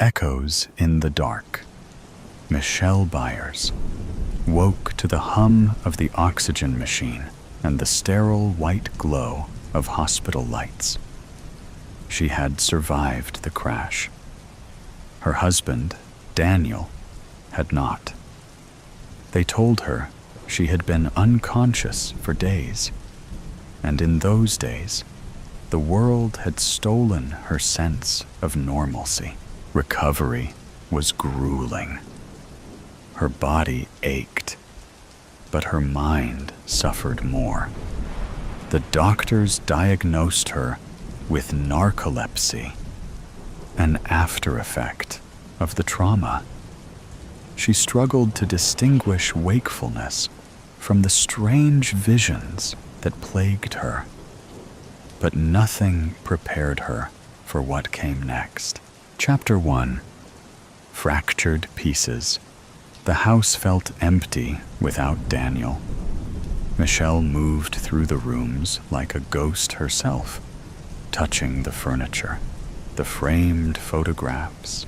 Echoes in the dark. Michelle Byers woke to the hum of the oxygen machine and the sterile white glow of hospital lights. She had survived the crash. Her husband, Daniel, had not. They told her she had been unconscious for days, and in those days, the world had stolen her sense of normalcy. Recovery was grueling. Her body ached, but her mind suffered more. The doctors diagnosed her with narcolepsy, an after effect of the trauma. She struggled to distinguish wakefulness from the strange visions that plagued her. But nothing prepared her for what came next. Chapter 1. Fractured Pieces. The house felt empty without Daniel. Michelle moved through the rooms like a ghost herself, touching the furniture, the framed photographs,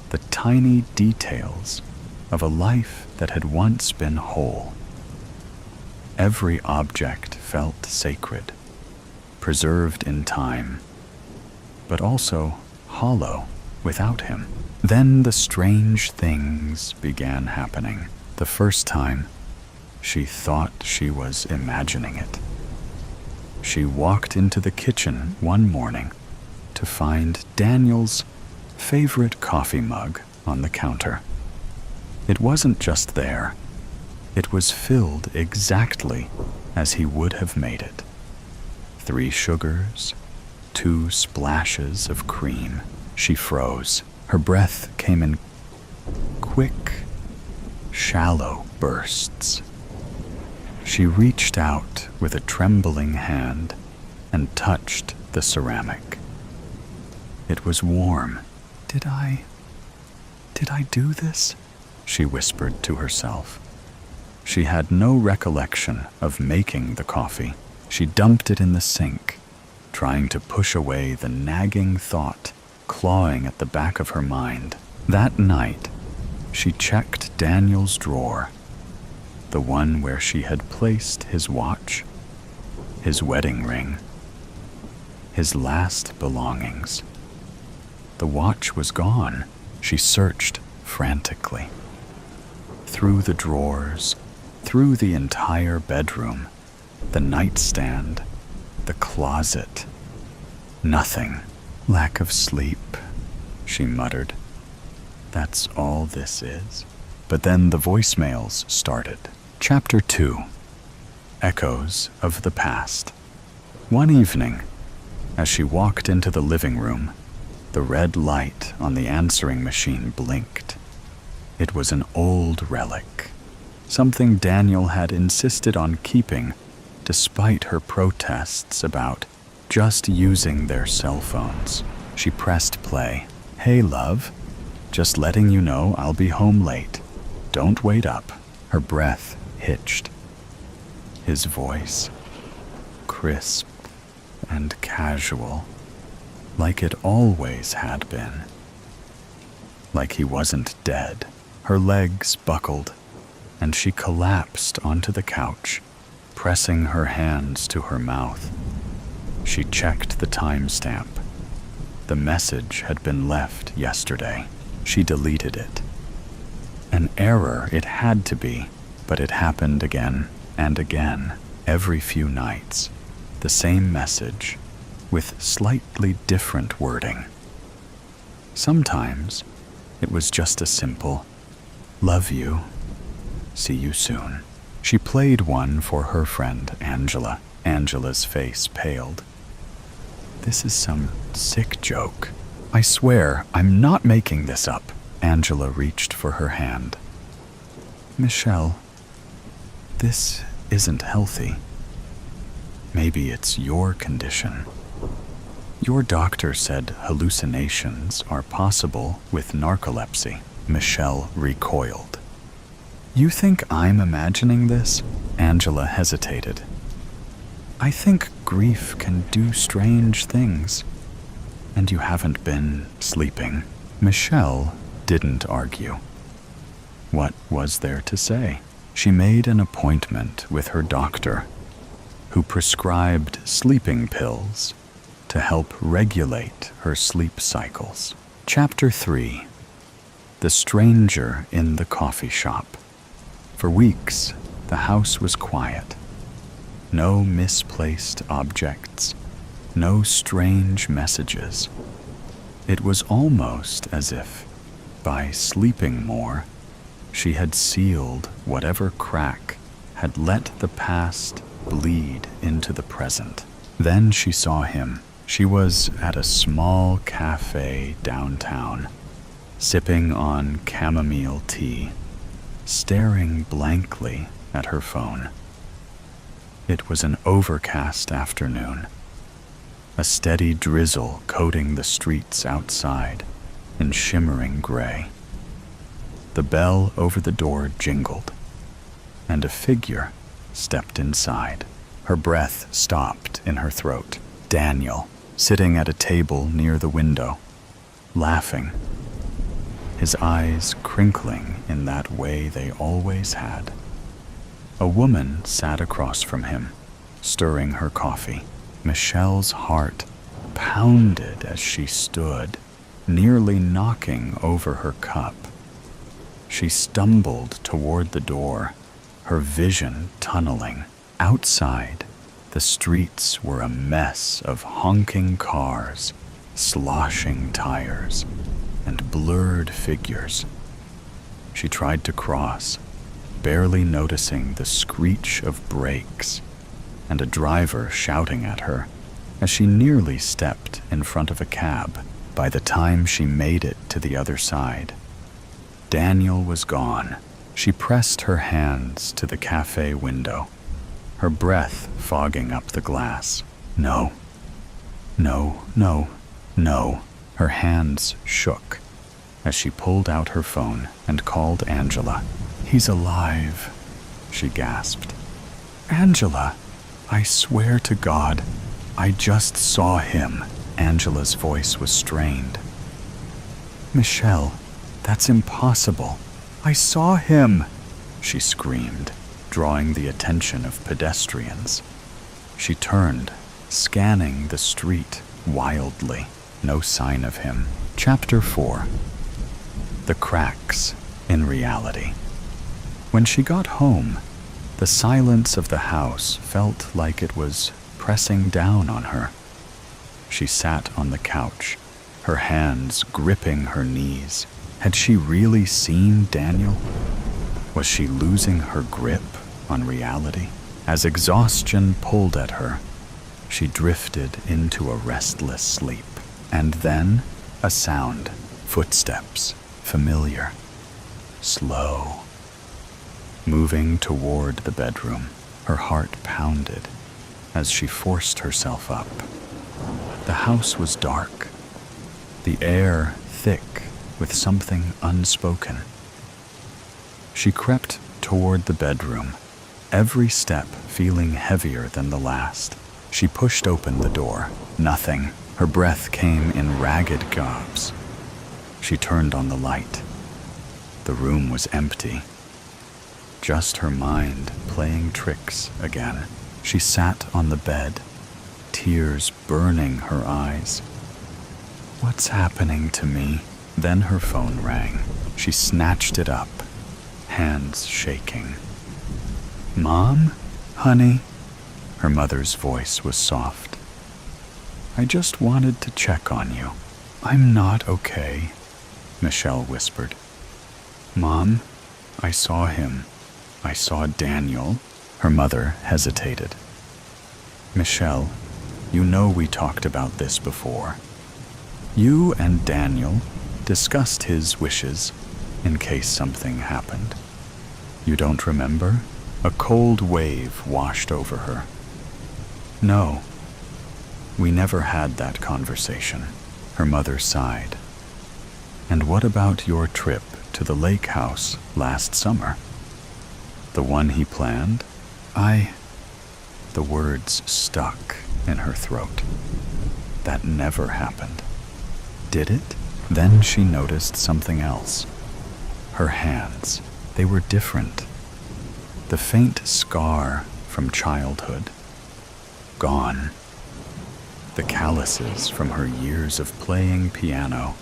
the tiny details of a life that had once been whole. Every object felt sacred, preserved in time, but also hollow without him. Then the strange things began happening. The first time, she thought she was imagining it. She walked into the kitchen one morning to find Daniel's favorite coffee mug on the counter. It wasn't just there. It was filled exactly as he would have made it. 3 sugars, 2 splashes of cream. She froze. Her breath came in quick, shallow bursts. She reached out with a trembling hand and touched the ceramic. It was warm. Did I do this? She whispered to herself. She had no recollection of making the coffee. She dumped it in the sink, trying to push away the nagging thought clawing at the back of her mind. That night, she checked Daniel's drawer, the one where she had placed his watch, his wedding ring, his last belongings. The watch was gone. She searched frantically. Through the drawers, through the entire bedroom, the nightstand, the closet. Nothing. Lack of sleep, she muttered. That's all this is. But then the voicemails started. Chapter 2. Echoes of the Past. One evening, as she walked into the living room, the red light on the answering machine blinked. It was an old relic, something Daniel had insisted on keeping despite her protests about just using their cell phones. She pressed play. Hey, love. Just letting you know I'll be home late. Don't wait up. Her breath hitched. His voice, crisp and casual, like it always had been. Like he wasn't dead. Her legs buckled, and she collapsed onto the couch, pressing her hands to her mouth. She checked the timestamp. The message had been left yesterday. She deleted it. An error it had to be, but it happened again and again, every few nights. The same message, with slightly different wording. Sometimes it was just a simple, "Love you. See you soon." She played one for her friend Angela. Angela's face paled. This is some sick joke. I swear, I'm not making this up. Angela reached for her hand. Michelle, this isn't healthy. Maybe it's your condition. Your doctor said hallucinations are possible with narcolepsy. Michelle recoiled. You think I'm imagining this? Angela hesitated. I think grief can do strange things, and you haven't been sleeping. Michelle didn't argue. What was there to say? She made an appointment with her doctor, who prescribed sleeping pills to help regulate her sleep cycles. Chapter 3. The Stranger in the Coffee Shop. For weeks, the house was quiet. No misplaced objects, no strange messages. It was almost as if, by sleeping more, she had sealed whatever crack had let the past bleed into the present. Then she saw him. She was at a small cafe downtown, sipping on chamomile tea, staring blankly at her phone. It was an overcast afternoon, a steady drizzle coating the streets outside in shimmering gray. The bell over the door jingled, and a figure stepped inside. Her breath stopped in her throat. Daniel, sitting at a table near the window, laughing, his eyes crinkling in that way they always had. A woman sat across from him, stirring her coffee. Michelle's heart pounded as she stood, nearly knocking over her cup. She stumbled toward the door, her vision tunneling. Outside, the streets were a mess of honking cars, sloshing tires, and blurred figures. She tried to cross, barely noticing the screech of brakes and a driver shouting at her as she nearly stepped in front of a cab. By the time she made it to the other side, Daniel was gone. She pressed her hands to the cafe window, her breath fogging up the glass. No. No, no, no. Her hands shook as she pulled out her phone and called Angela. "He's alive," she gasped. "Angela, I swear to God, I just saw him." Angela's voice was strained. "Michelle, that's impossible. I saw him," she screamed, drawing the attention of pedestrians. She turned, scanning the street wildly. No sign of him. Chapter 4. The Cracks in Reality. When she got home, the silence of the house felt like it was pressing down on her. She sat on the couch, her hands gripping her knees. Had she really seen Daniel? Was she losing her grip on reality? As exhaustion pulled at her, she drifted into a restless sleep. And then a sound, footsteps, familiar, slow. Moving toward the bedroom, her heart pounded as she forced herself up. The house was dark, the air thick with something unspoken. She crept toward the bedroom, every step feeling heavier than the last. She pushed open the door. Nothing. Her breath came in ragged gobs. She turned on the light. The room was empty. Just her mind playing tricks again. She sat on the bed, tears burning her eyes. What's happening to me? Then her phone rang. She snatched it up, hands shaking. "Mom? Honey?" Her mother's voice was soft. "I just wanted to check on you." "I'm not okay," Michelle whispered. "Mom, I saw him. I saw Daniel." Her mother hesitated. "Michelle, you know we talked about this before. You and Daniel discussed his wishes in case something happened. You don't remember?" A cold wave washed over her. "No, we never had that conversation." Her mother sighed. "And what about your trip to the lake house last summer? The one he planned?" The words stuck in her throat. "That never happened." "Did it?" Then she noticed something else. Her hands, they were different. The faint scar from childhood, gone. The calluses from her years of playing piano,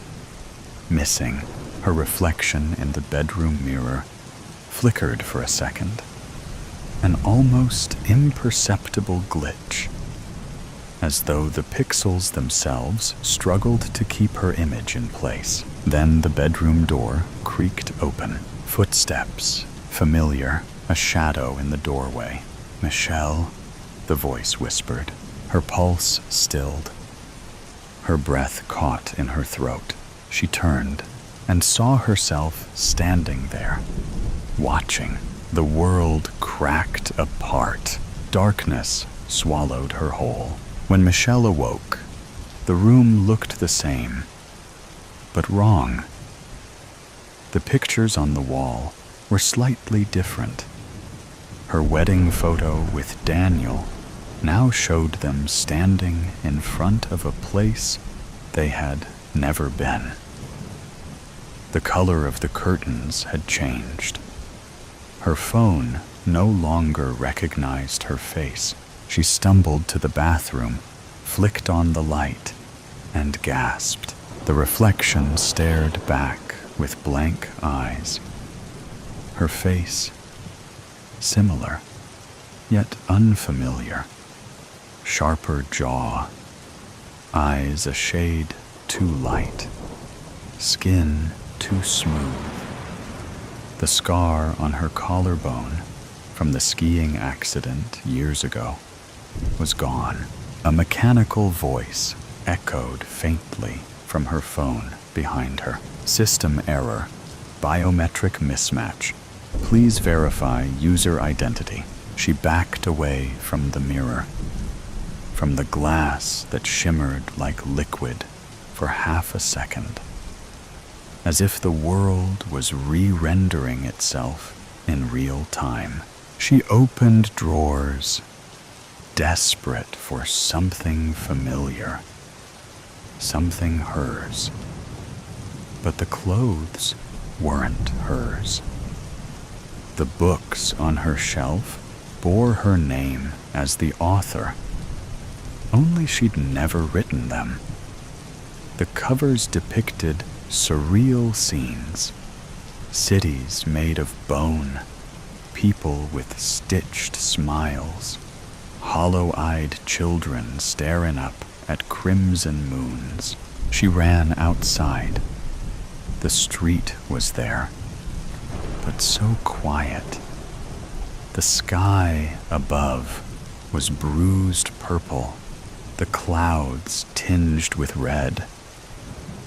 missing. Her reflection in the bedroom mirror flickered for a second. An almost imperceptible glitch, as though the pixels themselves struggled to keep her image in place. Then the bedroom door creaked open. Footsteps, familiar, a shadow in the doorway. "Michelle," the voice whispered. Her pulse stilled. Her breath caught in her throat. She turned and saw herself standing there, watching. The world cracked apart. Darkness swallowed her whole. When Michelle awoke, the room looked the same, but wrong. The pictures on the wall were slightly different. Her wedding photo with Daniel now showed them standing in front of a place they had never been. The color of the curtains had changed. Her phone no longer recognized her face. She stumbled to the bathroom, flicked on the light, and gasped. The reflection stared back with blank eyes. Her face, similar, yet unfamiliar. Sharper jaw, eyes a shade too light, skin too smooth. The scar on her collarbone from the skiing accident years ago was gone. A mechanical voice echoed faintly from her phone behind her. "System error. Biometric mismatch. Please verify user identity." She backed away from the mirror, from the glass that shimmered like liquid for half a second, as if the world was re-rendering itself in real time. She opened drawers, desperate for something familiar, something hers. But the clothes weren't hers. The books on her shelf bore her name as the author, only she'd never written them. The covers depicted surreal scenes, cities made of bone, people with stitched smiles, hollow-eyed children staring up at crimson moons. She ran outside. The street was there, but so quiet. The sky above was bruised purple, the clouds tinged with red.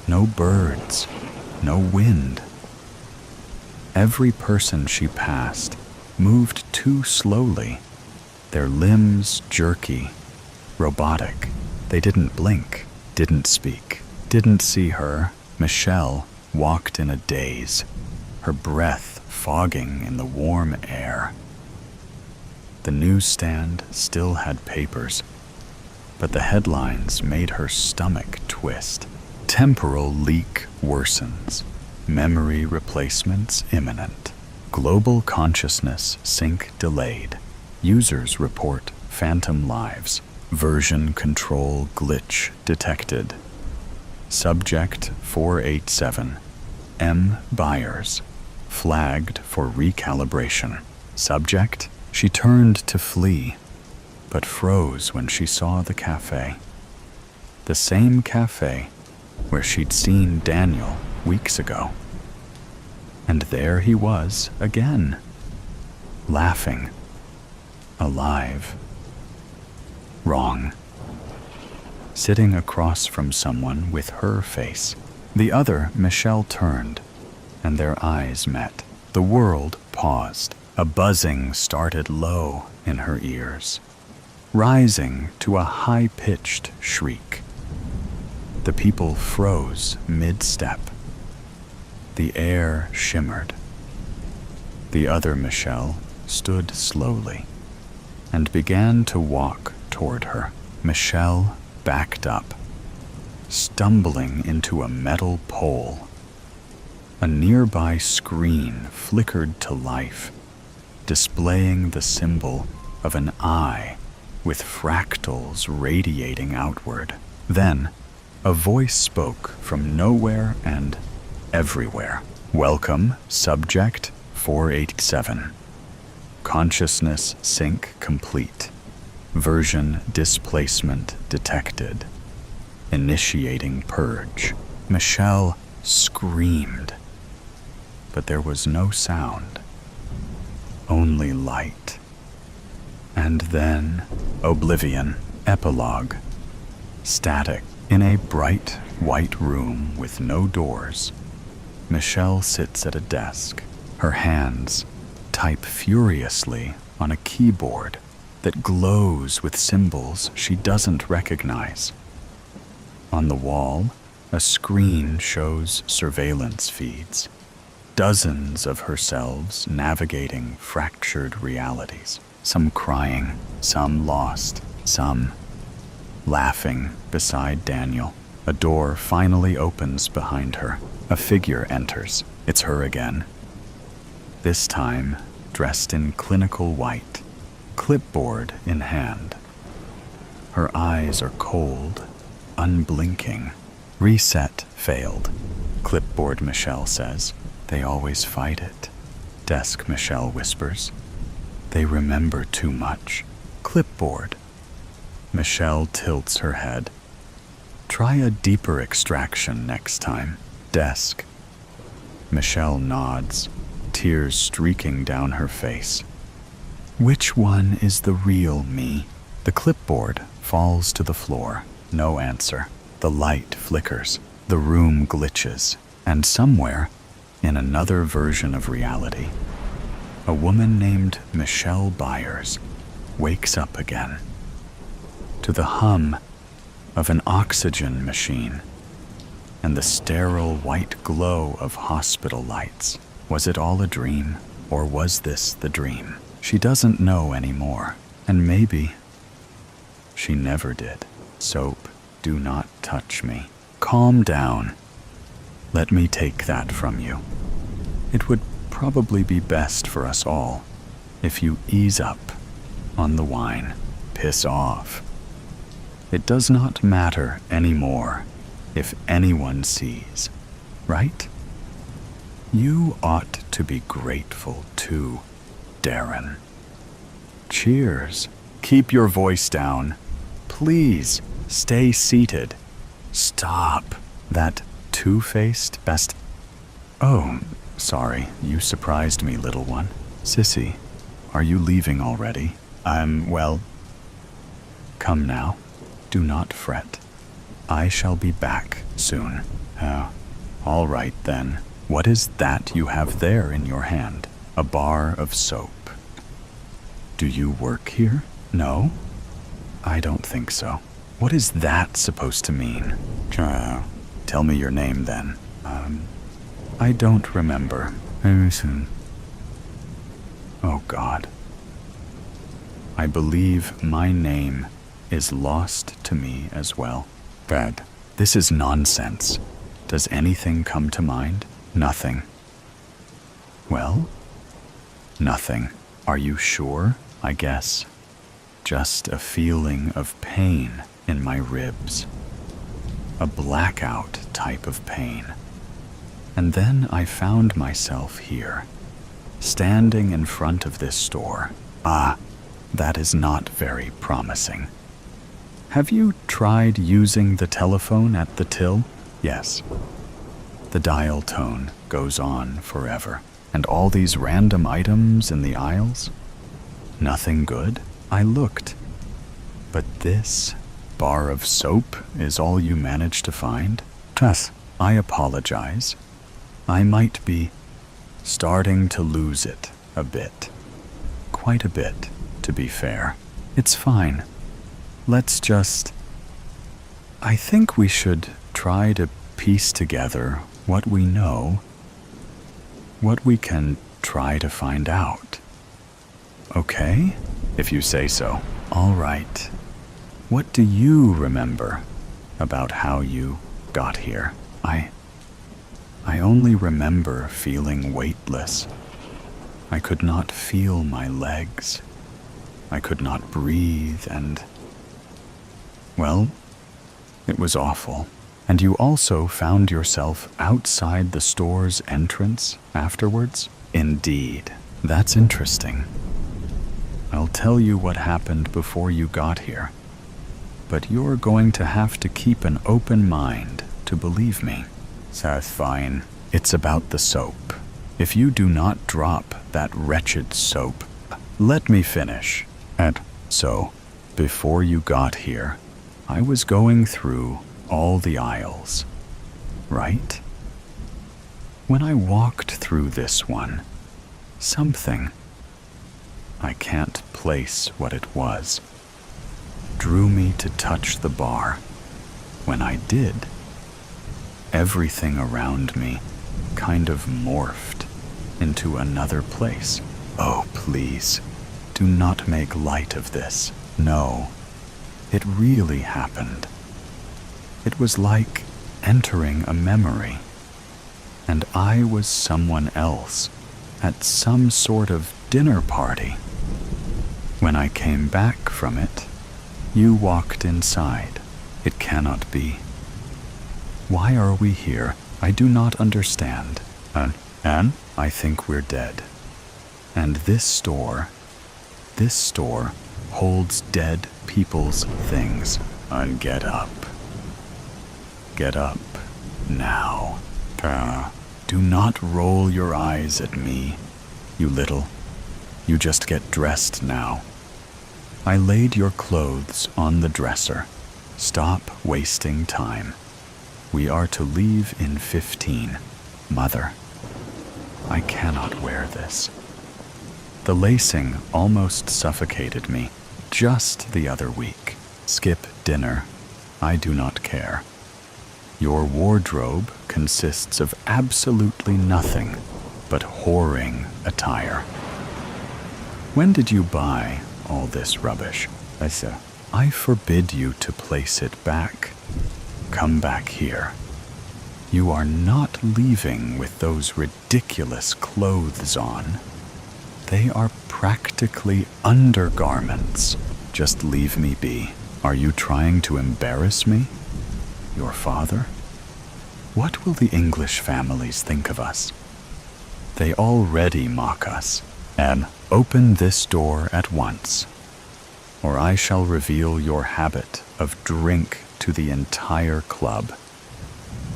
No birds, no wind. Every person she passed moved too slowly, their limbs jerky, robotic. They didn't blink, didn't speak, didn't see her. Michelle walked in a daze, her breath fogging in the warm air. The newsstand still had papers, but the headlines made her stomach twist. Temporal leak worsens. Memory replacements imminent. Global consciousness sync delayed. Users report phantom lives. Version control glitch detected. Subject 487. M. Byers. Flagged for recalibration. Subject? She turned to flee, but froze when she saw the cafe. The same cafe where she'd seen Daniel weeks ago. And there he was again, laughing, alive. Wrong. Sitting across from someone with her face. The other, Michelle, turned, and their eyes met. The world paused. A buzzing started low in her ears, rising to a high-pitched shriek. The people froze mid-step. The air shimmered. The other Michelle stood slowly and began to walk toward her. Michelle backed up, stumbling into a metal pole. A nearby screen flickered to life, displaying the symbol of an eye with fractals radiating outward. Then, a voice spoke from nowhere and everywhere. "Welcome, Subject 487. Consciousness sync complete. Version displacement detected. Initiating purge." Michelle screamed, but there was no sound, only light. And then oblivion. Epilogue. Static. In a bright white room with no doors, Michelle sits at a desk. Her hands type furiously on a keyboard that glows with symbols she doesn't recognize. On the wall, a screen shows surveillance feeds, dozens of herselves navigating fractured realities, some crying, some lost, some laughing beside Daniel. A door finally opens behind her. A figure enters. It's her again. This time, dressed in clinical white, clipboard in hand. Her eyes are cold, unblinking. "Reset failed," clipboard Michelle says. "They always fight it," desk Michelle whispers. "They remember too much." Clipboard. Michelle tilts her head. "Try a deeper extraction next time." Desk. Michelle nods, tears streaking down her face. "Which one is the real me?" The clipboard falls to the floor. No answer. The light flickers. The room glitches. And somewhere, in another version of reality, a woman named Michelle Byers wakes up again to the hum of an oxygen machine and the sterile white glow of hospital lights. Was it all a dream, or was this the dream? She doesn't know anymore, and maybe she never did. Soap, do not touch me. Calm down. Let me take that from you. It would probably be best for us all if you ease up on the wine. Piss off. It does not matter anymore if anyone sees, right? You ought to be grateful too, Darren. Cheers. Keep your voice down. Please, stay seated. Stop. That two-faced best... Oh, sorry, you surprised me, little one. Sissy, are you leaving already? Well... Come now. Do not fret. I shall be back soon. Oh, all right then. What is that you have there in your hand? A bar of soap. Do you work here? No? I don't think so. What is that supposed to mean? Tell me your name then. I don't remember. Very soon. Oh God. I believe my name is lost to me as well. Bad. This is nonsense. Does anything come to mind? Nothing. Well? Nothing. Are you sure? I guess. Just a feeling of pain in my ribs. A blackout type of pain. And then I found myself here, standing in front of this store. That is not very promising. Have you tried using the telephone at the till? Yes. The dial tone goes on forever. And all these random items in the aisles? Nothing good? I looked. But this bar of soap is all you managed to find? Tess, I apologize. I might be starting to lose it a bit. Quite a bit, to be fair. It's fine. Let's just... I think we should try to piece together what we know, what we can try to find out. Okay? If you say so. All right. What do you remember about how you got here. I only remember feeling weightless. I could not feel my legs. I could not breathe, and, well, it was awful. And you also found yourself outside the store's entrance afterwards? Indeed. That's interesting. I'll tell you what happened before you got here, but you're going to have to keep an open mind to believe me. That's fine. It's about the soap. If you do not drop that wretched soap, let me finish. And so, before you got here, I was going through all the aisles, right? When I walked through this one, something, I can't place what it was, drew me to touch the bar. When I did, everything around me kind of morphed into another place. Oh, please, do not make light of this. No, it really happened. It was like entering a memory, and I was someone else at some sort of dinner party. When I came back from it, you walked inside. It cannot be. Why are we here? I do not understand. Anne? I think we're dead. And this store holds dead people's things. And get up. Get up now. Do not roll your eyes at me, you little. You just get dressed now. I laid your clothes on the dresser. Stop wasting time. We are to leave in 15. Mother, I cannot wear this. The lacing almost suffocated me just the other week. Skip dinner. I do not care. Your wardrobe consists of absolutely nothing but whoring attire. When did you buy all this rubbish? I forbid you to place it back. Come back here. You are not leaving with those ridiculous clothes on. They are practically undergarments. Just leave me be. Are you trying to embarrass me? Your father? What will the English families think of us? They already mock us. Anne, open this door at once, or I shall reveal your habit of drink to the entire club.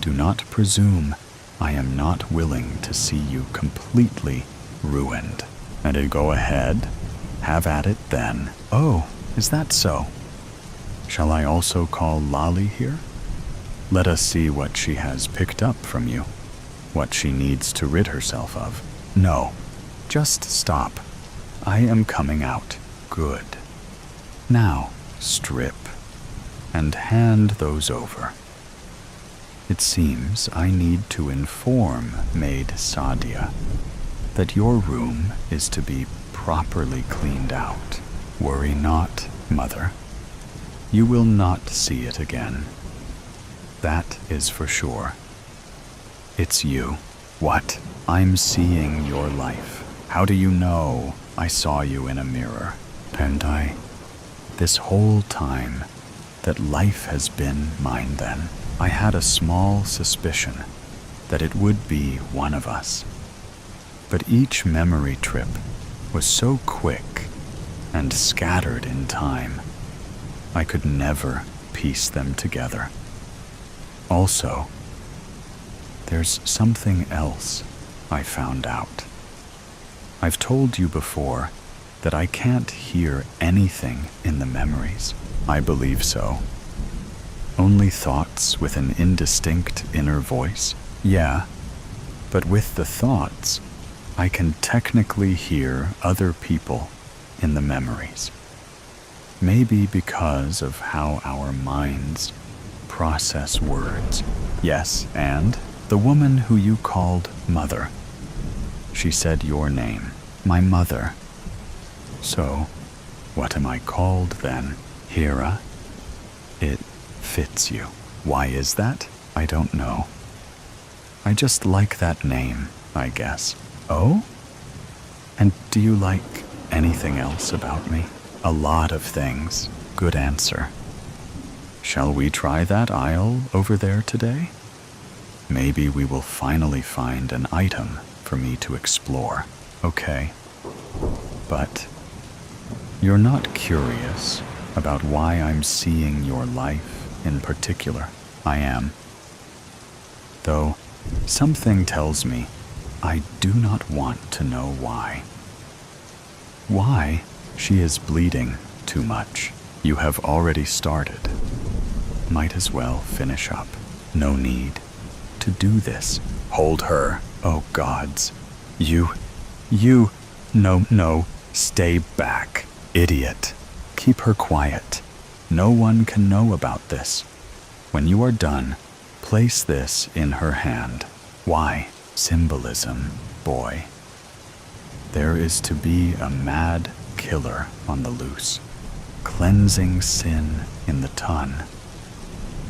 Do not presume I am not willing to see you completely ruined. And go ahead, have at it then. Oh, is that so? Shall I also call Lolly here? Let us see what she has picked up from you, what she needs to rid herself of. No, just stop. I am coming out. Good. Now, strip, and hand those over. It seems I need to inform Maid Sadia that your room is to be properly cleaned out. Worry not, Mother. You will not see it again. That is for sure. It's you. What? I'm seeing your life. How do you know I saw you in a mirror? And this whole time that life has been mine then, I had a small suspicion that it would be one of us. But each memory trip was so quick and scattered in time, I could never piece them together. Also, there's something else I found out. I've told you before that I can't hear anything in the memories. I believe so. Only thoughts with an indistinct inner voice? Yeah, but with the thoughts, I can technically hear other people in the memories. Maybe because of how our minds process words. Yes, and the woman who you called Mother. She said your name, my mother. So, what am I called then? Hera? It fits you. Why is that? I don't know. I just like that name, I guess. Oh? And do you like anything else about me? A lot of things. Good answer. Shall we try that aisle over there today? Maybe we will finally find an item for me to explore. Okay. But you're not curious about why I'm seeing your life in particular. I am. Though something tells me I do not want to know why. Why? She is bleeding too much. You have already started. Might as well finish up. No need to do this. Hold her. Oh gods. No, stay back. Idiot. Keep her quiet. No one can know about this. When you are done, place this in her hand. Why? Symbolism, boy. There is to be a mad killer on the loose, cleansing sin in the ton.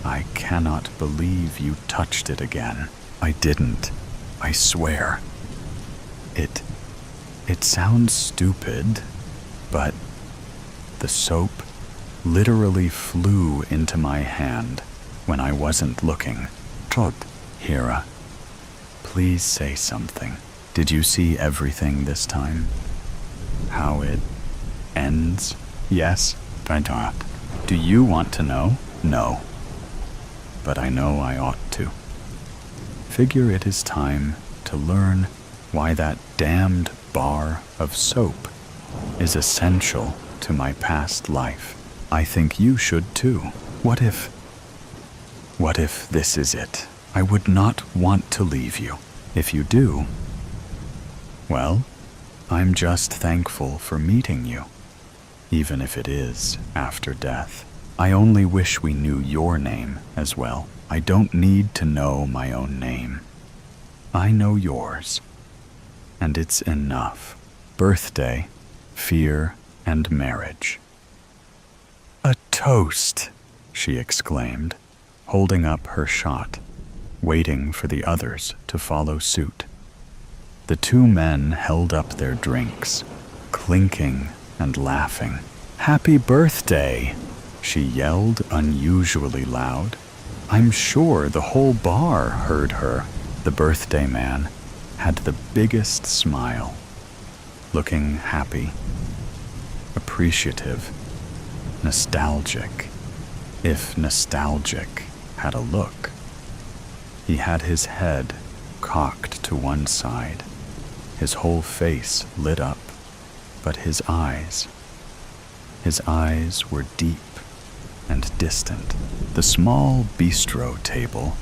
I cannot believe you touched it again. I didn't. I swear. It sounds stupid, but the soap literally flew into my hand when I wasn't looking. Todd, Hera, please say something. Did you see everything this time? How it ends? Yes, Raindrop. Do you want to know? No. But I know I ought to. Figure it is time to learn why that damned bar of soap is essential to my past life. I think you should too. What if this is it? I would not want to leave you. If you do, well, I'm just thankful for meeting you, even if it is after death. I only wish we knew your name as well. I don't need to know my own name. I know yours, and it's enough. Birthday, fear, and marriage. A toast, she exclaimed, holding up her shot, waiting for the others to follow suit. The two men held up their drinks, clinking and laughing. Happy birthday, she yelled unusually loud. I'm sure the whole bar heard her. The birthday man had the biggest smile, looking happy, appreciative, nostalgic, if nostalgic had a look. He had his head cocked to one side, his whole face lit up, but his eyes were deep and distant. The small bistro table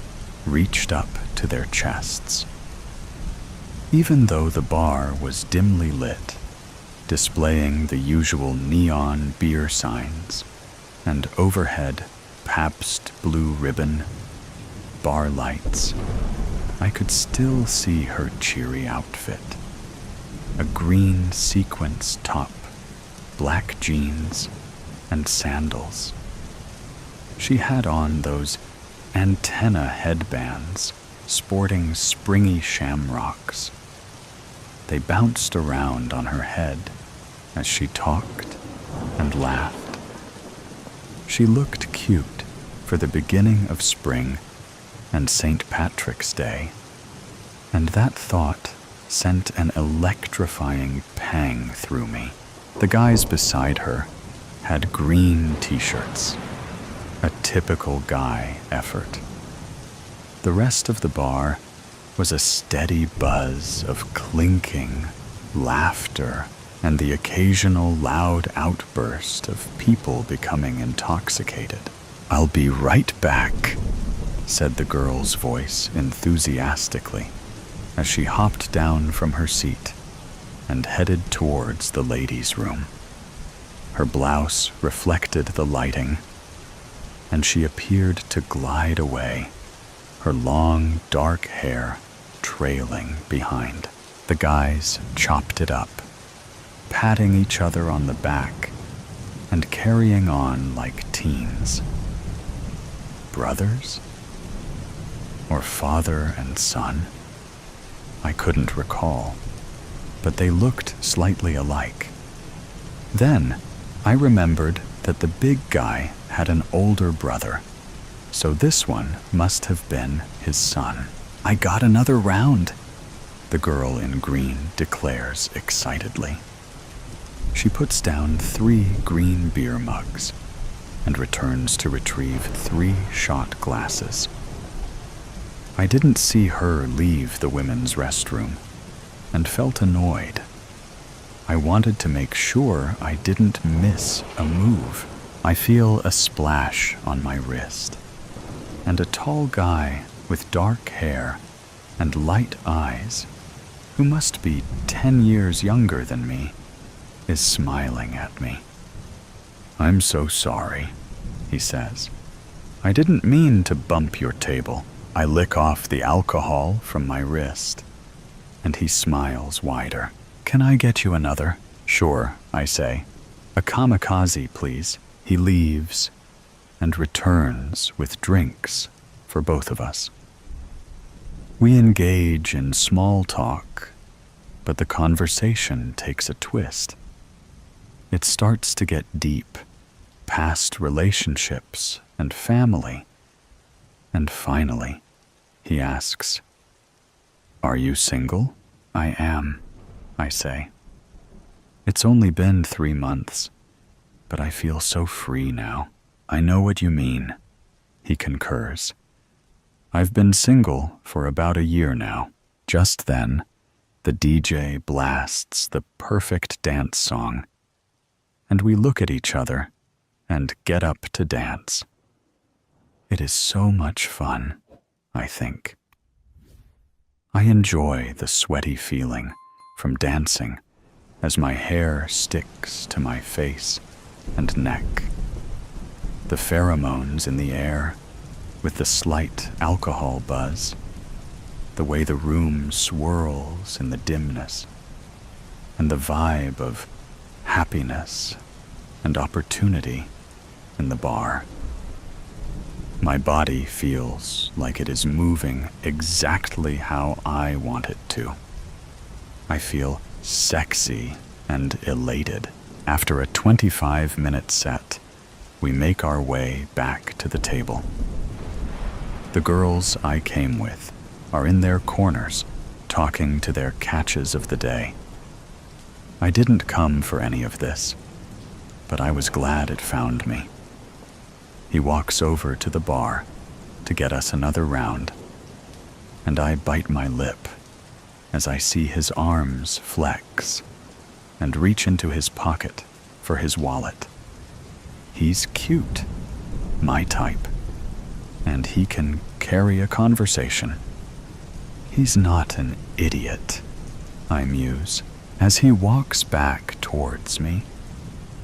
reached up to their chests. Even though the bar was dimly lit, displaying the usual neon beer signs and overhead Pabst Blue Ribbon bar lights, I could still see her cheery outfit. A green sequins top, black jeans, and sandals. She had on those antenna headbands sporting springy shamrocks. They bounced around on her head as she talked and laughed. She looked cute for the beginning of spring and St. Patrick's Day, and that thought sent an electrifying pang through me. The guys beside her had green t-shirts, a typical guy effort. The rest of the bar was a steady buzz of clinking, laughter, and the occasional loud outburst of people becoming intoxicated. I'll be right back, said the girl's voice enthusiastically as she hopped down from her seat and headed towards the ladies' room. Her blouse reflected the lighting, and she appeared to glide away, her long, dark hair trailing behind. The guys chopped it up, patting each other on the back and carrying on like teens. brothers? Or father and son? I couldn't recall, but they looked slightly alike. Then I remembered that the big guy had an older brother, so this one must have been his son. I got another round, the girl in green declares excitedly. She puts down 3 green beer mugs and returns to retrieve 3 shot glasses. I didn't see her leave the women's restroom and felt annoyed. I wanted to make sure I didn't miss a move. I feel a splash on my wrist, and a tall guy with dark hair and light eyes, who must be 10 years younger than me, is smiling at me. "I'm so sorry," he says. "I didn't mean to bump your table." I lick off the alcohol from my wrist, and he smiles wider. "Can I get you another?" "Sure," I say. "A kamikaze, please." He leaves and returns with drinks for both of us. We engage in small talk, but the conversation takes a twist. It starts to get deep, past relationships and family. And finally, he asks, "Are you single?" "I am," I say. "It's only been 3 months, but I feel so free now." "I know what you mean," he concurs. "I've been single for about a year now." Just then, the DJ blasts the perfect dance song, and we look at each other and get up to dance. It is so much fun, I think. I enjoy the sweaty feeling from dancing as my hair sticks to my face and neck. The pheromones in the air, with the slight alcohol buzz, the way the room swirls in the dimness, and the vibe of happiness and opportunity in the bar. My body feels like it is moving exactly how I want it to. I feel sexy and elated. After a 25-minute set, we make our way back to the table. The girls I came with are in their corners, talking to their catches of the day. I didn't come for any of this, but I was glad it found me. He walks over to the bar to get us another round, and I bite my lip as I see his arms flex and reach into his pocket for his wallet. He's cute, my type, and he can carry a conversation. He's not an idiot, I muse. As he walks back towards me,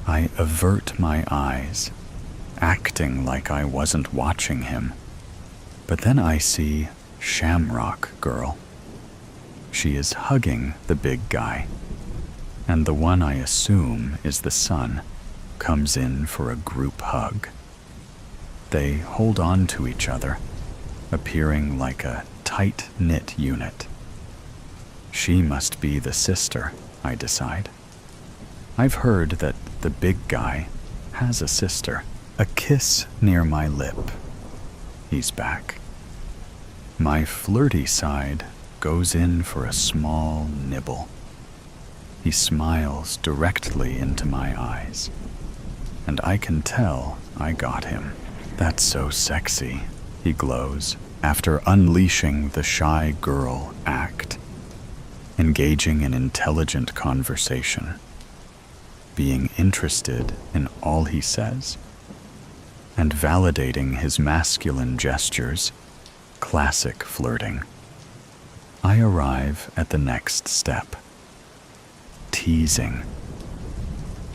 I avert my eyes, acting like I wasn't watching him. But then I see Shamrock Girl. She is hugging the big guy, and the one I assume is the son comes in for a group hug. They hold on to each other, appearing like a tight-knit unit. She must be the sister, I decide. I've heard that the big guy has a sister. A kiss near my lip. He's back. My flirty side goes in for a small nibble. He smiles directly into my eyes, and I can tell I got him. "That's so sexy," he glows, after unleashing the shy girl act, engaging in intelligent conversation, being interested in all he says, and validating his masculine gestures. Classic flirting. I arrive at the next step. Teasing.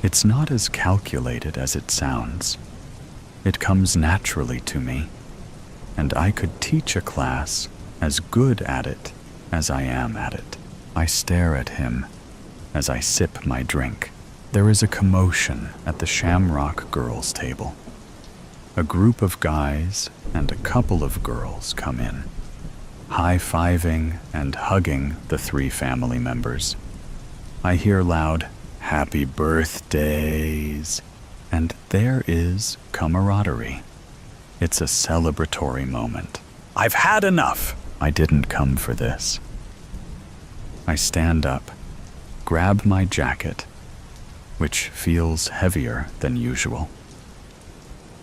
It's not as calculated as it sounds. It comes naturally to me, and I could teach a class as good at it as I am at it. I stare at him as I sip my drink. There is a commotion at the Shamrock Girls' table. A group of guys and a couple of girls come in, high-fiving and hugging the 3 family members. I hear loud, "Happy birthdays," and there is camaraderie. It's a celebratory moment. I've had enough! I didn't come for this. I stand up, grab my jacket, which feels heavier than usual,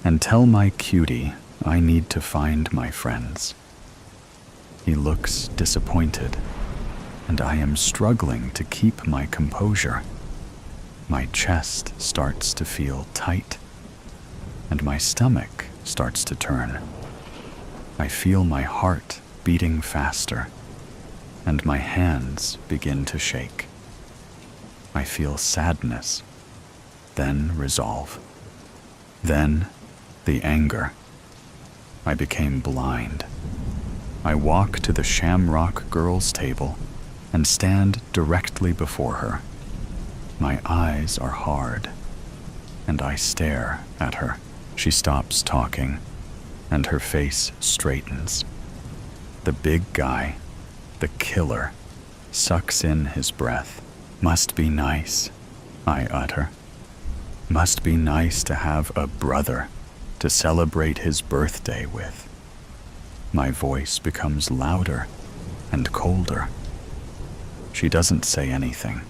and tell my cutie I need to find my friends. He looks disappointed, and I am struggling to keep my composure. My chest starts to feel tight, and my stomach starts to turn. I feel my heart beating faster, and my hands begin to shake. I feel sadness, then resolve, then the anger. I became blind. I walk to the Shamrock Girls' table and stand directly before her. My eyes are hard, and I stare at her. She stops talking, and her face straightens. The big guy, the killer, sucks in his breath. Must be nice, I utter. Must be nice to have a brother to celebrate his birthday with. My voice becomes louder and colder. She doesn't say anything.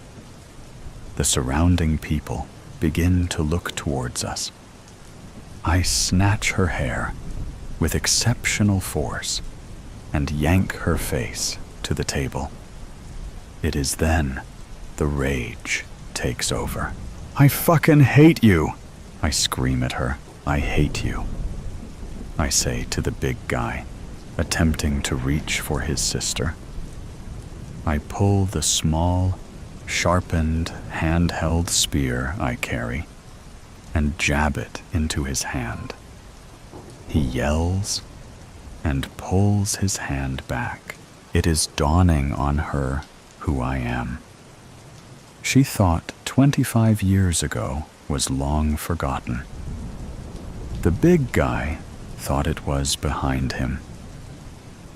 The surrounding people begin to look towards us. I snatch her hair with exceptional force and yank her face to the table. It is then the rage takes over. I fucking hate you! I scream at her. I hate you, I say to the big guy, attempting to reach for his sister. I pull the small, sharpened, handheld spear I carry and jab it into his hand. He yells and pulls his hand back. It is dawning on her who I am. She thought 25 years ago was long forgotten. The big guy thought it was behind him.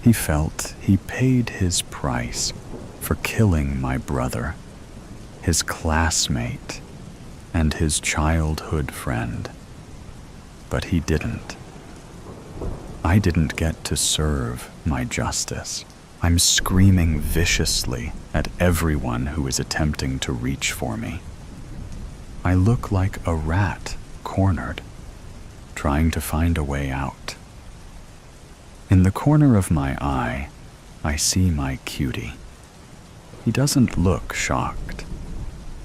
He felt he paid his price for killing my brother, his classmate, and his childhood friend. But he didn't. I didn't get to serve my justice. I'm screaming viciously at everyone who is attempting to reach for me. I look like a rat cornered, trying to find a way out. In the corner of my eye, I see my cutie. He doesn't look shocked.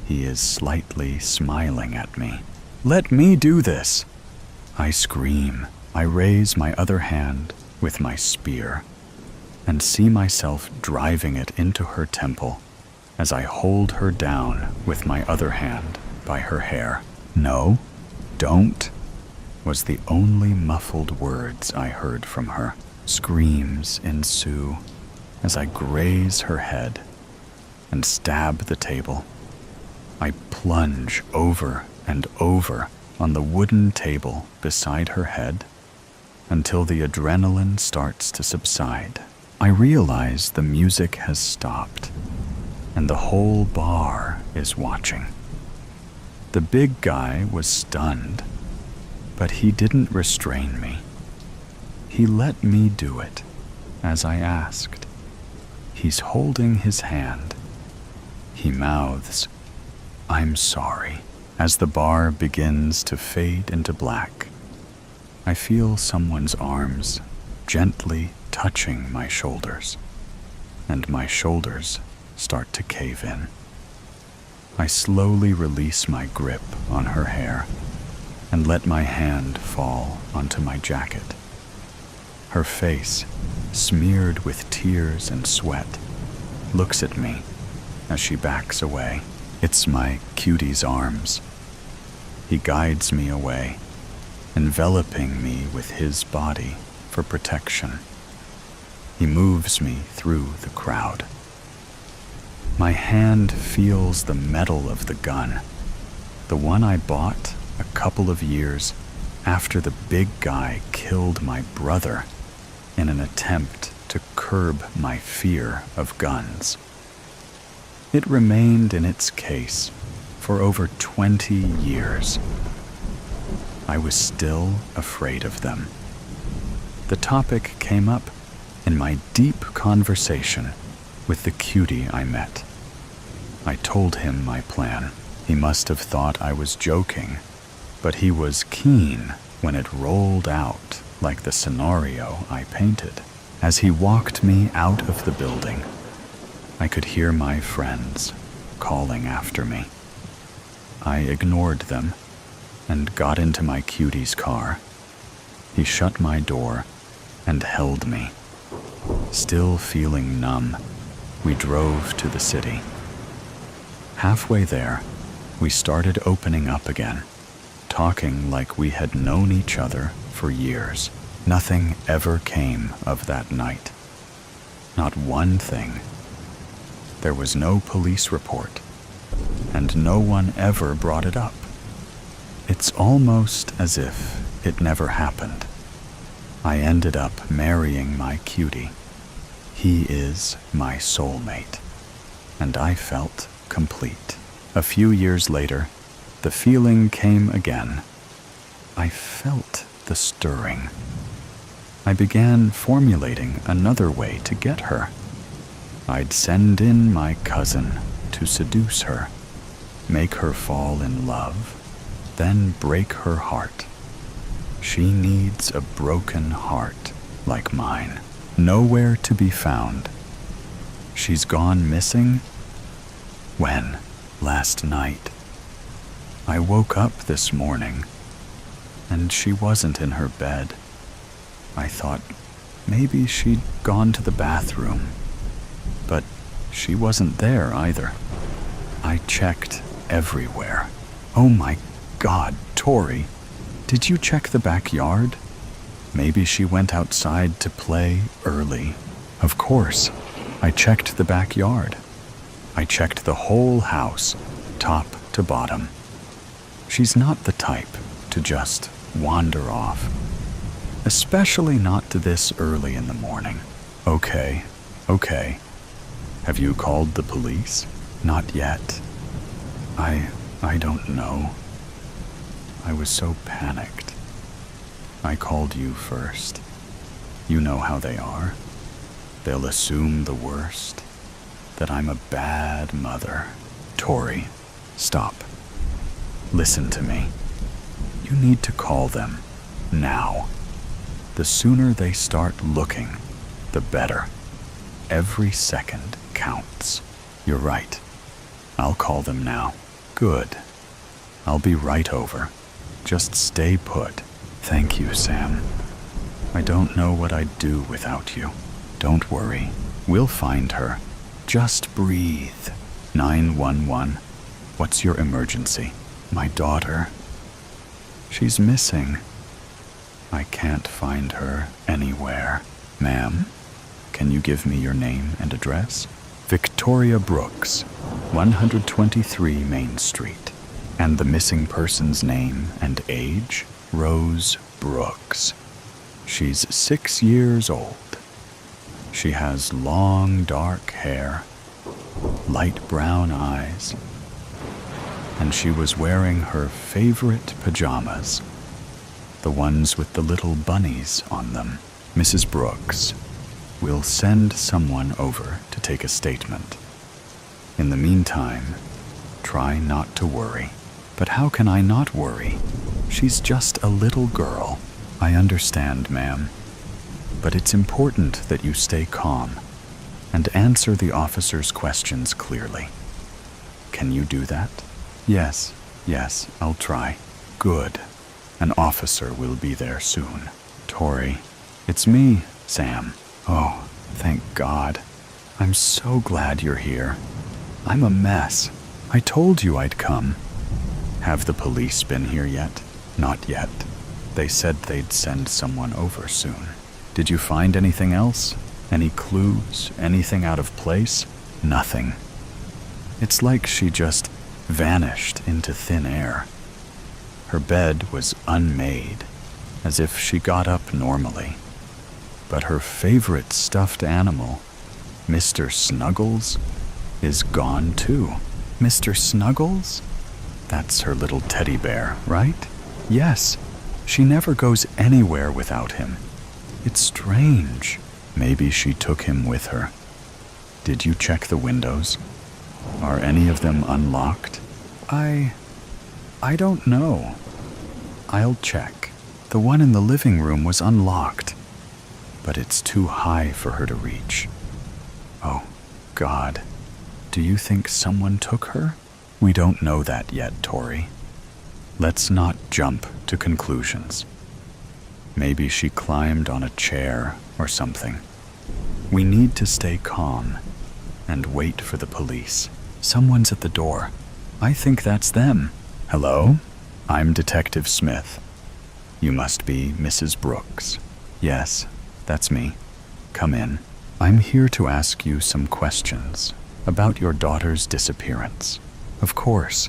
He is slightly smiling at me. Let me do this! I scream. I raise my other hand with my spear and see myself driving it into her temple as I hold her down with my other hand by her hair. No, don't, was the only muffled words I heard from her. Screams ensue as I graze her head and stab the table. I plunge over and over on the wooden table beside her head until the adrenaline starts to subside. I realize the music has stopped and the whole bar is watching. The big guy was stunned, but he didn't restrain me. He let me do it, as I asked. He's holding his hand. He mouths, "I'm sorry." As the bar begins to fade into black, I feel someone's arms gently touching my shoulders, and my shoulders start to cave in. I slowly release my grip on her hair and let my hand fall onto my jacket. Her face, smeared with tears and sweat, looks at me as she backs away. It's my cutie's arms. He guides me away, enveloping me with his body for protection. He moves me through the crowd. My hand feels the metal of the gun, the one I bought a couple of years after the big guy killed my brother in an attempt to curb my fear of guns. It remained in its case for over 20 years. I was still afraid of them. The topic came up in my deep conversation with the cutie I met. I told him my plan. He must have thought I was joking, but he was keen when it rolled out like the scenario I painted. As he walked me out of the building, I could hear my friends calling after me. I ignored them and got into my cutie's car. He shut my door and held me. Still feeling numb, we drove to the city. Halfway there, we started opening up again, talking like we had known each other for years. Nothing ever came of that night. Not one thing. There was no police report, and no one ever brought it up. It's almost as if it never happened. I ended up marrying my cutie. He is my soulmate, and I felt complete. A few years later, the feeling came again. I felt the stirring. I began formulating another way to get her. I'd send in my cousin to seduce her, make her fall in love, then break her heart. She needs a broken heart like mine, nowhere to be found. She's gone missing? When? Last night. I woke up this morning, and she wasn't in her bed. I thought maybe she'd gone to the bathroom, but she wasn't there either. I checked everywhere. Oh my God, Tori, did you check the backyard? Maybe she went outside to play early. Of course, I checked the backyard. I checked the whole house, top to bottom. She's not the type to just wander off, especially not this early in the morning. Okay. Have you called the police? Not yet. I don't know. I was so panicked. I called you first. You know how they are. They'll assume the worst, that I'm a bad mother. Tori, stop. Listen to me. You need to call them now. The sooner they start looking, the better. Every second counts. You're right. I'll call them now. Good. I'll be right over. Just stay put. Thank you, Sam. I don't know what I'd do without you. Don't worry. We'll find her. Just breathe. 911. What's your emergency? My daughter. She's missing. I can't find her anywhere. Ma'am, can you give me your name and address? Victoria Brooks, 123 Main Street. And the missing person's name and age? Rose Brooks. She's 6 years old. She has long dark hair, light brown eyes, and she was wearing her favorite pajamas, the ones with the little bunnies on them. Mrs. Brooks, we'll send someone over to take a statement. In the meantime, try not to worry. But how can I not worry? She's just a little girl. I understand, ma'am. But it's important that you stay calm and answer the officer's questions clearly. Can you do that? Yes, I'll try. Good. An officer will be there soon. Tori, it's me, Sam. Oh, thank God. I'm so glad you're here. I'm a mess. I told you I'd come. Have the police been here yet? Not yet. They said they'd send someone over soon. Did you find anything else? Any clues? Anything out of place? Nothing. It's like she just vanished into thin air. Her bed was unmade as if she got up normally. But her favorite stuffed animal, Mr. Snuggles, is gone too. Mr. Snuggles? That's her little teddy bear, right? Yes. She never goes anywhere without him. It's strange. Maybe she took him with her. Did you check the windows? Are any of them unlocked? I don't know. I'll check. The one in the living room was unlocked, but it's too high for her to reach. Oh, God. Do you think someone took her? We don't know that yet, Tori. Let's not jump to conclusions. Maybe she climbed on a chair or something. We need to stay calm and wait for the police. Someone's at the door. I think that's them. Hello? I'm Detective Smith. You must be Mrs. Brooks. Yes, that's me. Come in. I'm here to ask you some questions about your daughter's disappearance. Of course.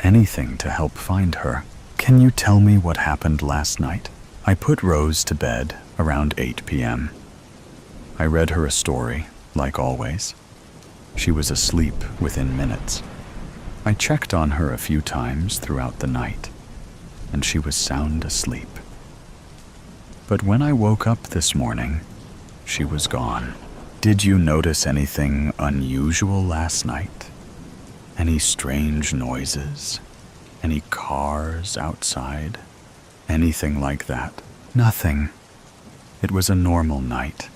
Anything to help find her. Can you tell me what happened last night? I put Rose to bed around 8 p.m. I read her a story, like always. She was asleep within minutes. I checked on her a few times throughout the night, and she was sound asleep. But when I woke up this morning, she was gone. Did you notice anything unusual last night? Any strange noises? Any cars outside? Anything like that? Nothing. It was a normal night.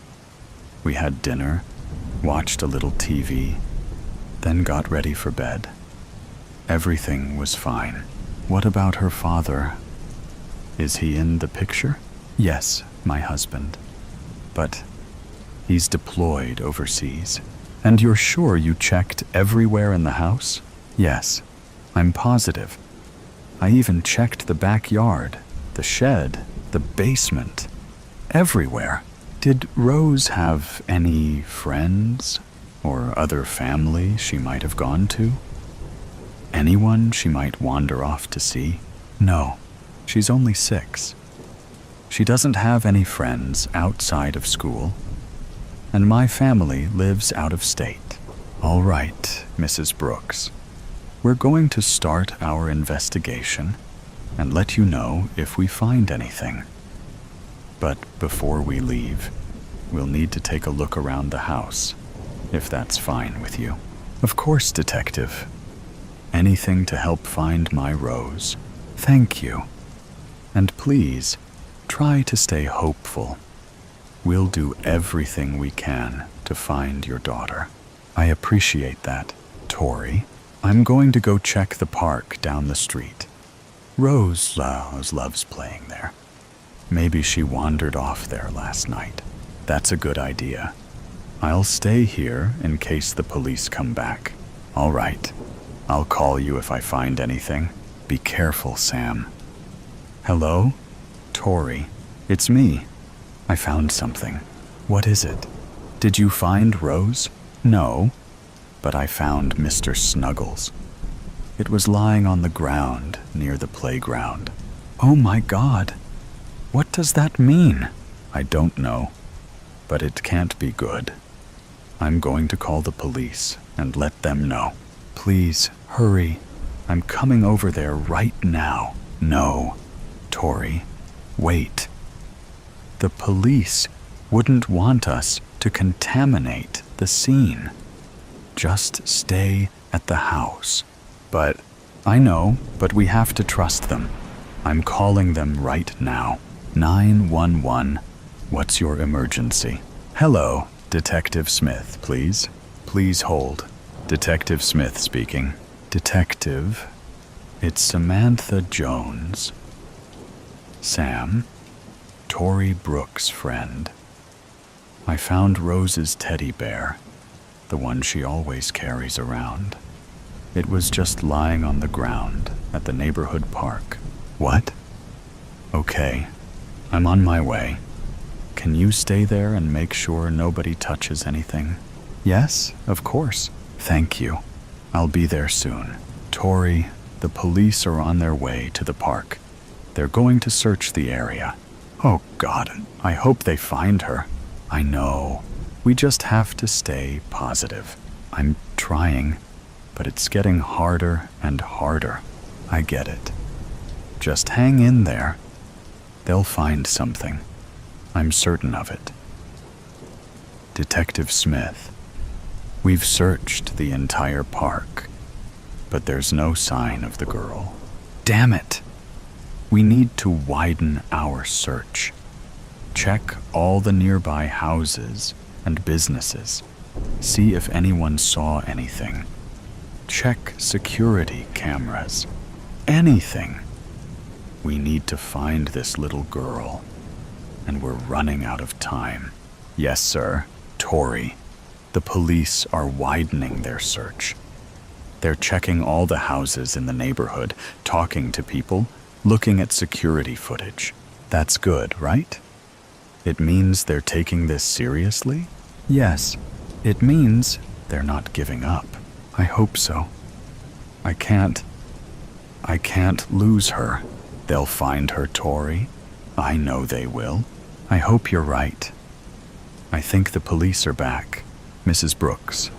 We had dinner, watched a little TV, then got ready for bed. Everything was fine. What about her father? Is he in the picture? Yes, my husband. But he's deployed overseas. And you're sure you checked everywhere in the house? Yes, I'm positive. I even checked the backyard, the shed, the basement, everywhere. Did Rose have any friends or other family she might have gone to? Anyone she might wander off to see? No, she's only 6. She doesn't have any friends outside of school, and my family lives out of state. All right, Mrs. Brooks. We're going to start our investigation and let you know if we find anything. But before we leave, we'll need to take a look around the house, if that's fine with you. Of course, Detective. Anything to help find my Rose. Thank you. And please, try to stay hopeful. We'll do everything we can to find your daughter. I appreciate that, Tori. I'm going to go check the park down the street. Rose loves playing there. Maybe she wandered off there last night. That's a good idea. I'll stay here in case the police come back. All right. I'll call you if I find anything. Be careful, Sam. Hello? Tori. It's me. I found something. What is it? Did you find Rose? No, but I found Mr. Snuggles. It was lying on the ground near the playground. Oh my God. What does that mean? I don't know, but it can't be good. I'm going to call the police and let them know. Please, hurry. I'm coming over there right now. No, Tori, wait. The police wouldn't want us to contaminate the scene. Just stay at the house. But I know, but we have to trust them. I'm calling them right now. 911. What's your emergency? Hello, Detective Smith, please. Please hold. Detective Smith speaking. Detective, it's Samantha Jones. Sam, Tori Brooks' friend. I found Rose's teddy bear, the one she always carries around. It was just lying on the ground at the neighborhood park. What? Okay, I'm on my way. Can you stay there and make sure nobody touches anything? Yes, of course. Thank you. I'll be there soon. Tori, the police are on their way to the park. They're going to search the area. Oh God, I hope they find her. I know. We just have to stay positive. I'm trying, but it's getting harder and harder. I get it. Just hang in there. They'll find something. I'm certain of it. Detective Smith, we've searched the entire park, but there's no sign of the girl. Damn it! We need to widen our search. Check all the nearby houses and businesses. See if anyone saw anything. Check security cameras. Anything. We need to find this little girl, and we're running out of time. Yes, sir. Tori, the police are widening their search. They're checking all the houses in the neighborhood, talking to people, looking at security footage. That's good, right? It means they're taking this seriously? Yes. It means they're not giving up. I hope so. I can't lose her. They'll find her, Tori. I know they will. I hope you're right. I think the police are back. Mrs. Brooks,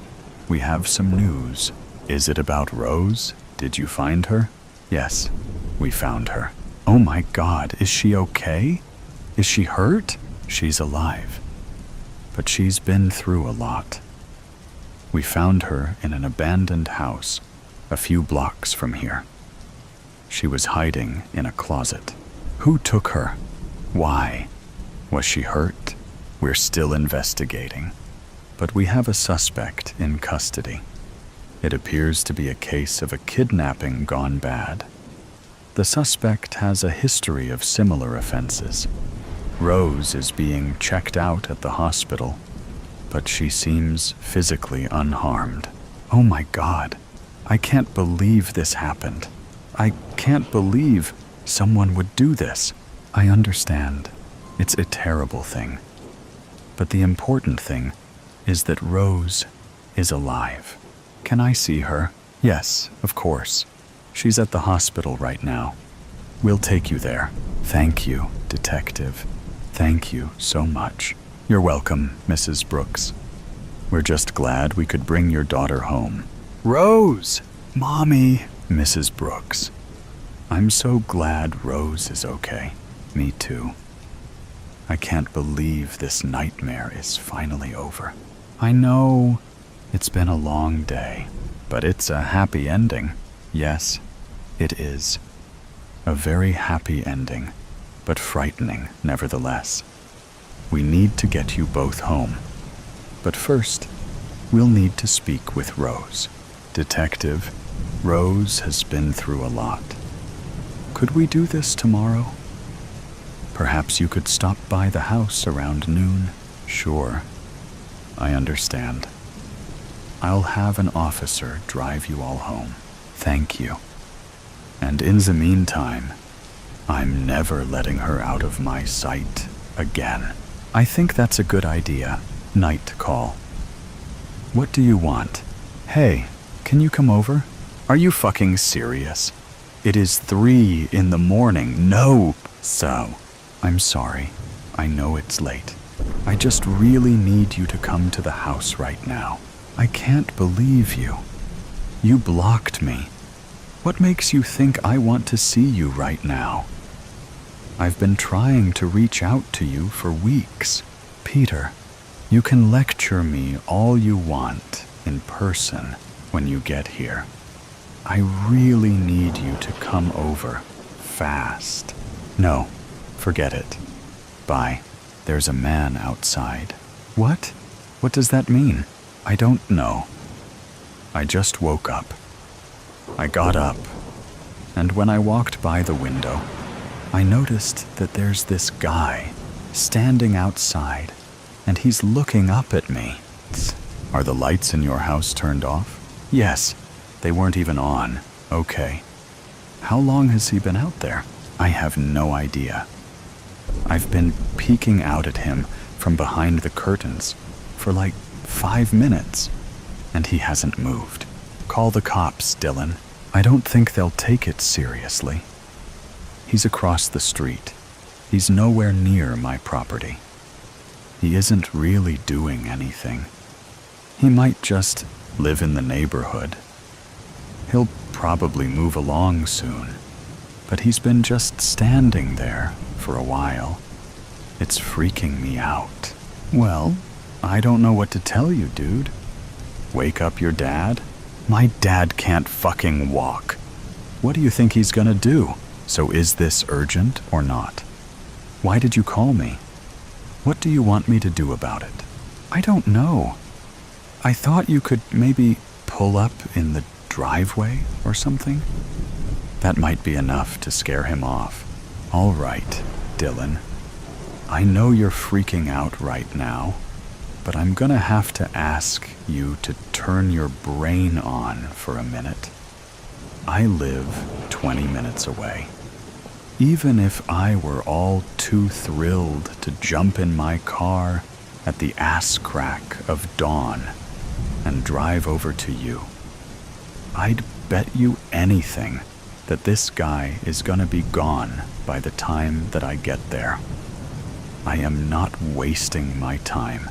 we have some news. Is it about Rose? Did you find her? Yes, we found her. Oh my God, is she okay? Is she hurt? She's alive. But she's been through a lot. We found her in an abandoned house a few blocks from here. She was hiding in a closet. Who took her? Why? Was she hurt? We're still investigating, but we have a suspect in custody. It appears to be a case of a kidnapping gone bad. The suspect has a history of similar offenses. Rose is being checked out at the hospital, but she seems physically unharmed. Oh my God, I can't believe this happened. I can't believe someone would do this. I understand. It's a terrible thing. But the important thing is that Rose is alive. Can I see her? Yes, of course. She's at the hospital right now. We'll take you there. Thank you, Detective. Thank you so much. You're welcome, Mrs. Brooks. We're just glad we could bring your daughter home. Rose! Mommy! Mrs. Brooks. I'm so glad Rose is okay. Me too. I can't believe this nightmare is finally over. I know it's been a long day, but it's a happy ending. Yes, it is. A very happy ending, but frightening nevertheless. We need to get you both home. But first, we'll need to speak with Rose. Detective, Rose has been through a lot. Could we do this tomorrow? Perhaps you could stop by the house around noon. Sure, I understand. I'll have an officer drive you all home. Thank you. And in the meantime, I'm never letting her out of my sight again. I think that's a good idea. Night call. What do you want? Hey, can you come over? Are you fucking serious? It is 3 a.m. No! So, I'm sorry. I know it's late. I just really need you to come to the house right now. I can't believe you. You blocked me. What makes you think I want to see you right now? I've been trying to reach out to you for weeks. Peter, you can lecture me all you want in person when you get here. I really need you to come over fast. No, forget it. Bye. There's a man outside. What? What does that mean? I don't know. I just woke up. I got up, and when I walked by the window, I noticed that there's this guy standing outside, and he's looking up at me. Are the lights in your house turned off? Yes, they weren't even on. Okay. How long has he been out there? I have no idea. I've been peeking out at him from behind the curtains for like 5 minutes, and he hasn't moved. Call the cops, Dylan. I don't think they'll take it seriously. He's across the street. He's nowhere near my property. He isn't really doing anything. He might just live in the neighborhood. He'll probably move along soon, but he's been just standing there for a while. It's freaking me out. Well, I don't know what to tell you, dude. Wake up your dad? My dad can't fucking walk. What do you think he's gonna do? So is this urgent or not? Why did you call me? What do you want me to do about it? I don't know. I thought you could maybe pull up in the driveway or something. That might be enough to scare him off. All right, Dylan. I know you're freaking out right now, but I'm gonna have to ask you to turn your brain on for a minute. I live 20 minutes away. Even if I were all too thrilled to jump in my car at the ass crack of dawn and drive over to you, I'd bet you anything that this guy is gonna be gone by the time that I get there. I am not wasting my time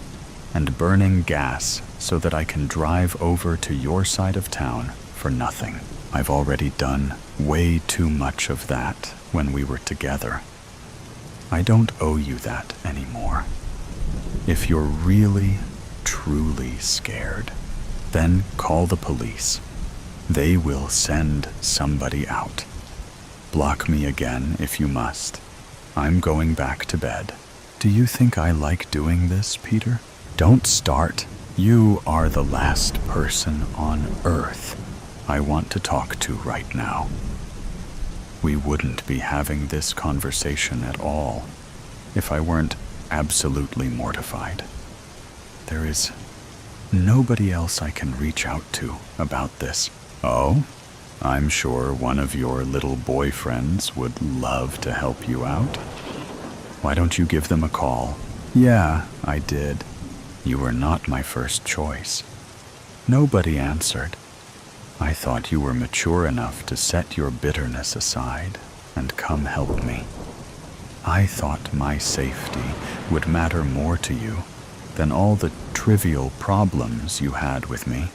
and burning gas so that I can drive over to your side of town for nothing. I've already done way too much of that when we were together. I don't owe you that anymore. If you're really, truly scared, then call the police. They will send somebody out. Block me again if you must. I'm going back to bed. Do you think I like doing this, Peter? Don't start. You are the last person on earth I want to talk to right now. We wouldn't be having this conversation at all if I weren't absolutely mortified. There is nobody else I can reach out to about this. Oh, I'm sure one of your little boyfriends would love to help you out. Why don't you give them a call? Yeah, I did. You were not my first choice. Nobody answered. I thought you were mature enough to set your bitterness aside and come help me. I thought my safety would matter more to you than all the trivial problems you had with me.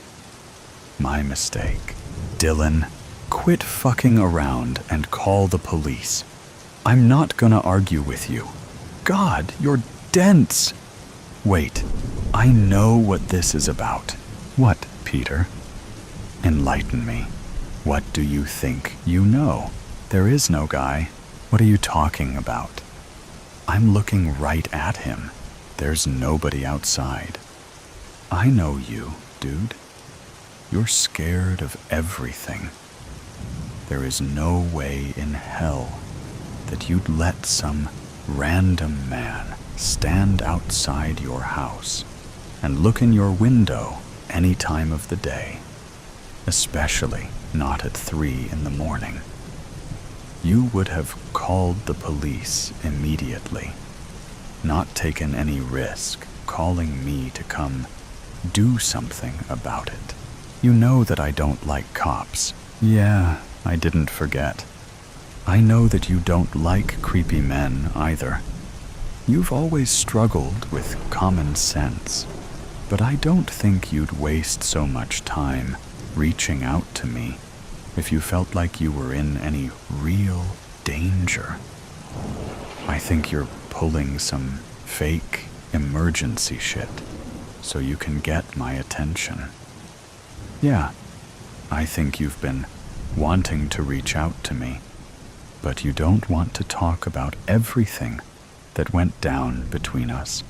My mistake. Dylan, quit fucking around and call the police. I'm not gonna argue with you. God, you're dense. Wait, I know what this is about. What, Peter? Enlighten me. What do you think you know? There is no guy. What are you talking about? I'm looking right at him. There's nobody outside. I know you, dude. You're scared of everything. There is no way in hell that you'd let some random man stand outside your house and look in your window any time of the day, especially not at 3 in the morning. You would have called the police immediately, not taken any risk calling me to come do something about it. You know that I don't like cops. Yeah, I didn't forget. I know that you don't like creepy men either. You've always struggled with common sense, but I don't think you'd waste so much time reaching out to me if you felt like you were in any real danger. I think you're pulling some fake emergency shit so you can get my attention. Yeah, I think you've been wanting to reach out to me, but you don't want to talk about everything that went down between us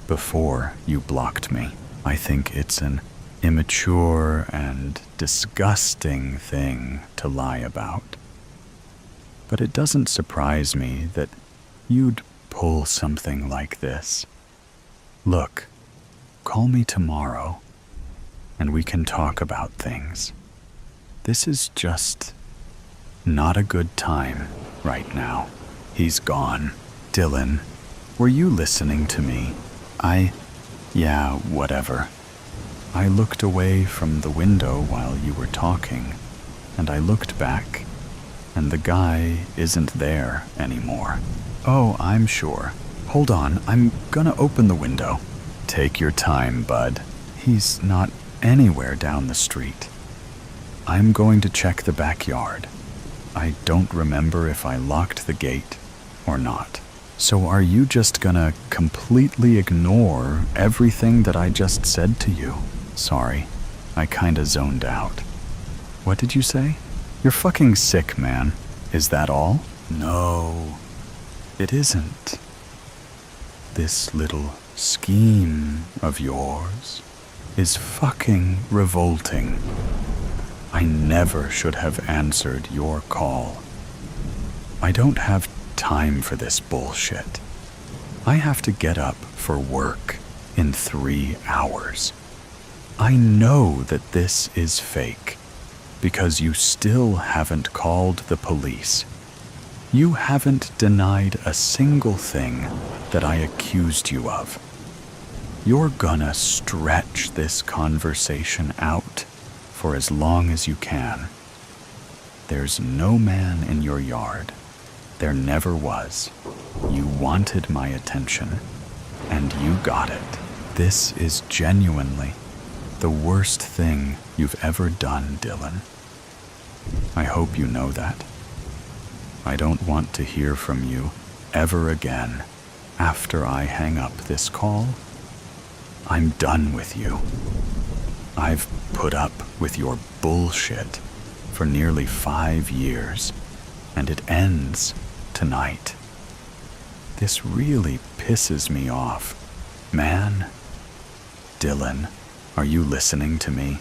before you blocked me. I think it's an immature and disgusting thing to lie about. But it doesn't surprise me that you'd pull something like this. Look, call me tomorrow, and we can talk about things. This is just not a good time right now. He's gone. Dylan, were you listening to me? Yeah, whatever. I looked away from the window while you were talking, and I looked back, and the guy isn't there anymore. Oh, I'm sure. Hold on, I'm gonna open the window. Take your time, bud. He's not anywhere down the street. I'm going to check the backyard. I don't remember if I locked the gate or not. So are you just gonna completely ignore everything that I just said to you? Sorry, I kinda zoned out. What did you say? You're fucking sick, man. Is that all? No, it isn't. This little scheme of yours is fucking revolting. I never should have answered your call. I don't have time for this bullshit. I have to get up for work in 3 hours. I know that this is fake because you still haven't called the police. You haven't denied a single thing that I accused you of. You're gonna stretch this conversation out for as long as you can. There's no man in your yard. There never was. You wanted my attention, and you got it. This is genuinely the worst thing you've ever done, Dylan. I hope you know that. I don't want to hear from you ever again after I hang up this call. I'm done with you. I've put up with your bullshit for nearly 5 years, and it ends tonight. This really pisses me off. Man, Dylan, are you listening to me?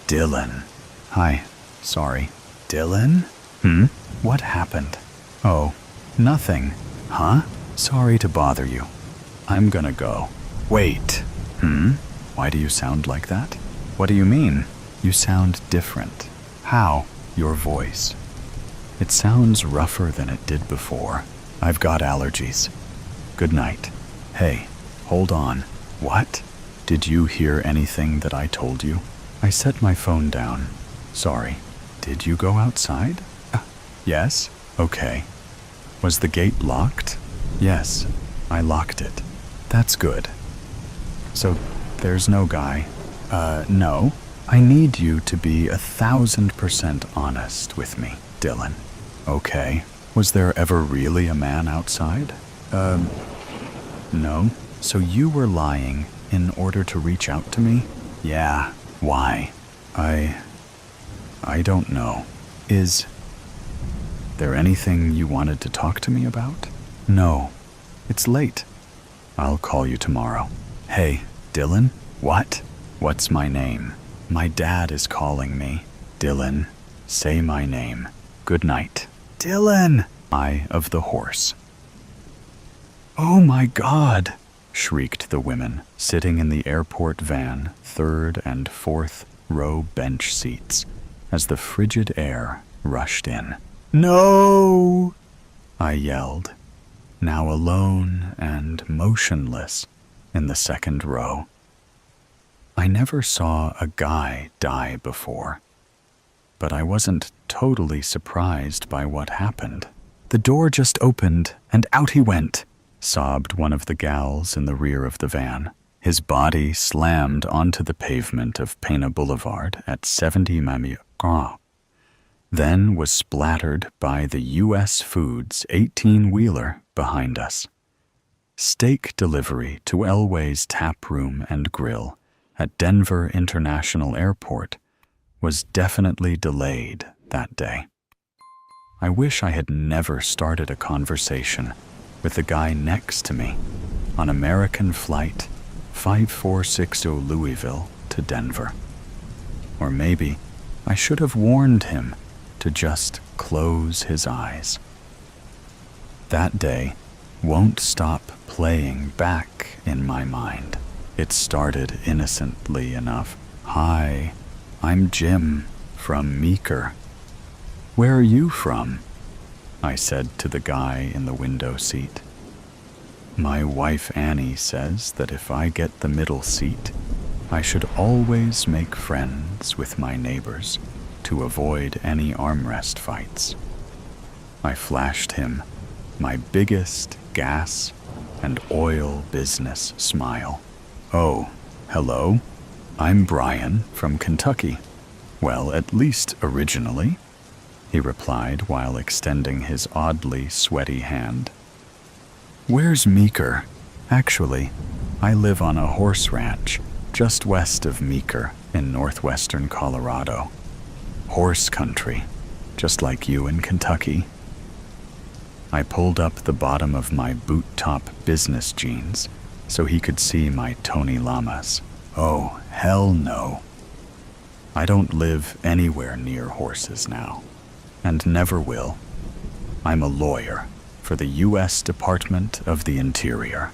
Dylan. Hi, sorry. Dylan? What happened? Oh, nothing. Huh? Sorry to bother you. I'm gonna go. Wait. Why do you sound like that? What do you mean? You sound different. How? Your voice. It sounds rougher than it did before. I've got allergies. Good night. Hey, hold on. What? Did you hear anything that I told you? I set my phone down. Sorry. Did you go outside? Yes? Okay. Was the gate locked? Yes, I locked it. That's good. So, there's no guy. No. I need you to be 1,000% honest with me, Dylan. Okay. Was there ever really a man outside? No. So you were lying in order to reach out to me? Yeah. Why? I don't know. Is there anything you wanted to talk to me about? No. It's late. I'll call you tomorrow. Hey, Dylan? What? What's my name? My dad is calling me. Dylan, say my name. Good night. Dylan! Eye of the horse. Oh my God! Shrieked the women, sitting in the airport van, 3rd and 4th row bench seats, as the frigid air rushed in. No! I yelled, now alone and motionless in the 2nd row. I never saw a guy die before, but I wasn't totally surprised by what happened. The door just opened and out he went, sobbed one of the gals in the rear of the van. His body slammed onto the pavement of Pena Boulevard at 70 Mamie, then was splattered by the U.S. Foods 18-wheeler behind us. Steak delivery to Elway's Tap Room and Grill at Denver International Airport was definitely delayed that day. I wish I had never started a conversation with the guy next to me on American Flight 5460 Louisville to Denver. Or maybe I should have warned him to just close his eyes. That day won't stop playing back in my mind. It started innocently enough. Hi, I'm Jim from Meeker. Where are you from? I said to the guy in the window seat. My wife Annie says that if I get the middle seat, I should always make friends with my neighbors to avoid any armrest fights. I flashed him my biggest gas and oil business smile. "Oh, hello. I'm Brian from Kentucky. Well, at least originally," he replied while extending his oddly sweaty hand. "Where's Meeker? Actually, I live on a horse ranch just west of Meeker in northwestern Colorado. Horse country, just like you in Kentucky." I pulled up the bottom of my boot-top business jeans so he could see my Tony Llamas. "Oh, hell no. I don't live anywhere near horses now, and never will. I'm a lawyer for the U.S. Department of the Interior."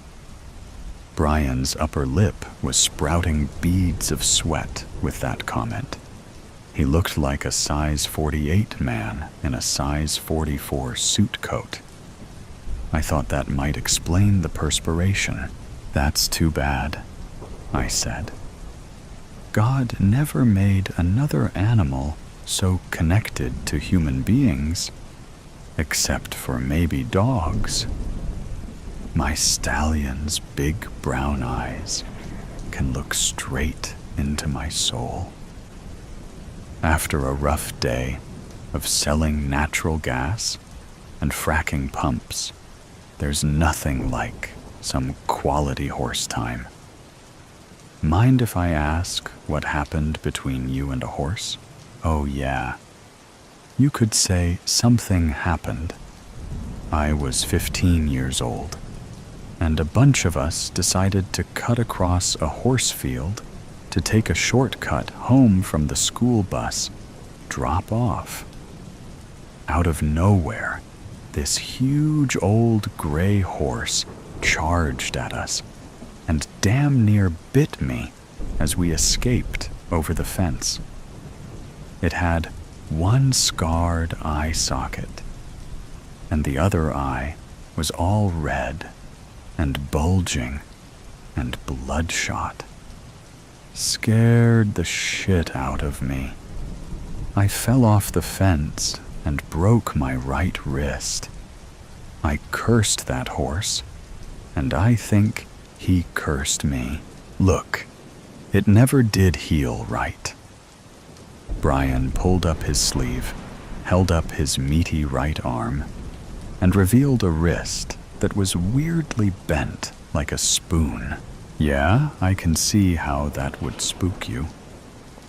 Brian's upper lip was sprouting beads of sweat with that comment. He looked like a size 48 man in a size 44 suit coat. I thought that might explain the perspiration. "That's too bad," I said. "God never made another animal so connected to human beings, except for maybe dogs. My stallion's big brown eyes can look straight into my soul." After a rough day of selling natural gas and fracking pumps, there's nothing like some quality horse time. "Mind if I ask what happened between you and a horse?" "Oh yeah. You could say something happened. I was 15 years old, and a bunch of us decided to cut across a horse field to take a shortcut home from the school bus drop off. Out of nowhere, this huge old gray horse charged at us and damn near bit me as we escaped over the fence. It had one scarred eye socket, and the other eye was all red and bulging and bloodshot. Scared the shit out of me. I fell off the fence and broke my right wrist. I cursed that horse, and I think he cursed me. Look, it never did heal right." Brian pulled up his sleeve, held up his meaty right arm, and revealed a wrist that was weirdly bent like a spoon. "Yeah, I can see how that would spook you.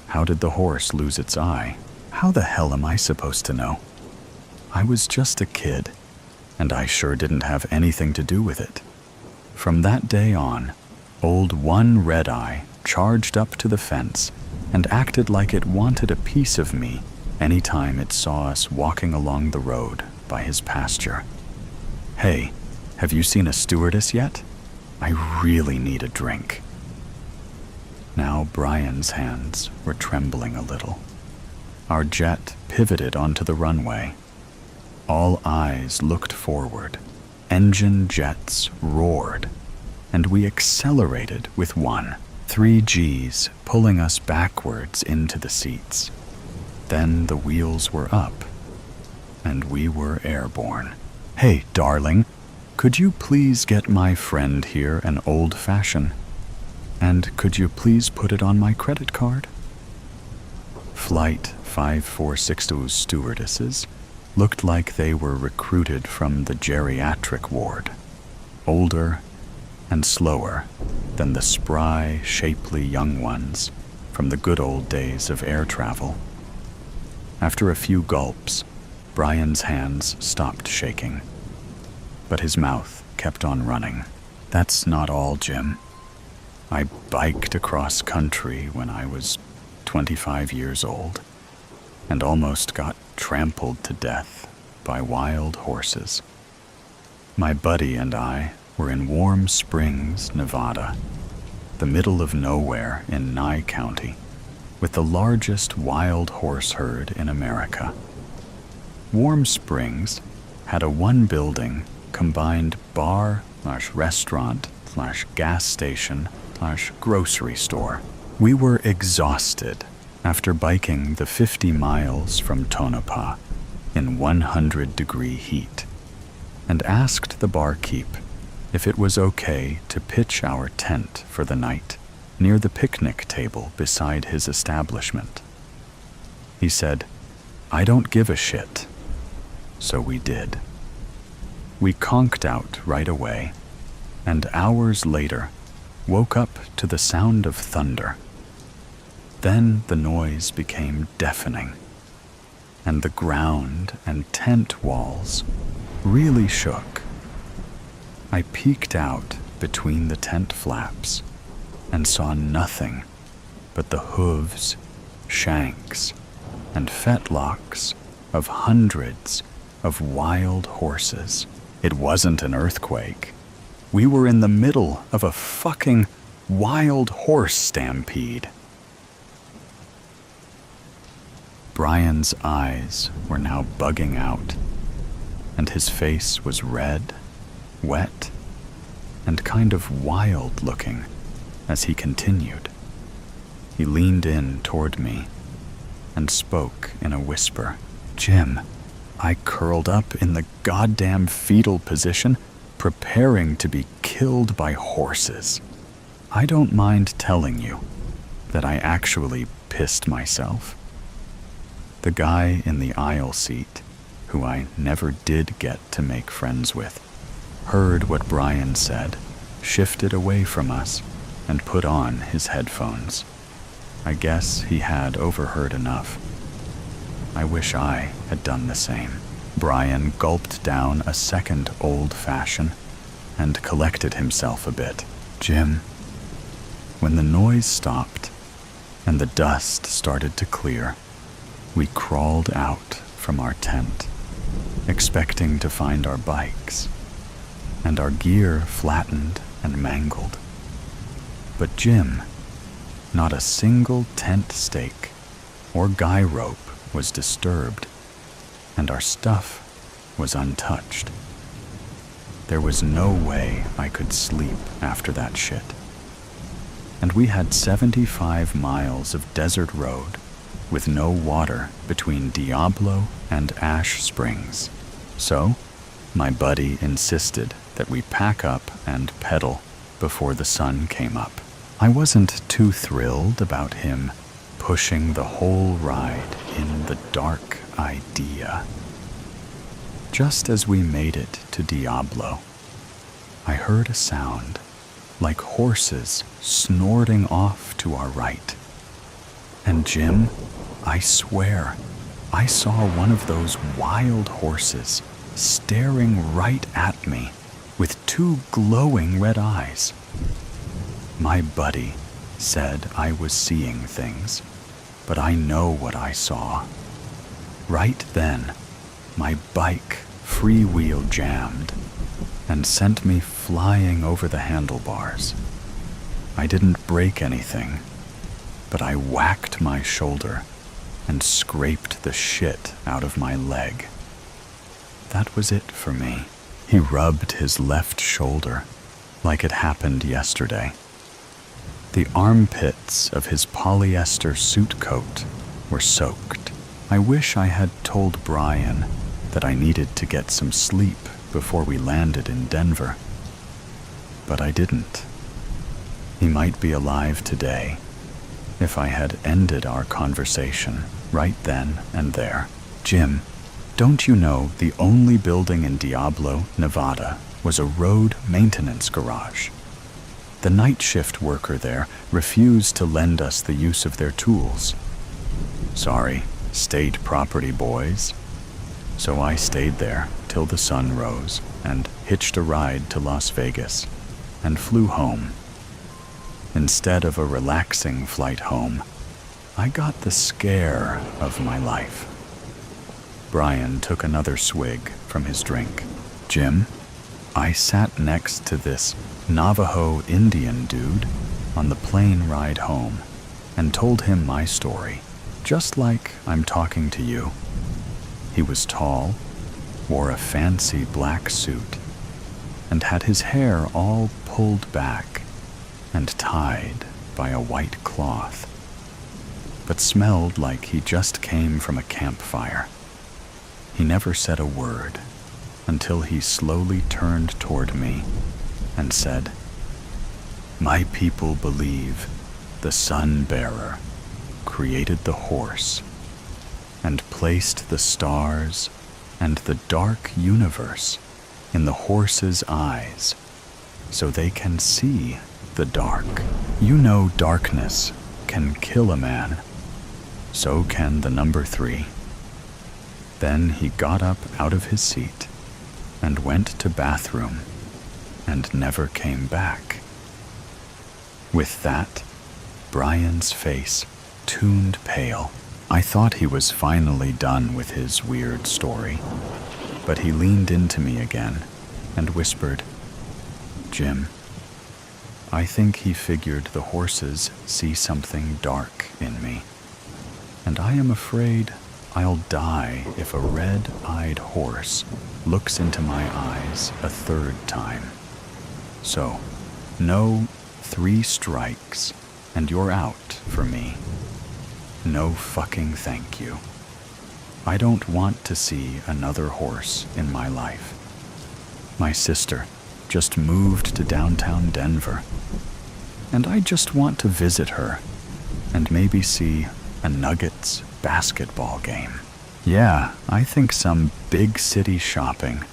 How did the horse lose its eye?" "How the hell am I supposed to know? I was just a kid, and I sure didn't have anything to do with it." From that day on, old One Red Eye charged up to the fence and acted like it wanted a piece of me any time it saw us walking along the road by his pasture. "Hey, have you seen a stewardess yet? I really need a drink." Now Brian's hands were trembling a little. Our jet pivoted onto the runway. All eyes looked forward. Engine jets roared, and we accelerated with 3 Gs pulling us backwards into the seats. Then the wheels were up, and we were airborne. "Hey, darling, could you please get my friend here an old-fashioned? And could you please put it on my credit card?" Flight 5462's stewardesses looked like they were recruited from the geriatric ward, older and slower than the spry, shapely young ones from the good old days of air travel. After a few gulps, Brian's hands stopped shaking, but his mouth kept on running. "That's not all, Jim. I biked across country when I was 25 years old and almost got trampled to death by wild horses. My buddy and I were in Warm Springs, Nevada, the middle of nowhere in Nye County, with the largest wild horse herd in America. Warm Springs had a one-building combined bar/restaurant/gas station/grocery store. We were exhausted after biking the 50 miles from Tonopah in 100-degree heat and asked the barkeep if it was okay to pitch our tent for the night near the picnic table beside his establishment. He said, "I don't give a shit." So we did. We conked out right away, and hours later woke up to the sound of thunder. Then the noise became deafening, and the ground and tent walls really shook. I peeked out between the tent flaps and saw nothing but the hooves, shanks, and fetlocks of hundreds of wild horses. It wasn't an earthquake. We were in the middle of a fucking wild horse stampede. Brian's eyes were now bugging out, and his face was red, wet, and kind of wild looking as he continued. He leaned in toward me and spoke in a whisper. "Jim, I curled up in the goddamn fetal position, preparing to be killed by horses. I don't mind telling you that I actually pissed myself." The guy in the aisle seat, who I never did get to make friends with, heard what Brian said, shifted away from us, and put on his headphones. I guess he had overheard enough. I wish I had done the same. Brian gulped down a second old-fashioned and collected himself a bit. "Jim, when the noise stopped and the dust started to clear, we crawled out from our tent, expecting to find our bikes, and our gear flattened and mangled. But Jim, not a single tent stake or guy rope was disturbed, and our stuff was untouched. There was no way I could sleep after that shit. And we had 75 miles of desert road with no water between Diablo and Ash Springs. So, my buddy insisted that we pack up and pedal before the sun came up. I wasn't too thrilled about him pushing the whole ride in the dark idea. Just as we made it to Diablo, I heard a sound like horses snorting off to our right. And Jim, I swear, I saw one of those wild horses staring right at me with two glowing red eyes. My buddy said I was seeing things, but I know what I saw. Right then, my bike freewheel jammed and sent me flying over the handlebars. I didn't break anything, but I whacked my shoulder and scraped the shit out of my leg. That was it for me. He rubbed his left shoulder like it happened yesterday. The armpits of his polyester suit coat were soaked. I wish I had told Brian that I needed to get some sleep before we landed in Denver, but I didn't. He might be alive today if I had ended our conversation right then and there. "Jim, don't you know the only building in Diablo, Nevada, was a road maintenance garage? The night shift worker there refused to lend us the use of their tools. Sorry, state property boys. So I stayed there till the sun rose and hitched a ride to Las Vegas and flew home. Instead of a relaxing flight home, I got the scare of my life." Brian took another swig from his drink. "Jim, I sat next to this Navajo Indian dude on the plane ride home and told him my story, just like I'm talking to you. He was tall, wore a fancy black suit, and had his hair all pulled back and tied by a white cloth, but smelled like he just came from a campfire. He never said a word until he slowly turned toward me and said, "My people believe the sun-bearer created the horse and placed the stars and the dark universe in the horse's eyes so they can see the dark. You know darkness can kill a man. So can the number 3. Then he got up out of his seat and went to bathroom and never came back." With that, Brian's face turned pale. I thought he was finally done with his weird story, but he leaned into me again and whispered, "Jim, I think he figured the horses see something dark in me, and I am afraid I'll die if a red-eyed horse looks into my eyes a third time. So, no 3 strikes and you're out for me. No fucking thank you. I don't want to see another horse in my life. My sister just moved to downtown Denver, and I just want to visit her and maybe see a Nuggets basketball game. Yeah, I think some big city shopping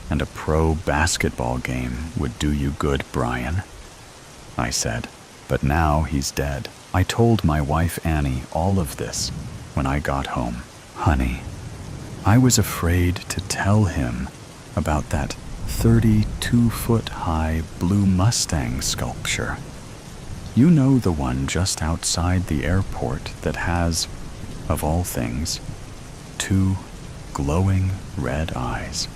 and a pro basketball game would do you good, Brian," I said. But now he's dead. I told my wife Annie all of this when I got home. Honey, I was afraid to tell him about that 32-foot-high blue Mustang sculpture. You know, the one just outside the airport that has, of all things, 2 glowing red eyes.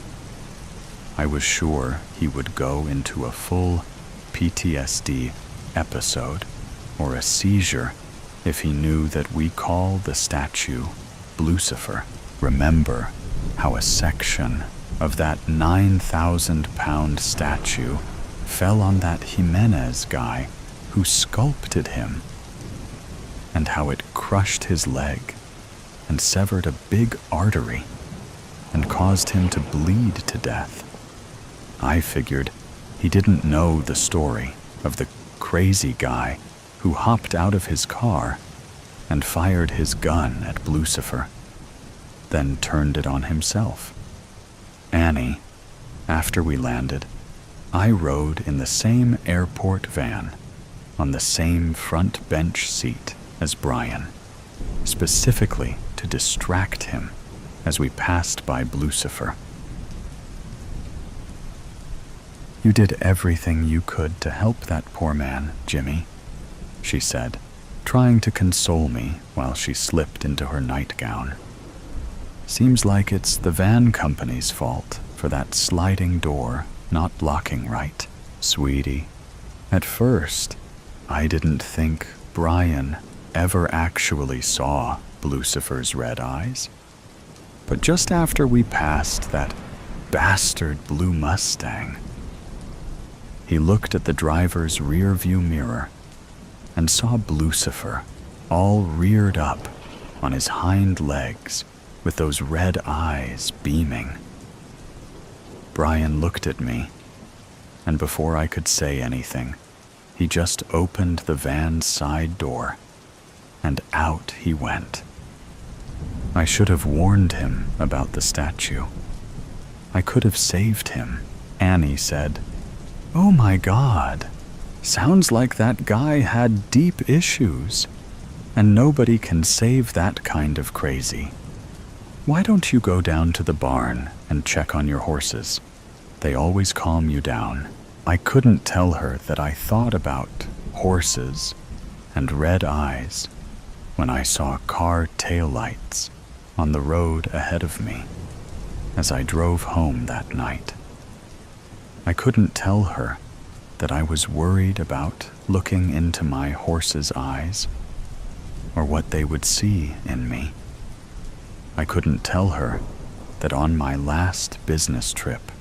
I was sure he would go into a full PTSD episode or a seizure if he knew that we call the statue Lucifer. Remember how a section of that 9,000-pound statue fell on that Jimenez guy who sculpted him, and how it crushed his leg and severed a big artery and caused him to bleed to death. I figured he didn't know the story of the crazy guy who hopped out of his car and fired his gun at Lucifer, then turned it on himself. Annie, after we landed, I rode in the same airport van on the same front bench seat as Brian, specifically to distract him as we passed by Lucifer. "You did everything you could to help that poor man, Jimmy," she said, trying to console me while she slipped into her nightgown. "Seems like it's the van company's fault for that sliding door not locking right, sweetie. At first, I didn't think Brian ever actually saw Lucifer's red eyes. But just after we passed that bastard blue Mustang, he looked at the driver's rear view mirror and saw Lucifer all reared up on his hind legs with those red eyes beaming. Brian looked at me, and before I could say anything, he just opened the van's side door, and out he went. I should have warned him about the statue. I could have saved him." Annie said, "Oh my God, sounds like that guy had deep issues, and nobody can save that kind of crazy. Why don't you go down to the barn and check on your horses? They always calm you down." I couldn't tell her that I thought about horses and red eyes when I saw car taillights on the road ahead of me as I drove home that night. I couldn't tell her that I was worried about looking into my horse's eyes or what they would see in me. I couldn't tell her that on my last business trip,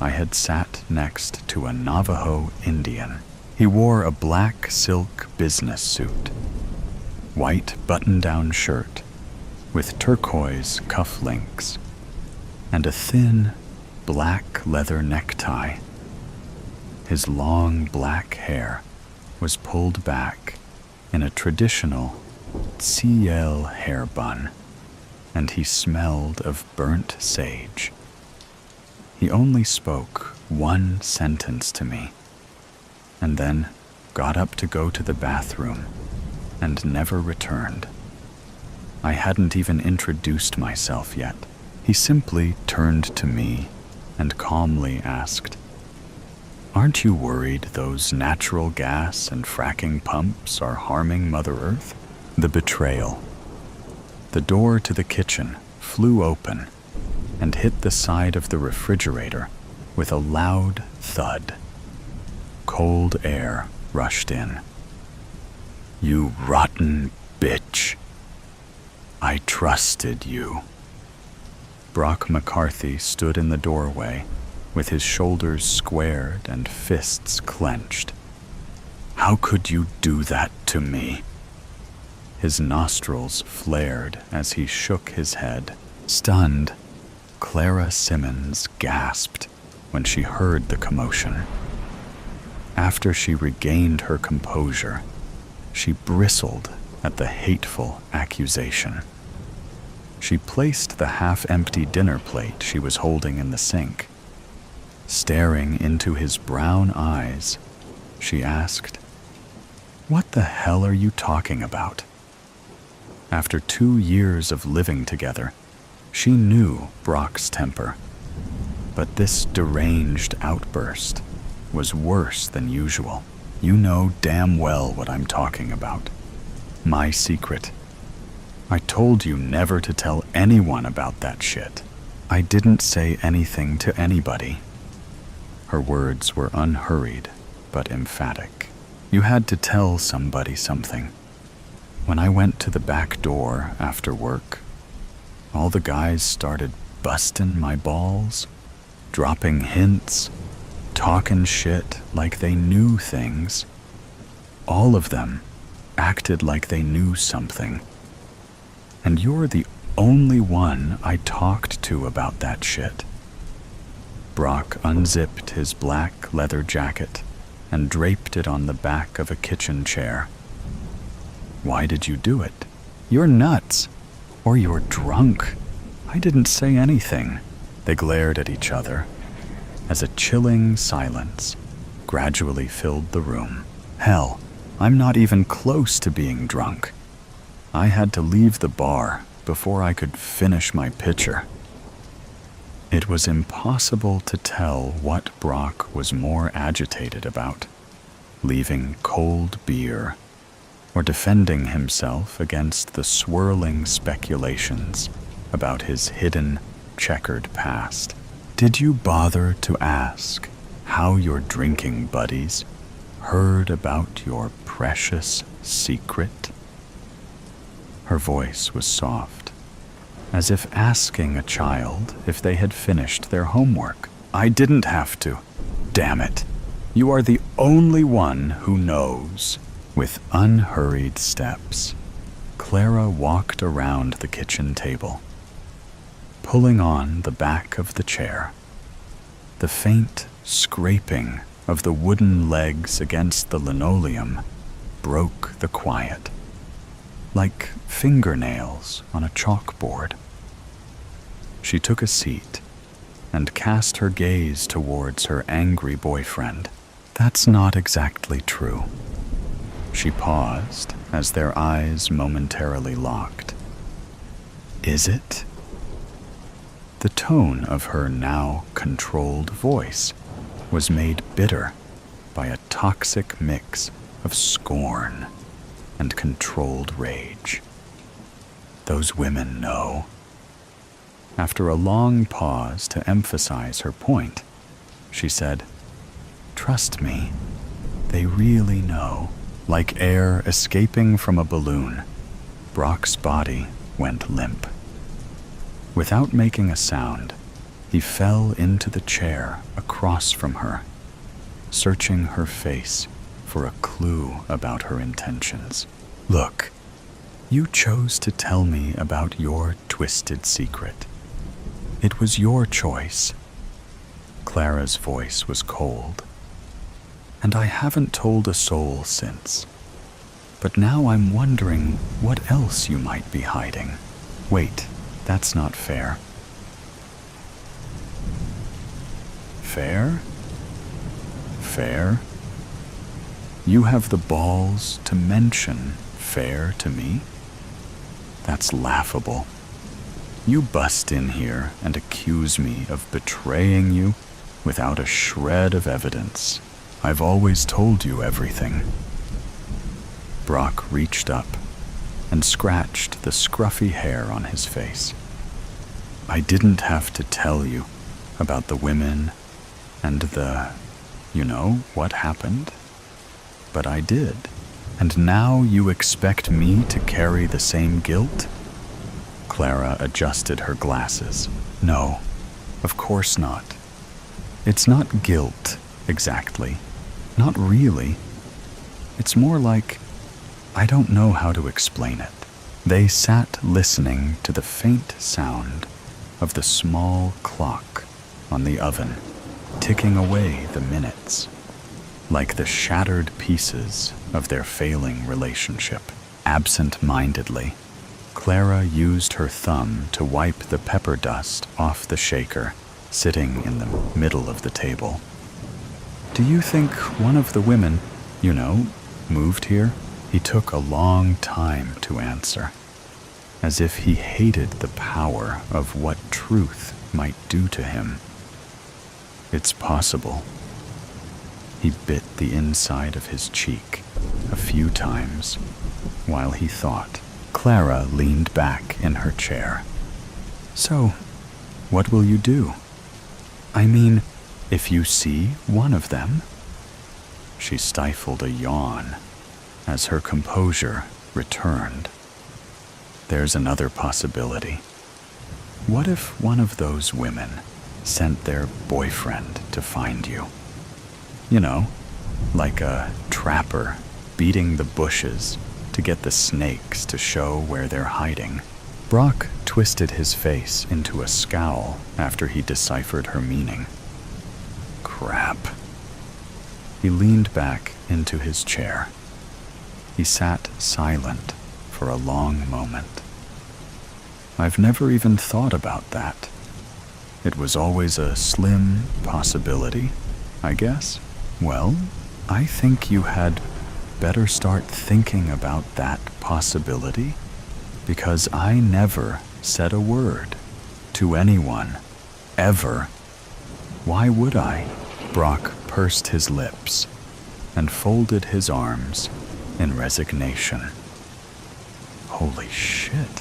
I had sat next to a Navajo Indian. He wore a black silk business suit, white button-down shirt with turquoise cufflinks, and a thin, black leather necktie. His long black hair was pulled back in a traditional ciel hair bun, and he smelled of burnt sage. He only spoke one sentence to me, and then got up to go to the bathroom and never returned. I hadn't even introduced myself yet. He simply turned to me and calmly asked, "Aren't you worried those natural gas and fracking pumps are harming Mother Earth?" The betrayal. The door to the kitchen flew open and hit the side of the refrigerator with a loud thud. Cold air rushed in. "You rotten bitch. I trusted you." Brock McCarthy stood in the doorway with his shoulders squared and fists clenched. "How could you do that to me?" His nostrils flared as he shook his head. Stunned, Clara Simmons gasped when she heard the commotion. After she regained her composure, she bristled at the hateful accusation. She placed the half-empty dinner plate she was holding in the sink. Staring into his brown eyes, she asked, "What the hell are you talking about?" After 2 years of living together, she knew Brock's temper. But this deranged outburst was worse than usual. "You know damn well what I'm talking about. My secret. I told you never to tell anyone about that shit. I didn't say anything to anybody." Her words were unhurried but emphatic. "You had to tell somebody something. When I went to the back door after work, all the guys started busting my balls, dropping hints, talking shit like they knew things. All of them acted like they knew something. And you're the only one I talked to about that shit." Brock unzipped his black leather jacket and draped it on the back of a kitchen chair. "Why did you do it? You're nuts. Or you're drunk. I didn't say anything." They glared at each other as a chilling silence gradually filled the room. "Hell, I'm not even close to being drunk. I had to leave the bar before I could finish my pitcher." It was impossible to tell what Brock was more agitated about, leaving cold beer or defending himself against the swirling speculations about his hidden, checkered past. "Did you bother to ask how your drinking buddies heard about your precious secret?" Her voice was soft, as if asking a child if they had finished their homework. "I didn't have to. Damn it. You are the only one who knows." With unhurried steps, Clara walked around the kitchen table, pulling on the back of the chair. The faint scraping of the wooden legs against the linoleum broke the quiet, like fingernails on a chalkboard. She took a seat and cast her gaze towards her angry boyfriend. "That's not exactly true." She paused as their eyes momentarily locked. "Is it?" The tone of her now controlled voice was made bitter by a toxic mix of scorn and controlled rage. "Those women know." After a long pause to emphasize her point, she said, "Trust me, they really know." Like air escaping from a balloon, Brock's body went limp. Without making a sound, he fell into the chair across from her, searching her face for a clue about her intentions. "Look, you chose to tell me about your twisted secret. It was your choice. Clara's voice was cold. And I haven't told a soul since. But now I'm wondering what else you might be hiding. Wait, that's not fair. Fair? Fair? You have the balls to mention fair to me? That's laughable. You bust in here and accuse me of betraying you without a shred of evidence. I've always told you everything. Brock reached up and scratched the scruffy hair on his face. I didn't have to tell you about the women and what happened? But I did. And now you expect me to carry the same guilt? Clara adjusted her glasses. No, of course not. It's not guilt, exactly. Not really. It's more like, I don't know how to explain it. They sat listening to the faint sound of the small clock on the oven, ticking away the minutes, like the shattered pieces of their failing relationship. Absent-mindedly, Clara used her thumb to wipe the pepper dust off the shaker sitting in the middle of the table. Do you think one of the women, moved here? He took a long time to answer, as if he hated the power of what truth might do to him. It's possible. He bit the inside of his cheek a few times while he thought. Clara leaned back in her chair. So, what will you do? I mean, if you see one of them? She stifled a yawn as her composure returned. There's another possibility. What if one of those women sent their boyfriend to find you? Like a trapper beating the bushes to get the snakes to show where they're hiding. Brock twisted his face into a scowl after he deciphered her meaning. Crap. He leaned back into his chair. He sat silent for a long moment. I've never even thought about that. It was always a slim possibility, I guess. Well, I think you had better start thinking about that possibility, because I never said a word to anyone, ever. Why would I? Brock pursed his lips and folded his arms in resignation. Holy shit.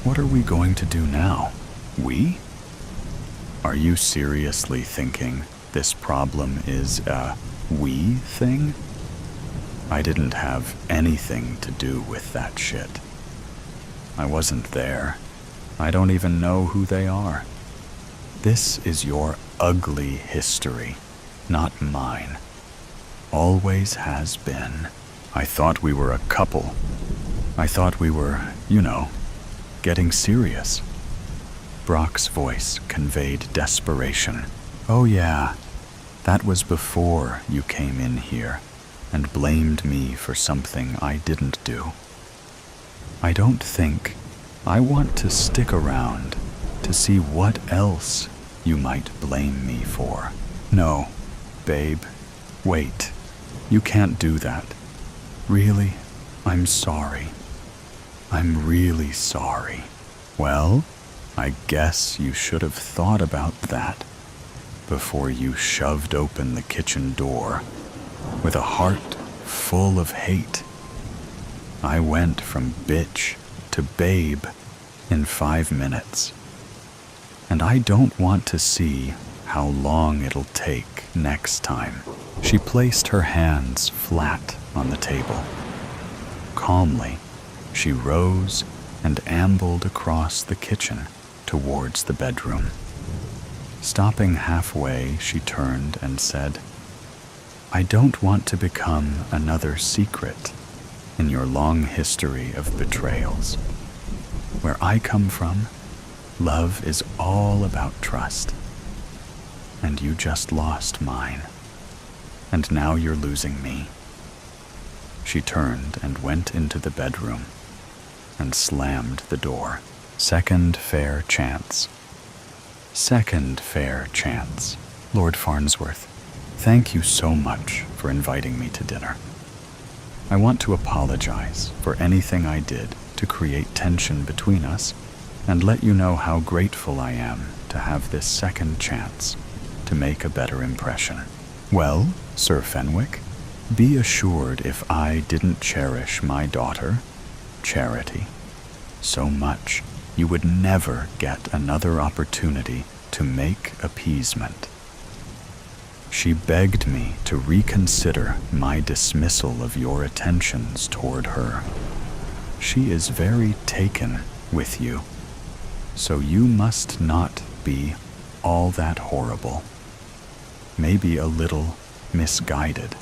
What are we going to do now? We? Are you seriously thinking this problem is a we thing? I didn't have anything to do with that shit. I wasn't there. I don't even know who they are. This is your ugly history, not mine. Always has been. I thought we were a couple. I thought we were, getting serious. Brock's voice conveyed desperation. Oh yeah, that was before you came in here and blamed me for something I didn't do. I don't think I want to stick around to see what else you might blame me for. No, babe, wait. You can't do that. Really, I'm sorry. I'm really sorry. Well, I guess you should have thought about that before you shoved open the kitchen door with a heart full of hate. I went from bitch to babe in 5 minutes. And I don't want to see how long it'll take next time. She placed her hands flat on the table. Calmly, she rose and ambled across the kitchen towards the bedroom. Stopping halfway, she turned and said, I don't want to become another secret in your long history of betrayals. Where I come from, Love is all about trust. And you just lost mine. And now you're losing me. She turned and went into the bedroom and slammed the door. Second fair chance. Second fair chance. Lord Farnsworth, thank you so much for inviting me to dinner. I want to apologize for anything I did to create tension between us and let you know how grateful I am to have this second chance to make a better impression. Well, Sir Fenwick, be assured if I didn't cherish my daughter, Charity, so much you would never get another opportunity to make appeasement. She begged me to reconsider my dismissal of your attentions toward her. She is very taken with you, so you must not be all that horrible. Maybe a little misguided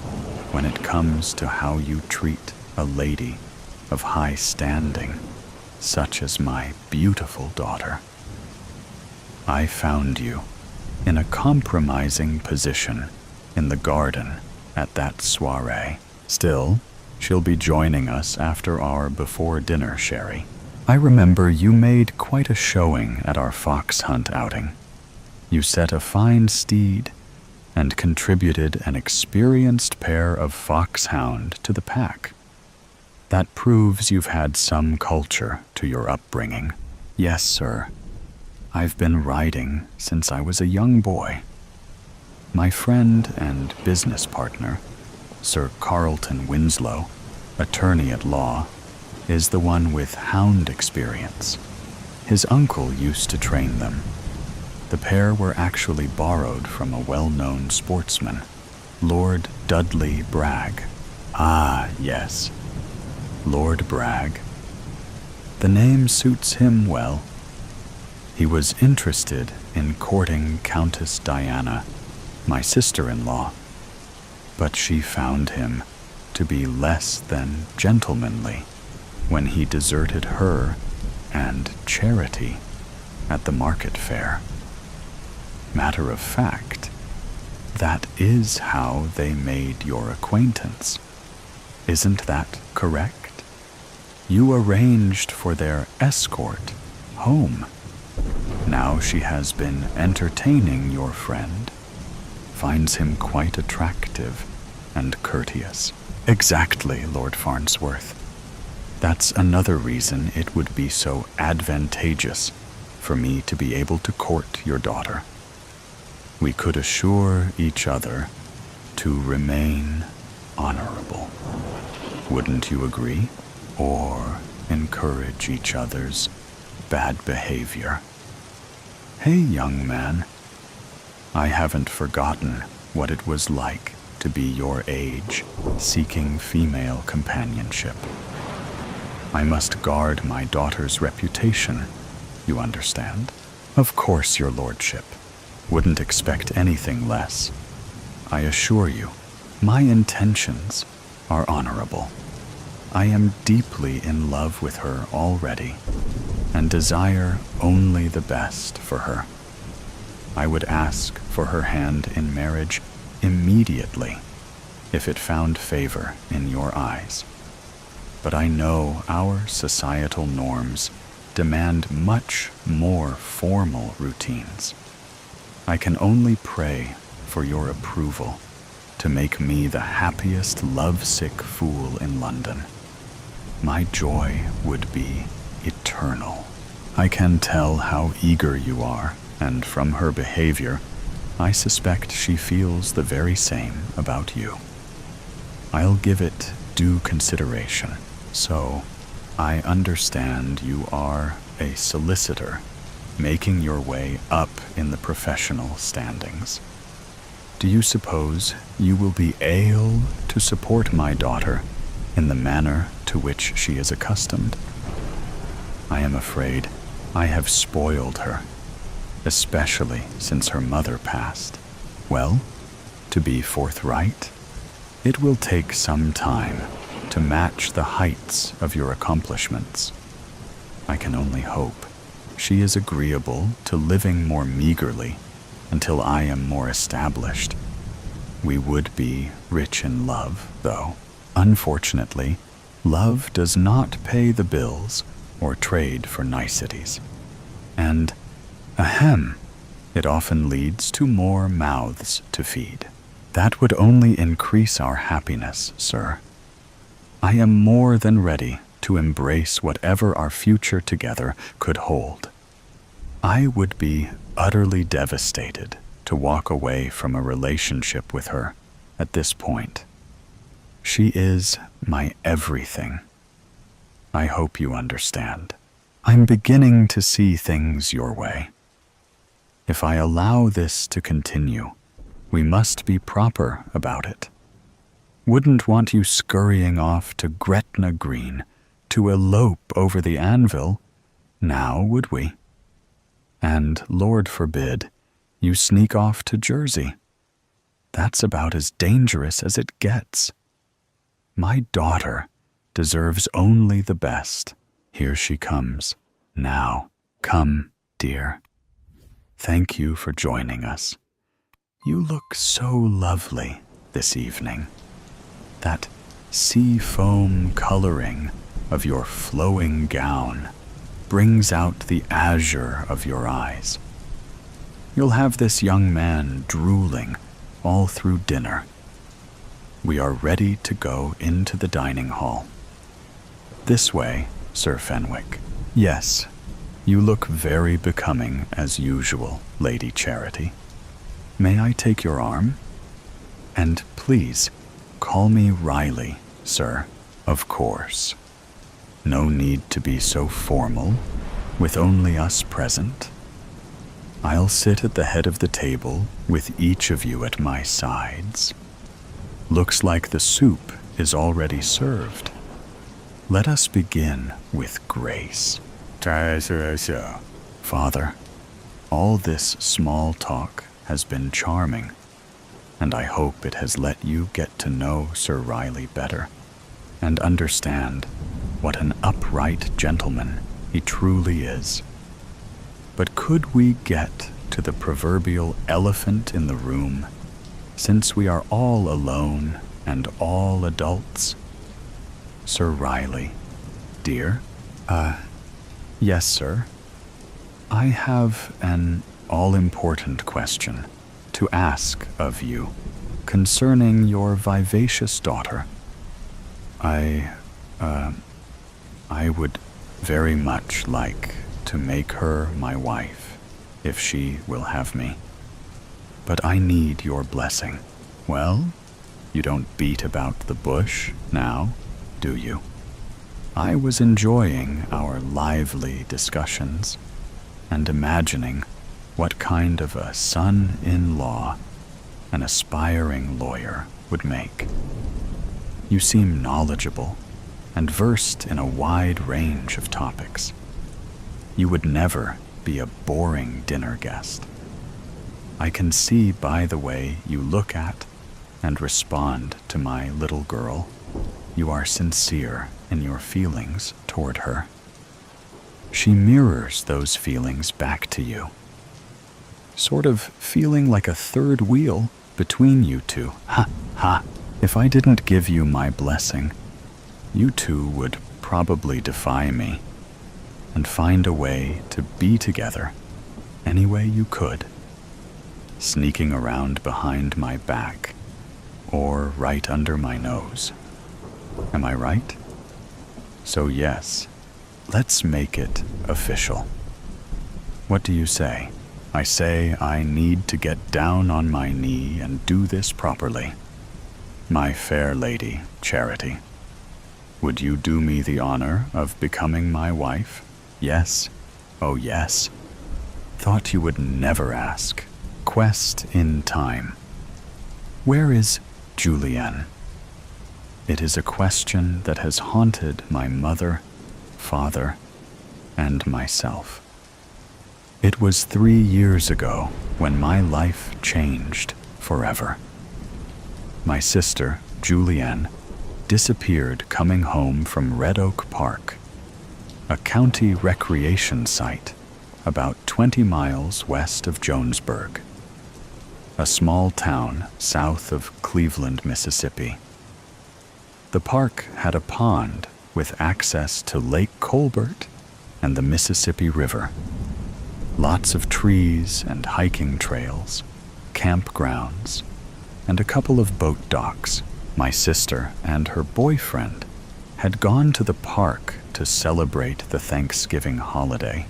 when it comes to how you treat a lady of high standing, such as my beautiful daughter. I found you in a compromising position in the garden at that soiree. Still, she'll be joining us after our before-dinner sherry. I remember you made quite a showing at our fox hunt outing. You set a fine steed and contributed an experienced pair of foxhound to the pack. That proves you've had some culture to your upbringing. Yes, sir. I've been riding since I was a young boy. My friend and business partner, Sir Carlton Winslow, attorney at law, is the one with hound experience. His uncle used to train them. The pair were actually borrowed from a well-known sportsman, Lord Dudley Bragg. Ah, yes, Lord Bragg. The name suits him well. He was interested in courting Countess Diana, my sister-in-law, but she found him to be less than gentlemanly when he deserted her and Charity at the market fair. Matter of fact, that is how they made your acquaintance. Isn't that correct? You arranged for their escort home. Now she has been entertaining your friend, finds him quite attractive and courteous. Exactly, Lord Farnsworth. That's another reason it would be so advantageous for me to be able to court your daughter. We could assure each other to remain honorable. Wouldn't you agree? Or encourage each other's bad behavior. Hey, young man, I haven't forgotten what it was like to be your age, seeking female companionship. I must guard my daughter's reputation, you understand? Of course, your lordship. Wouldn't expect anything less. I assure you, my intentions are honorable. I am deeply in love with her already, and desire only the best for her. I would ask for her hand in marriage immediately, if it found favor in your eyes. But I know our societal norms demand much more formal routines. I can only pray for your approval to make me the happiest lovesick fool in London. My joy would be eternal. I can tell how eager you are, and from her behavior, I suspect she feels the very same about you. I'll give it due consideration. So, I understand you are a solicitor, making your way up in the professional standings. Do you suppose you will be able to support my daughter in the manner to which she is accustomed? I am afraid I have spoiled her, especially since her mother passed. Well, to be forthright, it will take some time to match the heights of your accomplishments. I can only hope She is agreeable to living more meagerly until I am more established. We would be rich in love, though. Unfortunately, love does not pay the bills or trade for niceties. And, ahem, it often leads to more mouths to feed. That would only increase our happiness, sir. I am more than ready to embrace whatever our future together could hold. I would be utterly devastated to walk away from a relationship with her at this point. She is my everything. I hope you understand. I'm beginning to see things your way. If I allow this to continue, we must be proper about it. Wouldn't want you scurrying off to Gretna Green to elope over the anvil, now would we? And, Lord forbid, you sneak off to Jersey. That's about as dangerous as it gets. My daughter deserves only the best. Here she comes. Now, come, dear. Thank you for joining us. You look so lovely this evening. That sea foam coloring of your flowing gown brings out the azure of your eyes. You'll have this young man drooling all through dinner. We are ready to go into the dining hall. This way, Sir Fenwick. Yes, you look very becoming as usual, Lady Charity. May I take your arm? And please, call me Riley, sir. Of course. No need to be so formal, with only us present. I'll sit at the head of the table with each of you at my sides. Looks like the soup is already served. Let us begin with grace. Father, all this small talk has been charming, and I hope it has let you get to know Sir Riley better and understand what an upright gentleman he truly is. But could we get to the proverbial elephant in the room, since we are all alone and all adults? Sir Riley, dear? Yes, sir. I have an all-important question to ask of you concerning your vivacious daughter. I would very much like to make her my wife, if she will have me. But I need your blessing. Well, you don't beat about the bush now, do you? I was enjoying our lively discussions and imagining what kind of a son-in-law an aspiring lawyer would make. You seem knowledgeable and versed in a wide range of topics. You would never be a boring dinner guest. I can see by the way you look at and respond to my little girl, you are sincere in your feelings toward her. She mirrors those feelings back to you, sort of feeling like a third wheel between you two. Ha, ha. If I didn't give you my blessing, you two would probably defy me and find a way to be together any way you could, sneaking around behind my back or right under my nose. Am I right? So yes, let's make it official. What do you say? I say I need to get down on my knee and do this properly. My fair lady, Charity, would you do me the honor of becoming my wife? Yes? Oh yes. Thought you would never ask. Quest in time. Where is Julienne? It is a question that has haunted my mother, father, and myself. It was 3 years ago when my life changed forever. My sister, Julienne, disappeared coming home from Red Oak Park, a county recreation site about 20 miles west of Jonesburg, a small town south of Cleveland, Mississippi. The park had a pond with access to Lake Colbert and the Mississippi River. Lots of trees and hiking trails, campgrounds, and a couple of boat docks. My sister and her boyfriend had gone to the park to celebrate the Thanksgiving holiday.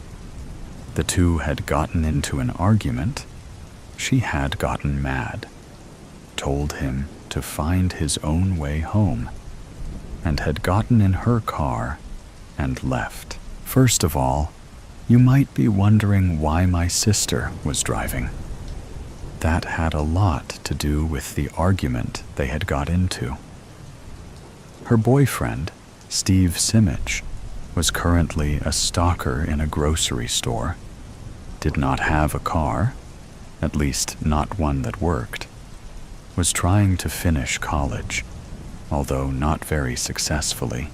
The two had gotten into an argument. She had gotten mad, told him to find his own way home, and had gotten in her car and left. First of all, you might be wondering why my sister was driving. That had a lot to do with the argument they had got into. Her boyfriend, Steve Simich, was currently a stocker in a grocery store, did not have a car, at least not one that worked, was trying to finish college, although not very successfully,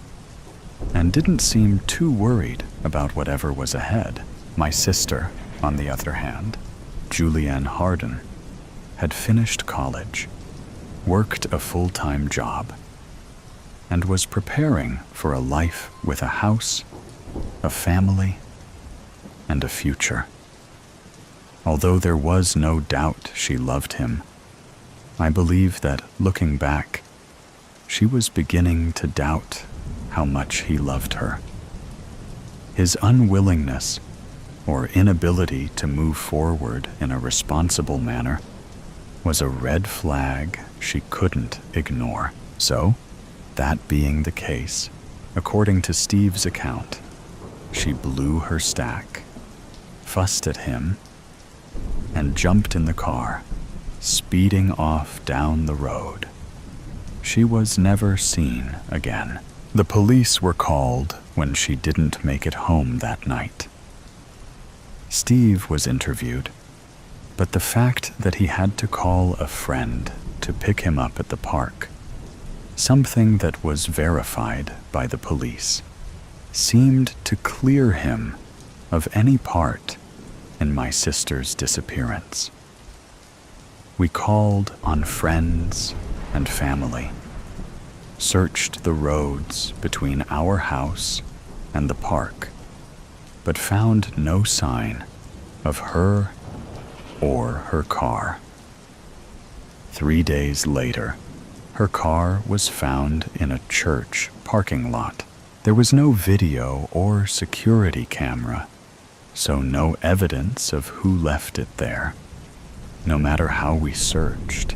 and didn't seem too worried about whatever was ahead. My sister, on the other hand, Julianne Harden, had finished college, worked a full-time job, and was preparing for a life with a house, a family, and a future. Although there was no doubt she loved him, I believe that, looking back, she was beginning to doubt how much he loved her. His unwillingness or inability to move forward in a responsible manner was a red flag she couldn't ignore. So, that being the case, according to Steve's account, she blew her stack, fussed at him, and jumped in the car, speeding off down the road. She was never seen again. The police were called when she didn't make it home that night. Steve was interviewed, but the fact that he had to call a friend to pick him up at the park, something that was verified by the police, seemed to clear him of any part in my sister's disappearance. We called on friends and family, searched the roads between our house and the park, but found no sign of her or her car. 3 days later, her car was found in a church parking lot. There was no video or security camera, so no evidence of who left it there. No matter how we searched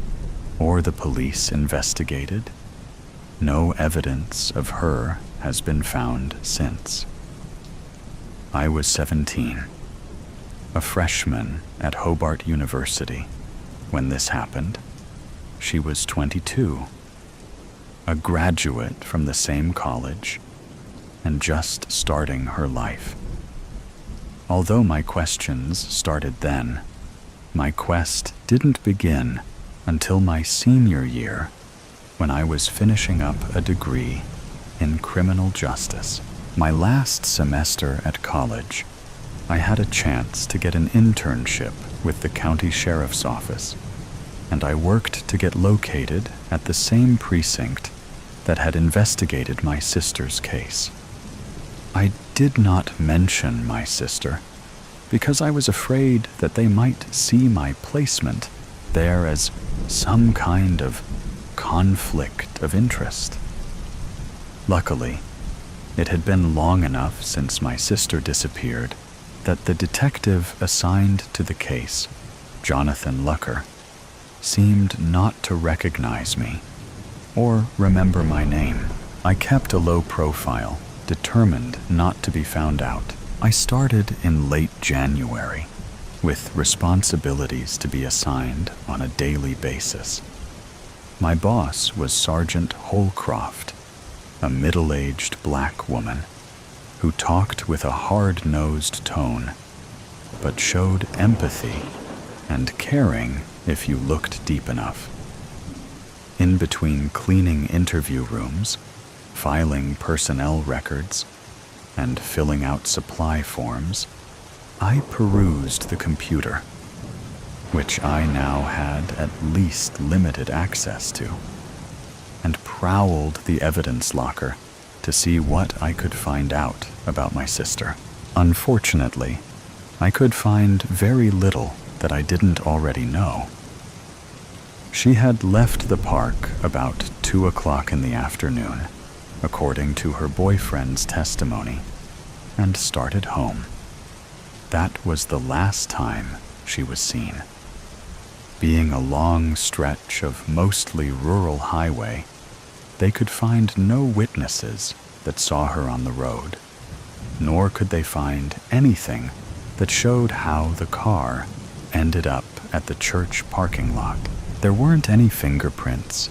or the police investigated, no evidence of her has been found since. I was 17, a freshman at Hobart University when this happened. She was 22, a graduate from the same college and just starting her life. Although my questions started then, my quest didn't begin until my senior year, when I was finishing up a degree in criminal justice. My last semester at college, I had a chance to get an internship with the county sheriff's office, and I worked to get located at the same precinct that had investigated my sister's case. I did not mention my sister because I was afraid that they might see my placement there as some kind of conflict of interest. Luckily, it had been long enough since my sister disappeared that the detective assigned to the case, Jonathan Lucker, seemed not to recognize me or remember my name. I kept a low profile, determined not to be found out. I started in late January, with responsibilities to be assigned on a daily basis. My boss was Sergeant Holcroft, a middle-aged black woman who talked with a hard-nosed tone, but showed empathy and caring if you looked deep enough. In between cleaning interview rooms, filing personnel records, and filling out supply forms, I perused the computer, which I now had at least limited access to, and prowled the evidence locker to see what I could find out about my sister. Unfortunately, I could find very little that I didn't already know. She had left the park about 2 o'clock in the afternoon, according to her boyfriend's testimony, and started home. That was the last time she was seen. Being a long stretch of mostly rural highway, they could find no witnesses that saw her on the road, nor could they find anything that showed how the car ended up at the church parking lot. There weren't any fingerprints,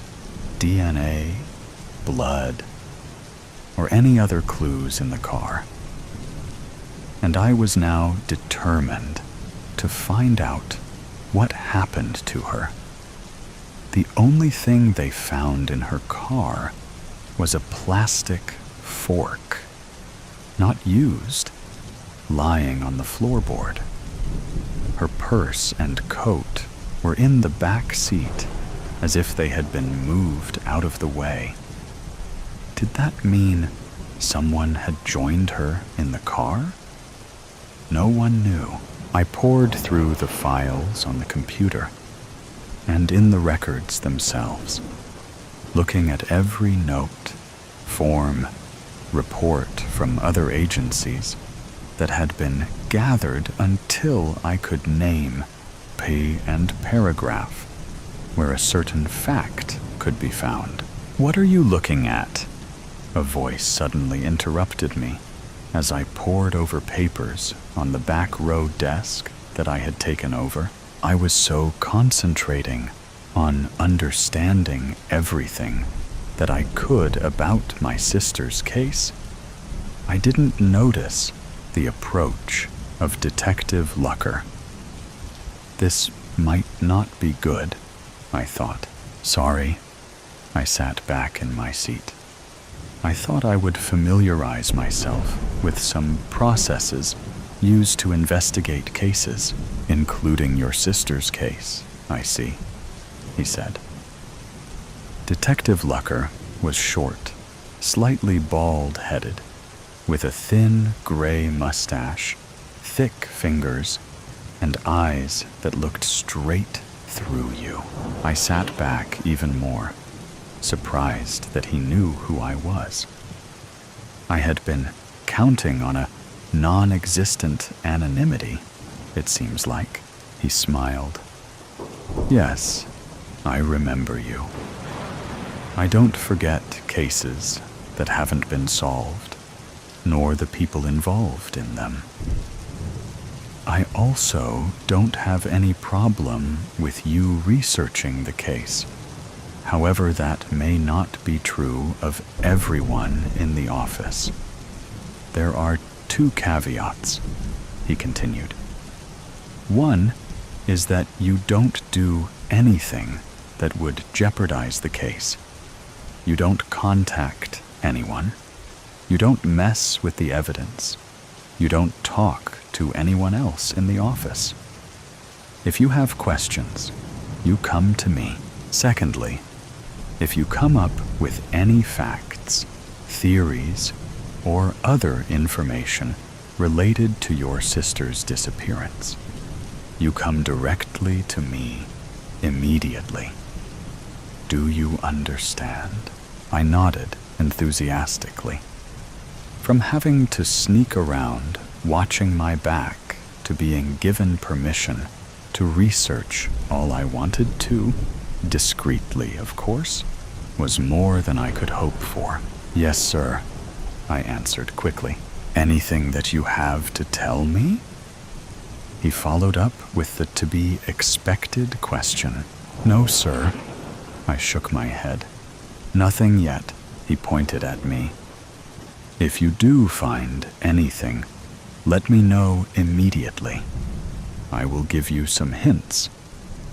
DNA, blood, or any other clues in the car. And I was now determined to find out what happened to her. The only thing they found in her car was a plastic fork, not used, lying on the floorboard. Her purse and coat were in the back seat, as if they had been moved out of the way. Did that mean someone had joined her in the car? No one knew. I pored through the files on the computer and in the records themselves, looking at every note, form, report from other agencies that had been gathered until I could name and paragraph where a certain fact could be found. "What are you looking at?" a voice suddenly interrupted me as I pored over papers on the back row desk that I had taken over. I was so concentrating on understanding everything that I could about my sister's case, I didn't notice the approach of Detective Lucker. This might not be good, I thought. Sorry. I sat back in my seat. I thought I would familiarize myself with some processes used to investigate cases, including your sister's case, I see, he said. Detective Lucker was short, slightly bald-headed, with a thin gray mustache, thick fingers, and eyes that looked straight through you. I sat back even more, surprised that he knew who I was. I had been counting on a non-existent anonymity, it seems like. He smiled. Yes, I remember you. I don't forget cases that haven't been solved, nor the people involved in them. I also don't have any problem with you researching the case. However, that may not be true of everyone in the office. There are 2 caveats, he continued. One is that you don't do anything that would jeopardize the case. You don't contact anyone. You don't mess with the evidence. You don't talk to anyone else in the office. If you have questions, you come to me. Secondly, if you come up with any facts, theories, or other information related to your sister's disappearance, you come directly to me immediately. Do you understand? I nodded enthusiastically. From having to sneak around, watching my back, to being given permission to research all I wanted to, discreetly, of course, was more than I could hope for. Yes, sir, I answered quickly. Anything that you have to tell me? He followed up with the to-be-expected question. No, sir. I shook my head. Nothing yet, he pointed at me. If you do find anything, let me know immediately. I will give you some hints,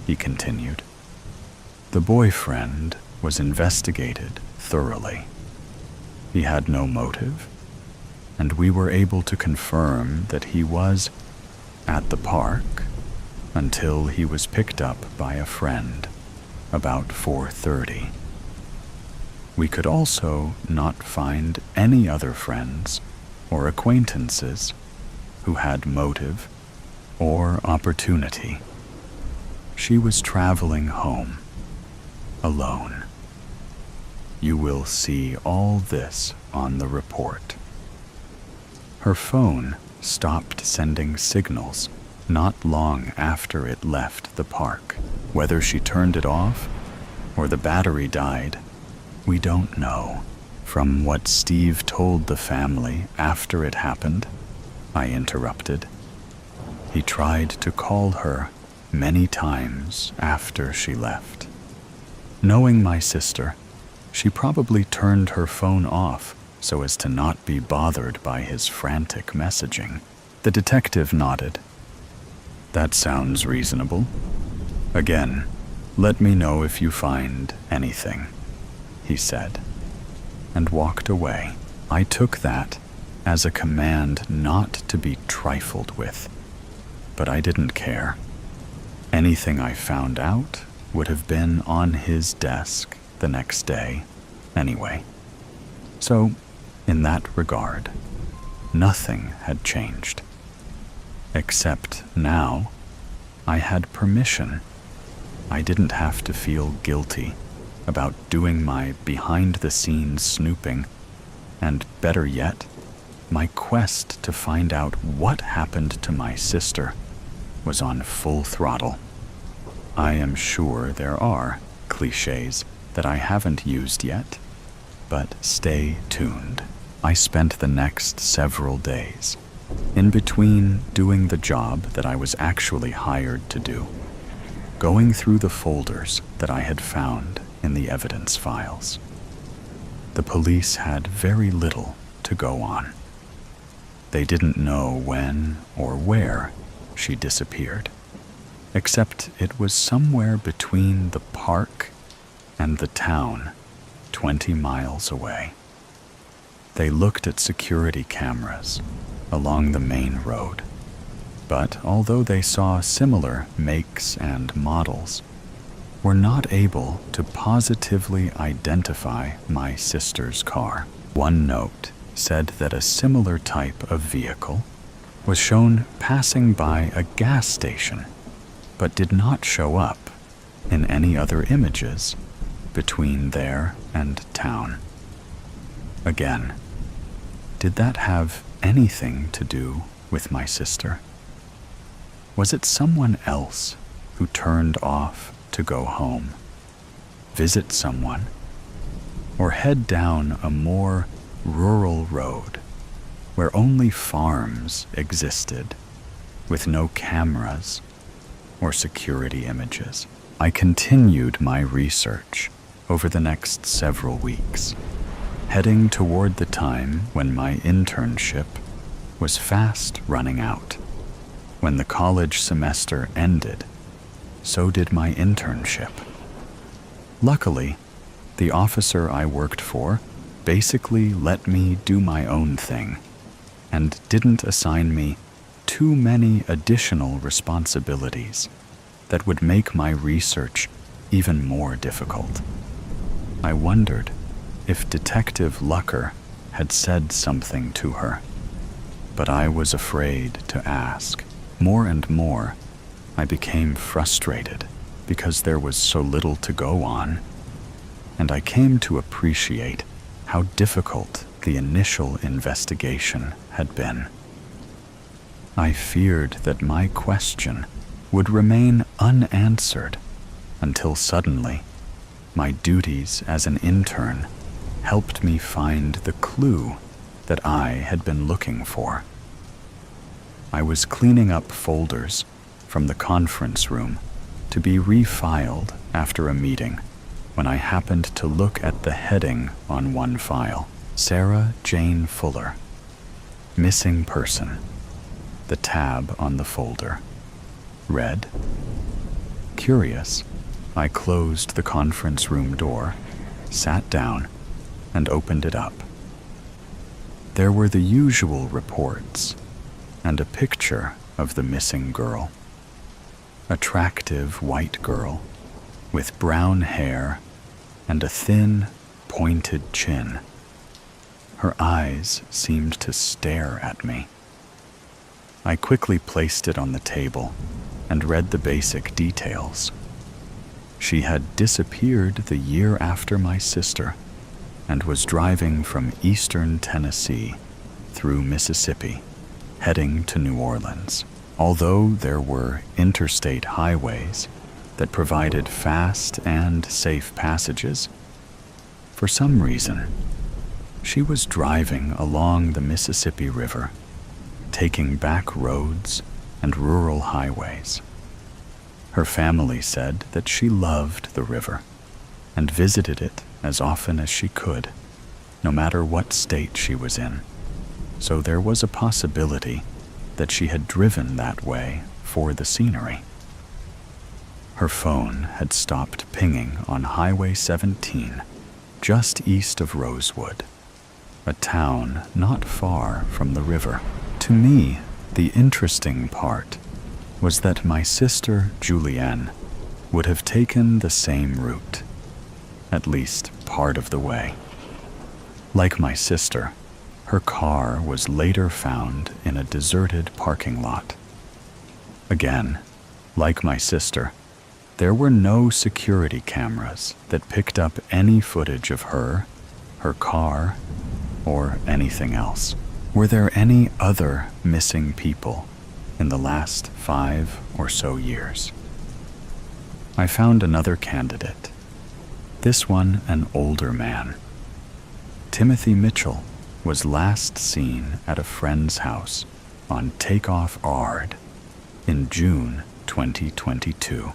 he continued. The boyfriend was investigated thoroughly. He had no motive, and we were able to confirm that he was at the park until he was picked up by a friend about 4:30. We could also not find any other friends or acquaintances who had motive or opportunity. She was traveling home, alone. You will see all this on the report. Her phone stopped sending signals not long after it left the park. Whether she turned it off or the battery died, we don't know. From what Steve told the family after it happened, I interrupted. He tried to call her many times after she left. Knowing my sister, she probably turned her phone off so as to not be bothered by his frantic messaging. The detective nodded. That sounds reasonable. Again, let me know if you find anything, he said, and walked away. I took that as a command not to be trifled with, but I didn't care. Anything I found out would have been on his desk the next day anyway. So, in that regard, nothing had changed. Except now, I had permission. I didn't have to feel guilty about doing my behind-the-scenes snooping, and better yet, my quest to find out what happened to my sister was on full throttle. I am sure there are cliches that I haven't used yet, but stay tuned. I spent the next several days in between doing the job that I was actually hired to do, going through the folders that I had found in the evidence files. The police had very little to go on. They didn't know when or where she disappeared, except it was somewhere between the park and the town, 20 miles away. They looked at security cameras along the main road, but although they saw similar makes and models, were not able to positively identify my sister's car. One note said that a similar type of vehicle was shown passing by a gas station, but did not show up in any other images between there and town. Again, did that have anything to do with my sister? Was it someone else who turned off to go home, visit someone, or head down a more rural road where only farms existed with no cameras or security images? I continued my research over the next several weeks, heading toward the time when my internship was fast running out. When the college semester ended, so did my internship. Luckily, the officer I worked for basically let me do my own thing and didn't assign me too many additional responsibilities that would make my research even more difficult. I wondered if Detective Lucker had said something to her, but I was afraid to ask. More and more, I became frustrated because there was so little to go on, and I came to appreciate how difficult the initial investigation had been. I feared that my question would remain unanswered until suddenly my duties as an intern helped me find the clue that I had been looking for. I was cleaning up folders from the conference room to be refiled after a meeting when I happened to look at the heading on one file: Sarah Jane Fuller, missing person. The tab on the folder read. Curious, I closed the conference room door, sat down, and opened it up. There were the usual reports and a picture of the missing girl. Attractive white girl with brown hair and a thin, pointed chin. Her eyes seemed to stare at me. I quickly placed it on the table and read the basic details. She had disappeared the year after my sister and was driving from eastern Tennessee through Mississippi, heading to New Orleans. Although there were interstate highways that provided fast and safe passages, for some reason, she was driving along the Mississippi River, taking back roads and rural highways. Her family said that she loved the river and visited it as often as she could, no matter what state she was in. So there was a possibility that she had driven that way for the scenery. Her phone had stopped pinging on Highway 17, just east of Rosewood, a town not far from the river. To me, the interesting part was that my sister Julienne would have taken the same route, at least part of the way. Like my sister, her car was later found in a deserted parking lot. Again, like my sister, there were no security cameras that picked up any footage of her car, or anything else. Were there any other missing people in the last 5 or so years? I found another candidate, this one an older man. Timothy Mitchell was last seen at a friend's house on Takeoff Ard in June 2022.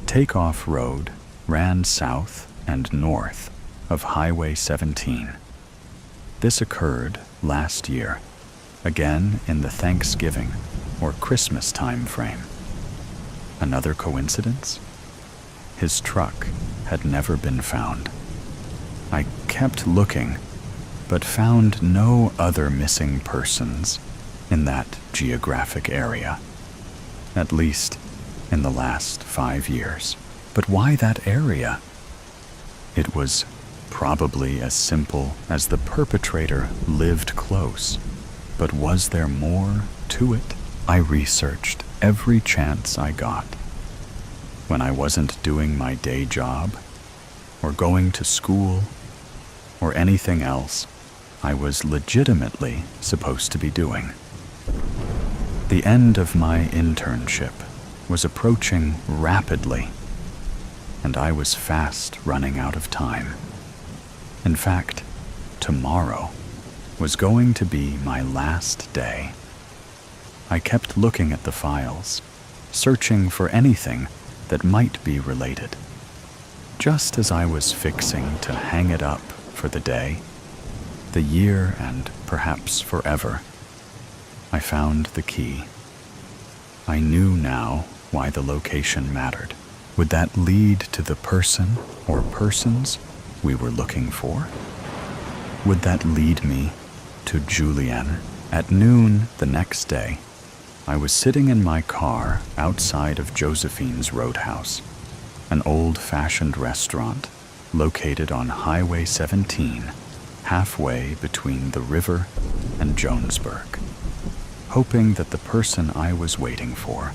Takeoff Road ran south and north of Highway 17. This occurred last year, again in the Thanksgiving or Christmas time frame. Another coincidence? His truck had never been found. I kept looking, but found no other missing persons in that geographic area, at least in the last 5 years. But why that area? It was probably as simple as the perpetrator lived close, but was there more to it? I researched every chance I got. When I wasn't doing my day job, or going to school, or anything else I was legitimately supposed to be doing. The end of my internship was approaching rapidly, and I was fast running out of time. In fact, tomorrow was going to be my last day. I kept looking at the files, searching for anything that might be related. Just as I was fixing to hang it up for the day, the year, and perhaps forever, I found the key. I knew now why the location mattered. Would that lead to the person or persons we were looking for? Would that lead me to Julienne? At noon the next day, I was sitting in my car outside of Josephine's Roadhouse, an old-fashioned restaurant located on Highway 17, halfway between the river and Jonesburg, hoping that the person I was waiting for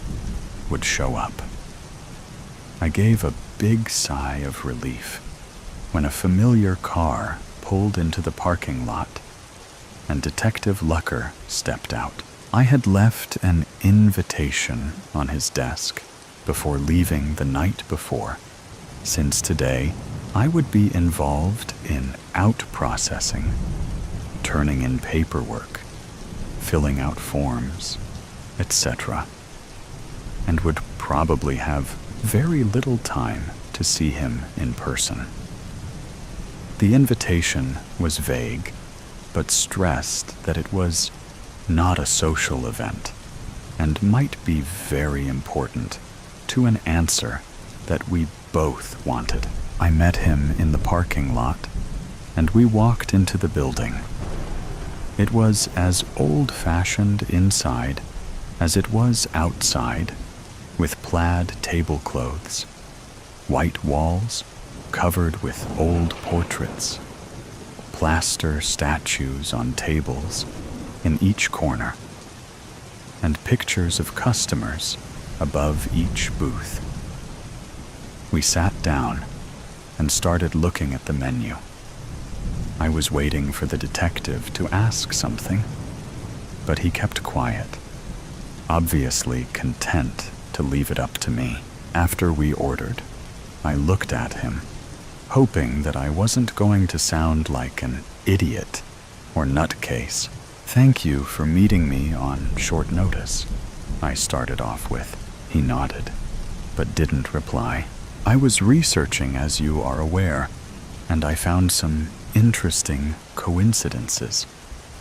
would show up. I gave a big sigh of relief when a familiar car pulled into the parking lot and Detective Lucker stepped out. I had left an invitation on his desk before leaving the night before, since today I would be involved in out-processing, turning in paperwork, filling out forms, etc., and would probably have very little time to see him in person. The invitation was vague, but stressed that it was not a social event and might be very important to an answer that we both wanted. I met him in the parking lot, and we walked into the building. It was as old-fashioned inside as it was outside, with plaid tablecloths, white walls covered with old portraits, plaster statues on tables in each corner, and pictures of customers above each booth. We sat down and started looking at the menu. I was waiting for the detective to ask something, but he kept quiet, obviously content to leave it up to me. After we ordered, I looked at him, hoping that I wasn't going to sound like an idiot or nutcase. "Thank you for meeting me on short notice," I started off with. He nodded, but didn't reply. "I was researching, as you are aware, and I found some interesting coincidences,"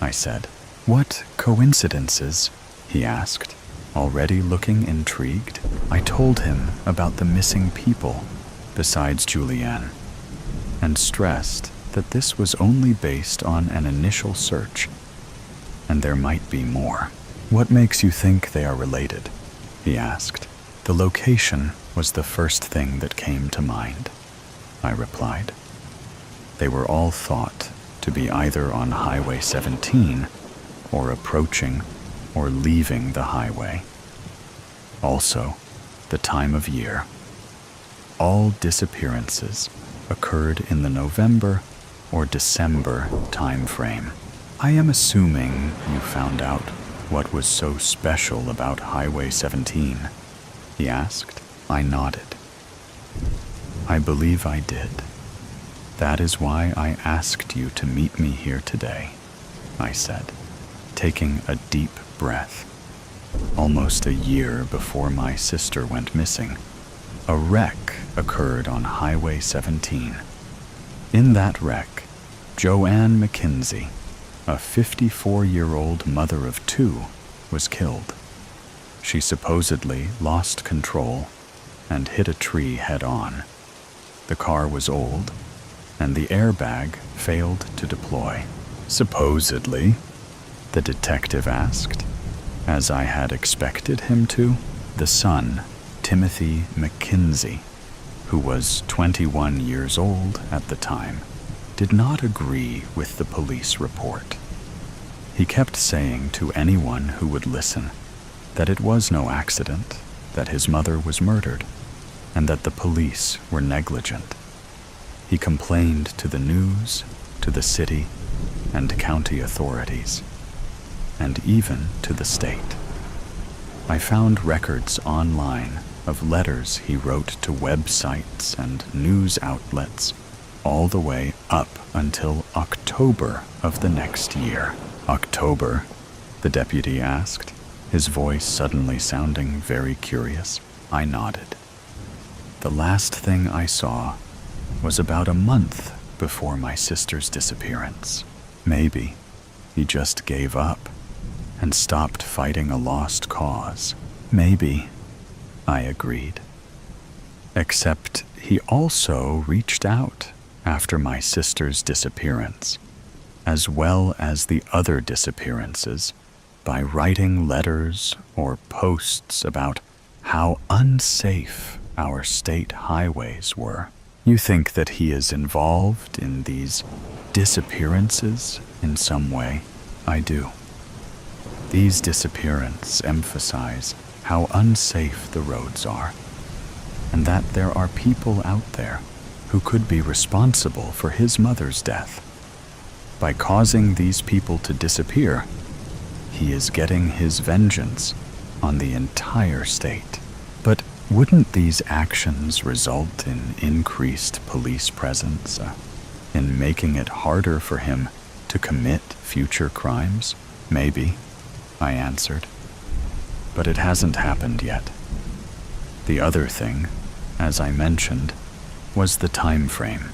I said. "What coincidences?" he asked, already looking intrigued. I told him about the missing people besides Julianne, and stressed that this was only based on an initial search, and there might be more. "What makes you think they are related?" he asked. "The location was the first thing that came to mind," I replied. They were all thought to be either on Highway 17 or approaching or leaving the highway. Also, the time of year. All disappearances occurred in the November or December time frame. "I am assuming you found out what was so special about Highway 17, he asked. I nodded. "I believe I did. That is why I asked you to meet me here today," I said, taking a deep breath. Almost a year before my sister went missing, a wreck occurred on Highway 17. In that wreck, Joanne McKenzie, a 54-year-old mother of two, was killed. She supposedly lost control and hit a tree head-on. The car was old, and the airbag failed to deploy. "Supposedly?" the detective asked, as I had expected him to. The son, Timothy McKenzie, who was 21 years old at the time, did not agree with the police report. He kept saying to anyone who would listen that it was no accident, that his mother was murdered, and that the police were negligent. He complained to the news, to the city and county authorities, and even to the state. I found records online of letters he wrote to websites and news outlets all the way up until October of the next year. "October?" the deputy asked, his voice suddenly sounding very curious. I nodded. "The last thing I saw was about a month before my sister's disappearance. Maybe he just gave up and stopped fighting a lost cause." "Maybe," I agreed. "Except he also reached out after my sister's disappearance, as well as the other disappearances, by writing letters or posts about how unsafe our state highways were." "You think that he is involved in these disappearances in some way?" "I do. These disappearances emphasize how unsafe the roads are, and that there are people out there who could be responsible for his mother's death. By causing these people to disappear, he is getting his vengeance on the entire state." "But wouldn't these actions result in increased police presence, in making it harder for him to commit future crimes?" "Maybe," I answered. "But it hasn't happened yet." The other thing, as I mentioned, was the time frame.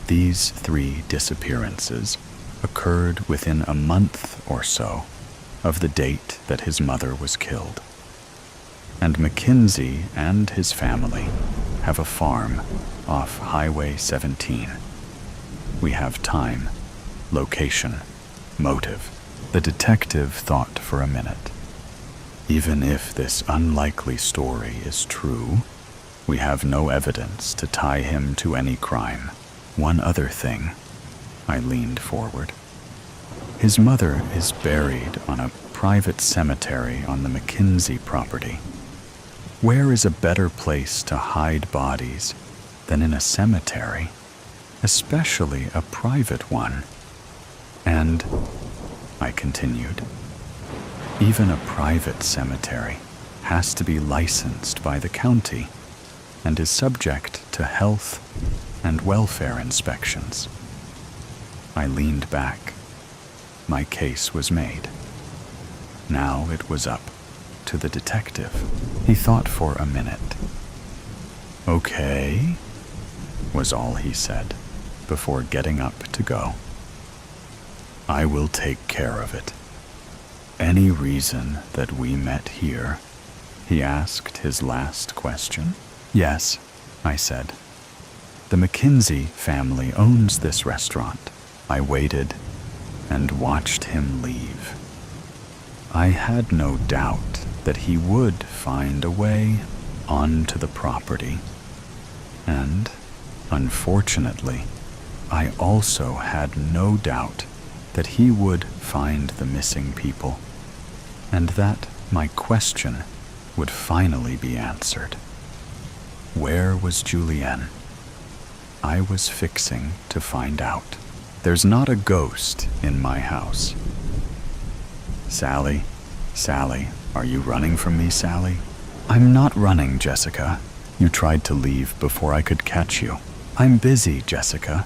These 3 disappearances occurred within a month or so of the date that his mother was killed. And McKenzie and his family have a farm off Highway 17. We have time, location, motive. The detective thought for a minute. Even if this unlikely story is true, we have no evidence to tie him to any crime. One other thing. I leaned forward. His mother is buried on a private cemetery on the McKinsey property. Where is a better place to hide bodies than in a cemetery, especially a private one? And, I continued, even a private cemetery has to be licensed by the county and is subject to health and welfare inspections. I leaned back. My case was made. Now it was up to the detective. He thought for a minute. "Okay," was all he said before getting up to go. "I will take care of it. Any reason that we met here?" He asked his last question. "Yes," I said. "The McKinsey family owns this restaurant." I waited and watched him leave. I had no doubt that he would find a way onto the property. And, unfortunately, I also had no doubt that he would find the missing people, and that my question would finally be answered. Where was Julienne? I was fixing to find out. There's not a ghost in my house. Sally, are you running from me, Sally? I'm not running, Jessica. You tried to leave before I could catch you. I'm busy, Jessica.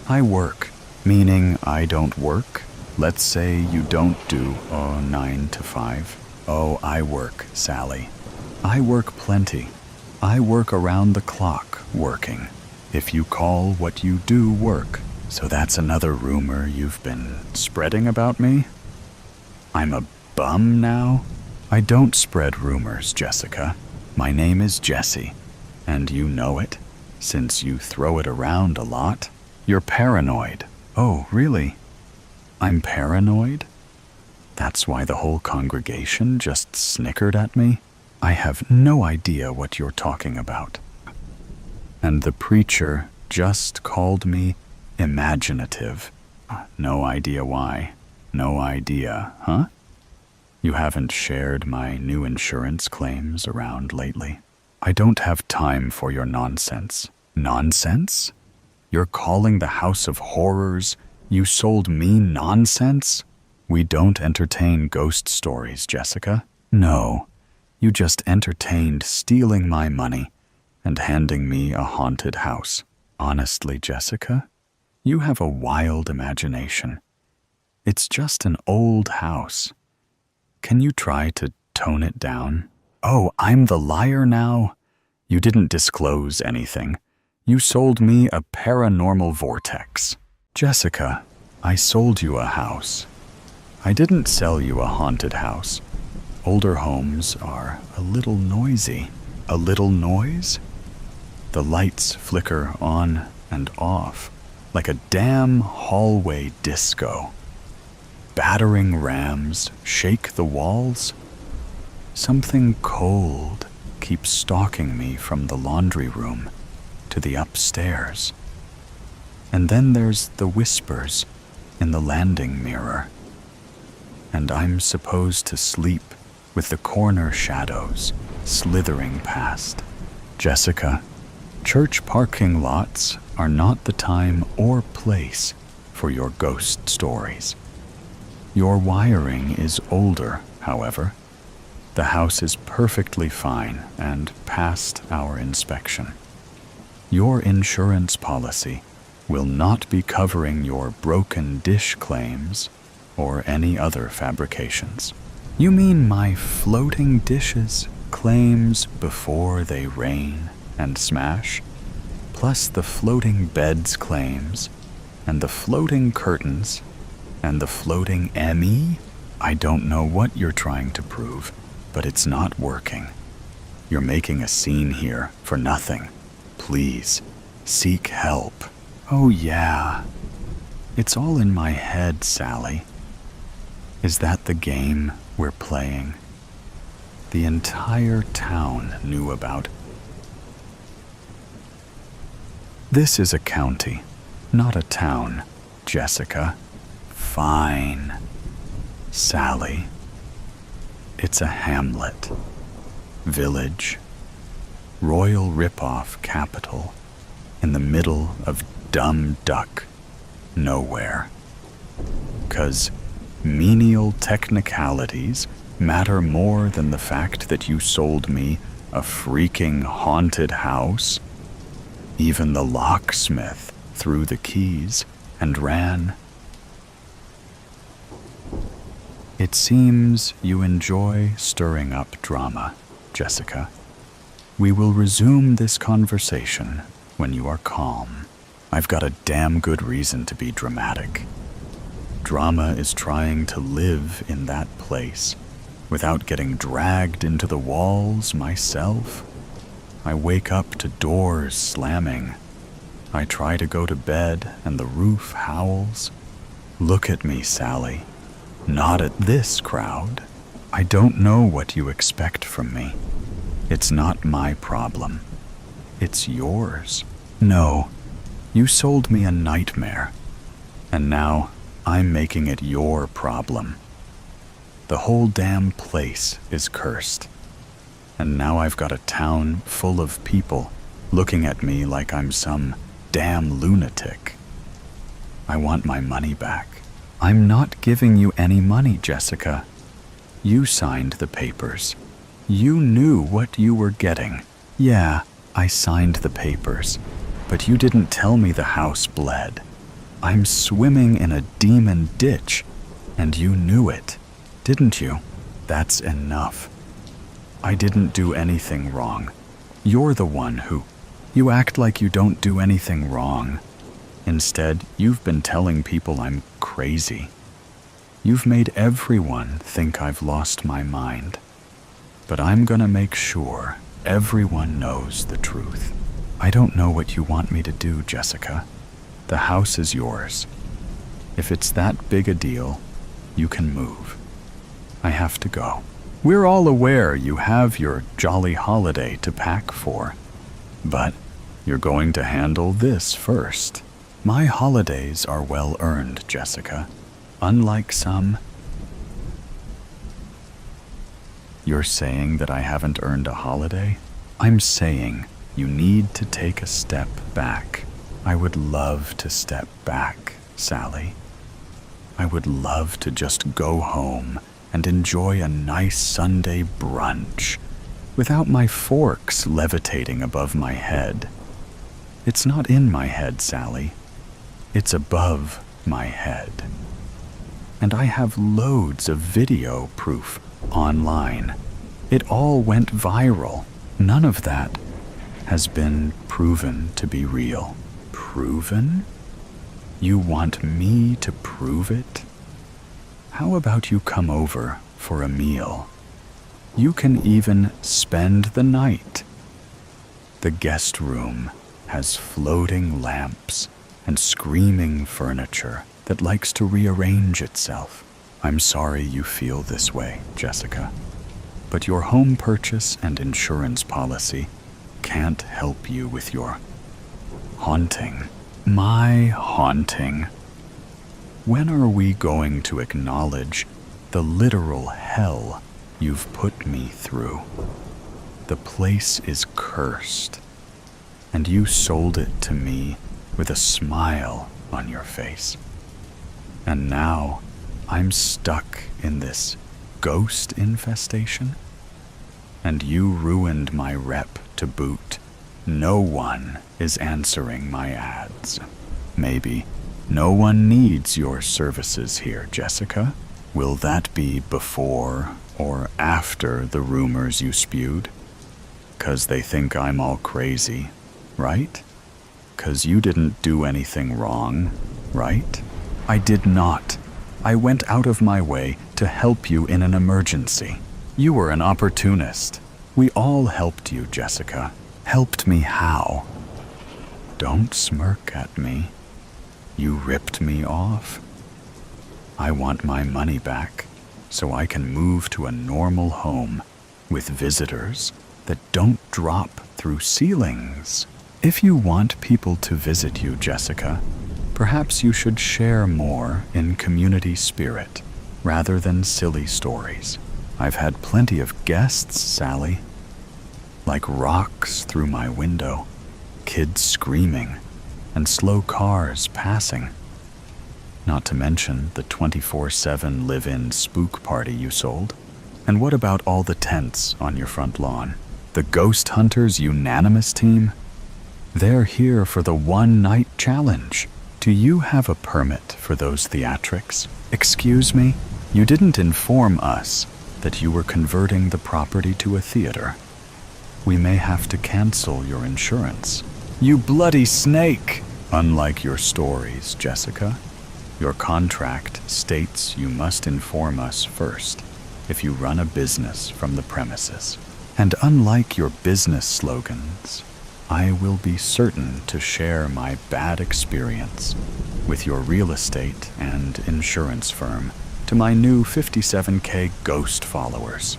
I work, meaning I don't work. Let's say you don't do 9 to 5. Oh, I work, Sally. I work plenty. I work around the clock working. If you call what you do work. So that's another rumor you've been spreading about me? I'm a bum now? I don't spread rumors, Jessica. My name is Jessie, and you know it, since you throw it around a lot. You're paranoid. Oh, really? I'm paranoid? That's why the whole congregation just snickered at me? I have no idea what you're talking about. And the preacher just called me imaginative. No idea why. No idea, huh? You haven't shared my new insurance claims around lately. I don't have time for your nonsense. Nonsense? You're calling the House of Horrors you sold me nonsense? We don't entertain ghost stories, Jessica. No, you just entertained stealing my money and handing me a haunted house. Honestly, Jessica, you have a wild imagination. It's just an old house. Can you try to tone it down? Oh, I'm the liar now? You didn't disclose anything. You sold me a paranormal vortex. Jessica, I sold you a house. I didn't sell you a haunted house. Older homes are a little noisy. A little noise? The lights flicker on and off like a damn hallway disco. Battering rams shake the walls. Something cold keeps stalking me from the laundry room to the upstairs. And then there's the whispers in the landing mirror. And I'm supposed to sleep with the corner shadows slithering past. Jessica, church parking lots are not the time or place for your ghost stories. Your wiring is older, however. The house is perfectly fine and passed our inspection. Your insurance policy will not be covering your broken dish claims or any other fabrications. You mean my floating dishes claims before they rain and smash, plus the floating beds claims, and the floating curtains, and the floating ME? I don't know what you're trying to prove, but it's not working. You're making a scene here for nothing. Please, seek help. Oh yeah, it's all in my head, Sally. Is that the game we're playing? the entire town knew about. This is a county, not a town, Jessica. Fine. Sally. It's a hamlet, village, royal ripoff capital, in the middle of dumb duck nowhere. 'Cause menial technicalities matter more than the fact that you sold me a freaking haunted house. Even the locksmith threw the keys and ran. It seems you enjoy stirring up drama, Jessica. We will resume this conversation when you are calm. I've got a damn good reason to be dramatic. Drama is trying to live in that place without getting dragged into the walls myself. I wake up to doors slamming. I try to go to bed and the roof howls. Look at me, Sally. Not at this crowd. I don't know what you expect from me. It's not my problem. It's yours. No, you sold me a nightmare, and now I'm making it your problem. The whole damn place is cursed, and now I've got a town full of people looking at me like I'm some damn lunatic. I want my money back. I'm not giving you any money, Jessica. You signed the papers. You knew what you were getting. Yeah, I signed the papers, but you didn't tell me the house bled. I'm swimming in a demon ditch, and you knew it, didn't you? That's enough. I didn't do anything wrong. You're the one who... You act like you don't do anything wrong. Instead, you've been telling people I'm crazy. You've made everyone think I've lost my mind. But I'm gonna make sure everyone knows the truth. I don't know what you want me to do, Jessica. The house is yours. If it's that big a deal, you can move. I have to go. We're all aware you have your jolly holiday to pack for, but you're going to handle this first. My holidays are well earned, Jessica. Unlike some... You're saying that I haven't earned a holiday? I'm saying you need to take a step back. I would love to step back, Sally. I would love to just go home and enjoy a nice Sunday brunch without my forks levitating above my head. It's not in my head, Sally. It's above my head. And I have loads of video proof online. It all went viral. None of that has been proven to be real. Proven? You want me to prove it? How about you come over for a meal? You can even spend the night. The guest room has floating lamps and screaming furniture that likes to rearrange itself. I'm sorry you feel this way, Jessica, but your home purchase and insurance policy can't help you with your haunting. My haunting. When are we going to acknowledge the literal hell you've put me through? The place is cursed, and you sold it to me with a smile on your face. And now I'm stuck in this ghost infestation, and you ruined my rep to boot. No one is answering my ads. Maybe no one needs your services here, Jessica. Will that be before or after the rumors you spewed? 'Cause they think I'm all crazy, right? 'Cause you didn't do anything wrong, right? I did not. I went out of my way to help you in an emergency. You were an opportunist. We all helped you, Jessica. Helped me how? Don't smirk at me. You ripped me off. I want my money back so I can move to a normal home with visitors that don't drop through ceilings. If you want people to visit you, Jessica, perhaps you should share more in community spirit rather than silly stories. I've had plenty of guests, Sally. Like rocks through my window, kids screaming, and slow cars passing. Not to mention the 24/7 live-in spook party you sold. And what about all the tents on your front lawn? The Ghost Hunters Unanimous Team? They're here for the one-night challenge. Do you have a permit for those theatrics? Excuse me? You didn't inform us that you were converting the property to a theater. We may have to cancel your insurance. You bloody snake! Unlike your stories, Jessica, your contract states you must inform us first if you run a business from the premises. And unlike your business slogans, I will be certain to share my bad experience with your real estate and insurance firm to my new 57K ghost followers.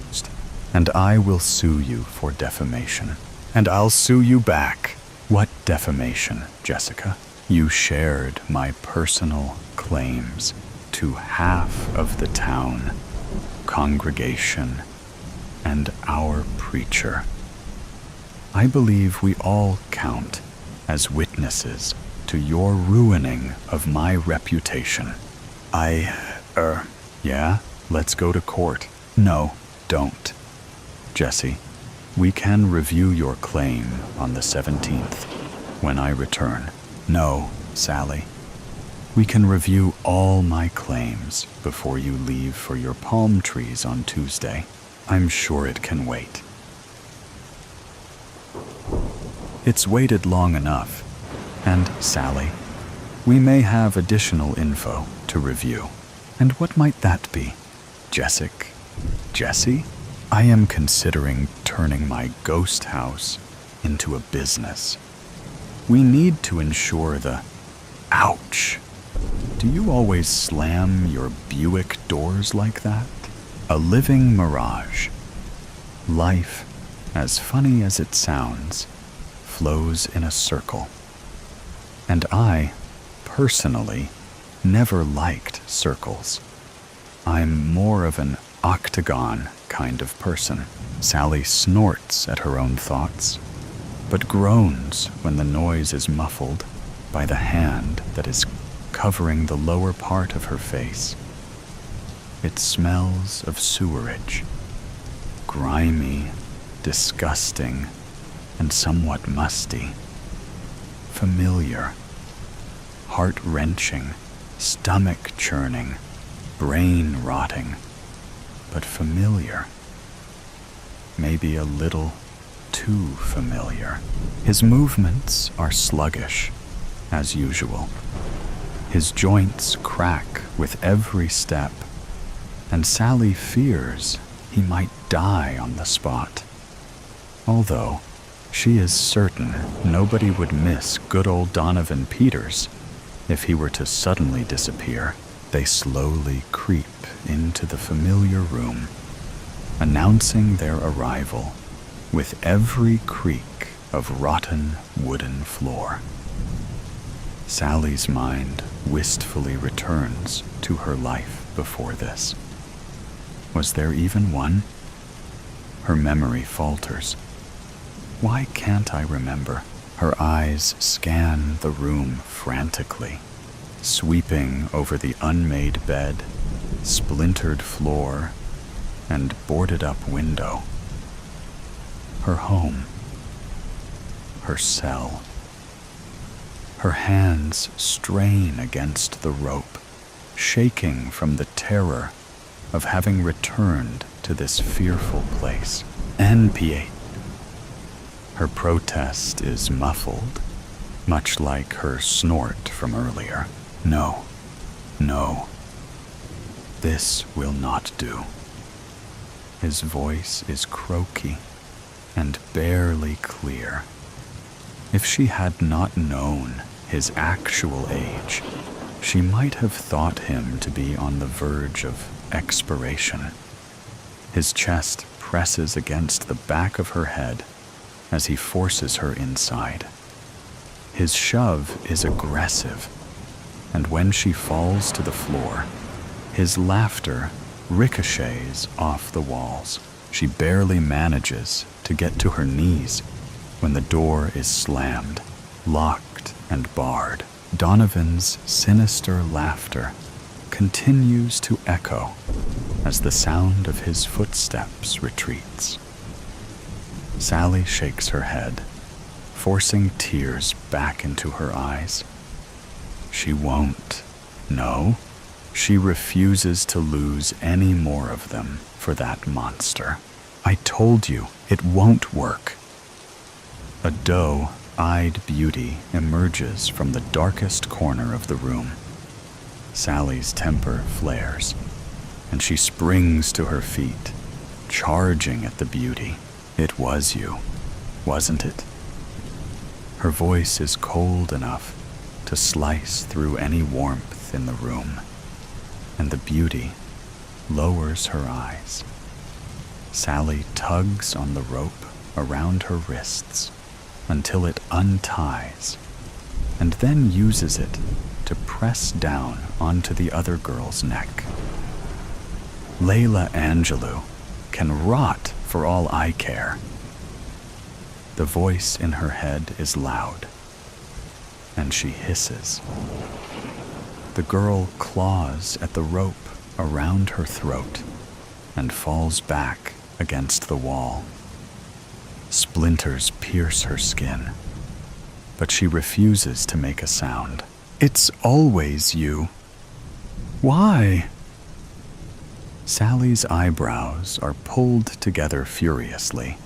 And I will sue you for defamation. And I'll sue you back. What defamation, Jessica? You shared my personal claims to half of the town, congregation, and our preacher. I believe we all count as witnesses to your ruining of my reputation. Yeah, let's go to court. No, don't. Jesse, we can review your claim on the 17th when I return. No, Sally. We can review all my claims before you leave for your palm trees on Tuesday. I'm sure it can wait. It's waited long enough. And, Sally, we may have additional info to review. And what might that be? Jesse? I am considering turning my ghost house into a business. We need to ensure the... Ouch! Do you always slam your Buick doors like that? A living mirage. Life, as funny as it sounds, flows in a circle. And I, personally, never liked circles. I'm more of an octagon kind of person. Sally snorts at her own thoughts, but groans when the noise is muffled by the hand that is covering the lower part of her face. It smells of sewerage, grimy, disgusting, and somewhat musty. Familiar, heart-wrenching, stomach-churning, brain-rotting, but familiar. Maybe a little too familiar. His movements are sluggish, as usual. His joints crack with every step, and Sally fears he might die on the spot. Although she is certain nobody would miss good old Donovan Peters if he were to suddenly disappear. They slowly creep into the familiar room, announcing their arrival with every creak of rotten wooden floor. Sally's mind wistfully returns to her life before this. Was there even one? Her memory falters. Why can't I remember? Her eyes scan the room frantically, sweeping over the unmade bed, splintered floor, and boarded-up window. Her home. Her cell. Her hands strain against the rope, shaking from the terror of having returned to this fearful place. NPA. Her protest is muffled, much like her snort from earlier. No. This will not do. His voice is croaky and barely clear. If she had not known his actual age, she might have thought him to be on the verge of expiration. His chest presses against the back of her head as he forces her inside. His shove is aggressive, and when she falls to the floor, his laughter ricochets off the walls. She barely manages to get to her knees when the door is slammed, locked and barred. Donovan's sinister laughter continues to echo as the sound of his footsteps retreats. Sally shakes her head, forcing tears back into her eyes. She won't. No, she refuses to lose any more of them for that monster. I told you, it won't work. A doe-eyed beauty emerges from the darkest corner of the room. Sally's temper flares, and she springs to her feet, charging at the beauty. It was you, wasn't it? Her voice is cold enough to slice through any warmth in the room, and the beauty lowers her eyes. Sally tugs on the rope around her wrists until it unties, and then uses it to press down onto the other girl's neck. Layla Angelou can rot for all I care. The voice in her head is loud, and she hisses. The girl claws at the rope around her throat and falls back against the wall. Splinters pierce her skin, but she refuses to make a sound. It's always you. Why? Sally's eyebrows are pulled together furiously,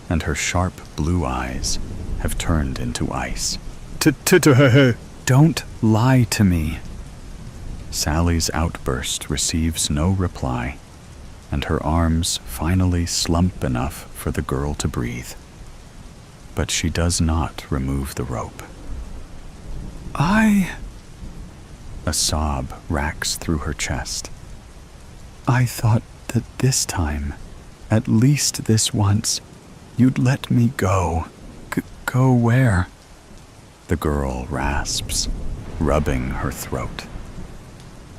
and her sharp blue eyes have turned into ice. Don't lie to me. Sally's outburst receives no reply, and her arms finally slump enough for the girl to breathe. But she does not remove the rope. A sob racks through her chest. I thought that this time, at least this once, you'd let me go. Go where? The girl rasps, rubbing her throat.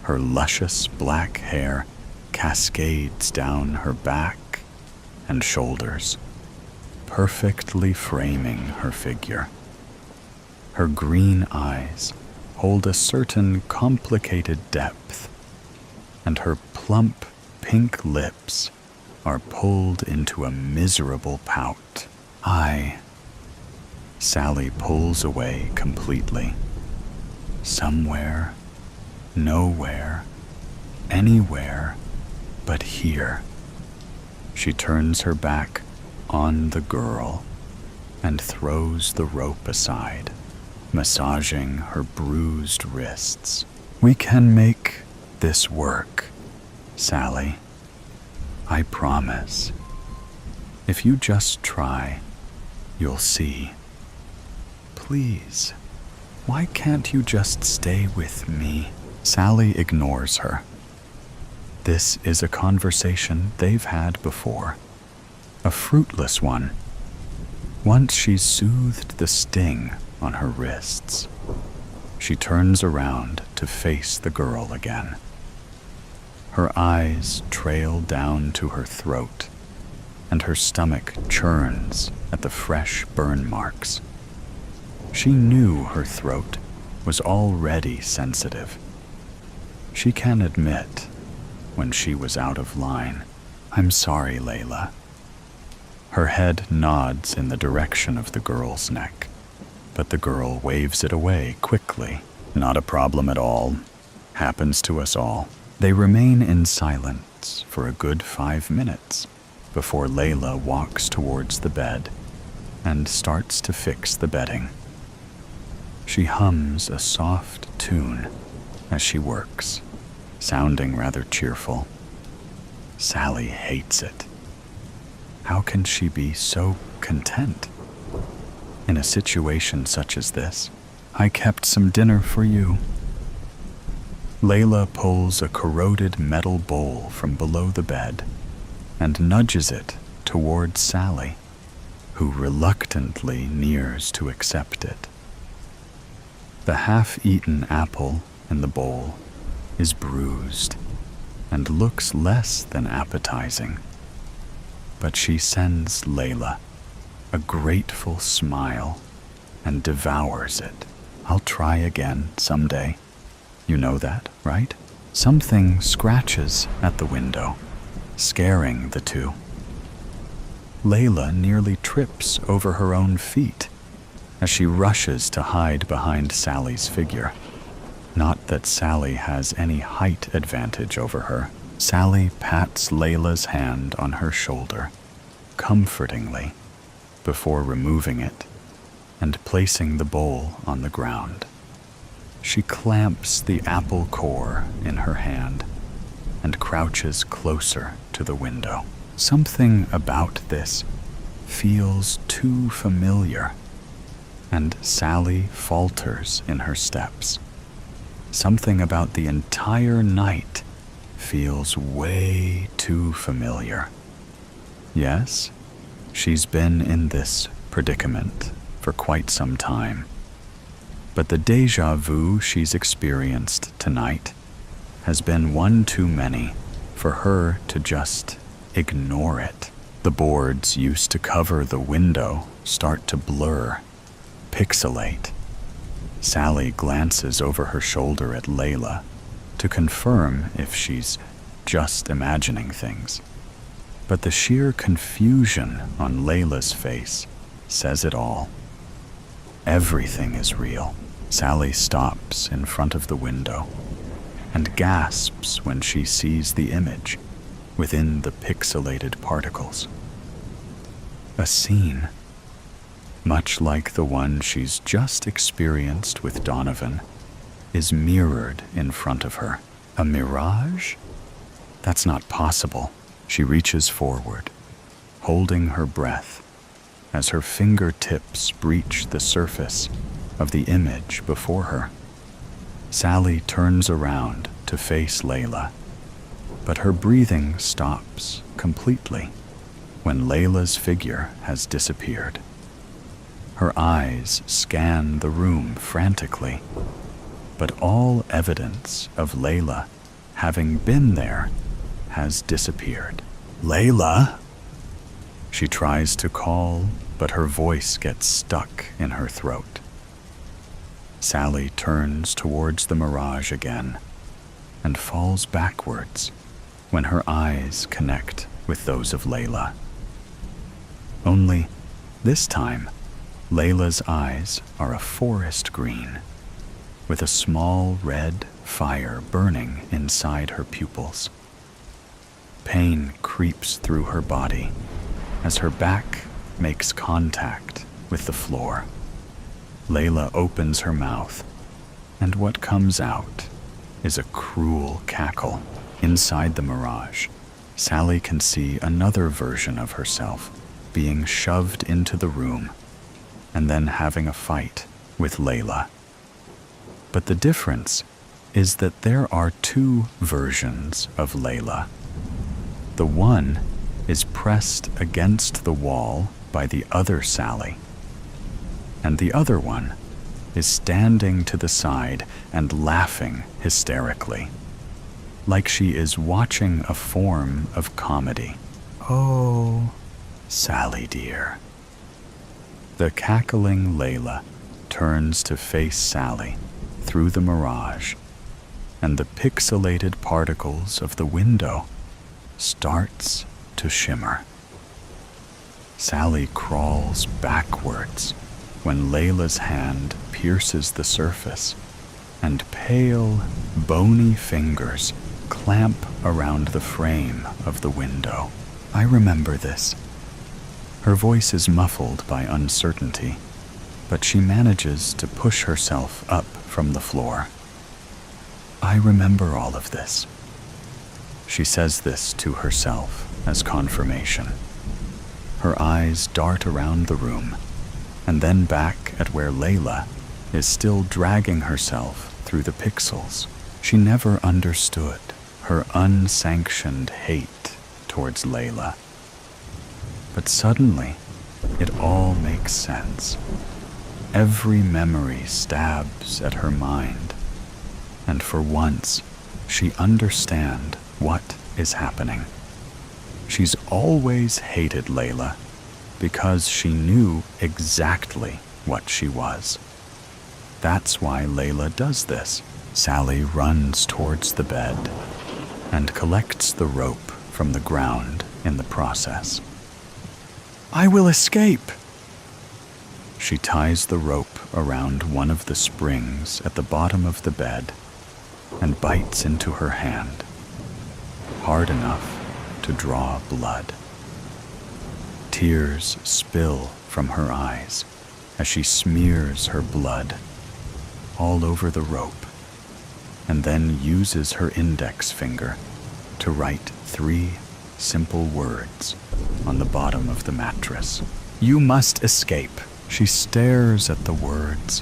Her luscious black hair cascades down her back and shoulders, perfectly framing her figure. Her green eyes hold a certain complicated depth, and her plump pink lips are pulled into a miserable pout. Sally pulls away completely. Somewhere, nowhere, anywhere but here. She turns her back on the girl and throws the rope aside, massaging her bruised wrists. We can make this work, Sally. I promise. If you just try, you'll see. Please, why can't you just stay with me? Sally ignores her. This is a conversation they've had before. A fruitless one. Once she's soothed the sting on her wrists, she turns around to face the girl again. Her eyes trail down to her throat, and her stomach churns at the fresh burn marks. She knew her throat was already sensitive. She can admit when she was out of line. I'm sorry, Layla. Her head nods in the direction of the girl's neck, but the girl waves it away quickly. Not a problem at all. Happens to us all. They remain in silence for a good 5 minutes before Layla walks towards the bed and starts to fix the bedding. She hums a soft tune as she works, sounding rather cheerful. Sally hates it. How can she be so content? In a situation such as this, I kept some dinner for you. Layla pulls a corroded metal bowl from below the bed and nudges it towards Sally, who reluctantly nears to accept it. The half-eaten apple in the bowl is bruised and looks less than appetizing, but she sends Layla a grateful smile and devours it. "I'll try again someday. You know that, right?" Something scratches at the window, scaring the two. Layla nearly trips over her own feet as she rushes to hide behind Sally's figure. Not that Sally has any height advantage over her. Sally pats Layla's hand on her shoulder, comfortingly, before removing it and placing the bowl on the ground. She clamps the apple core in her hand and crouches closer to the window. Something about this feels too familiar, and Sally falters in her steps. Something about the entire night feels way too familiar. Yes, she's been in this predicament for quite some time, but the déjà vu she's experienced tonight has been one too many for her to just ignore it. The boards used to cover the window start to blur, pixelate. Sally glances over her shoulder at Layla to confirm if she's just imagining things. But the sheer confusion on Layla's face says it all. Everything is real. Sally stops in front of the window and gasps when she sees the image within the pixelated particles. A scene, much like the one she's just experienced with Donovan, is mirrored in front of her. A mirage? That's not possible. She reaches forward, holding her breath as her fingertips breach the surface of the image before her. Sally turns around to face Layla, but her breathing stops completely when Layla's figure has disappeared. Her eyes scan the room frantically, but all evidence of Layla having been there has disappeared. "Layla!" She tries to call, but her voice gets stuck in her throat. Sally turns towards the mirage again and falls backwards when her eyes connect with those of Layla. Only this time, Layla's eyes are a forest green, with a small red fire burning inside her pupils. Pain creeps through her body as her back makes contact with the floor. Layla opens her mouth, and what comes out is a cruel cackle. Inside the mirage, Sally can see another version of herself being shoved into the room and then having a fight with Layla. But the difference is that there are two versions of Layla. The one is pressed against the wall by the other Sally, and the other one is standing to the side and laughing hysterically, like she is watching a form of comedy. "Oh, Sally dear." The cackling Layla turns to face Sally through the mirage, and the pixelated particles of the window starts to shimmer. Sally crawls backwards when Layla's hand pierces the surface, and pale, bony fingers clamp around the frame of the window. "I remember this." Her voice is muffled by uncertainty, but she manages to push herself up from the floor. "I remember all of this." She says this to herself as confirmation. Her eyes dart around the room, and then back at where Layla is still dragging herself through the pixels. She never understood her unsanctioned hate towards Layla. But suddenly, it all makes sense. Every memory stabs at her mind, and for once, she understands what is happening. She's always hated Layla because she knew exactly what she was. That's why Layla does this. Sally runs towards the bed and collects the rope from the ground in the process. "I will escape!" She ties the rope around one of the springs at the bottom of the bed and bites into her hand, hard enough to draw blood. Tears spill from her eyes as she smears her blood all over the rope and then uses her index finger to write 3 simple words on the bottom of the mattress. "You must escape." She stares at the words,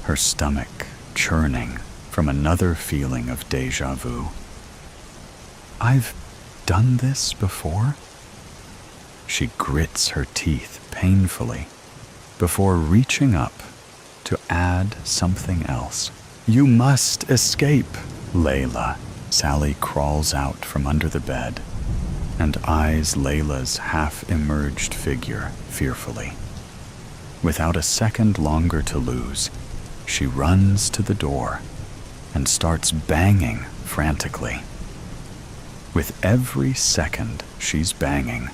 her stomach churning from another feeling of déjà vu. "I've done this before?" She grits her teeth painfully before reaching up to add something else. "You must escape, Layla." Sally crawls out from under the bed and eyes Layla's half-emerged figure fearfully. Without a second longer to lose, she runs to the door and starts banging frantically. With every second she's banging,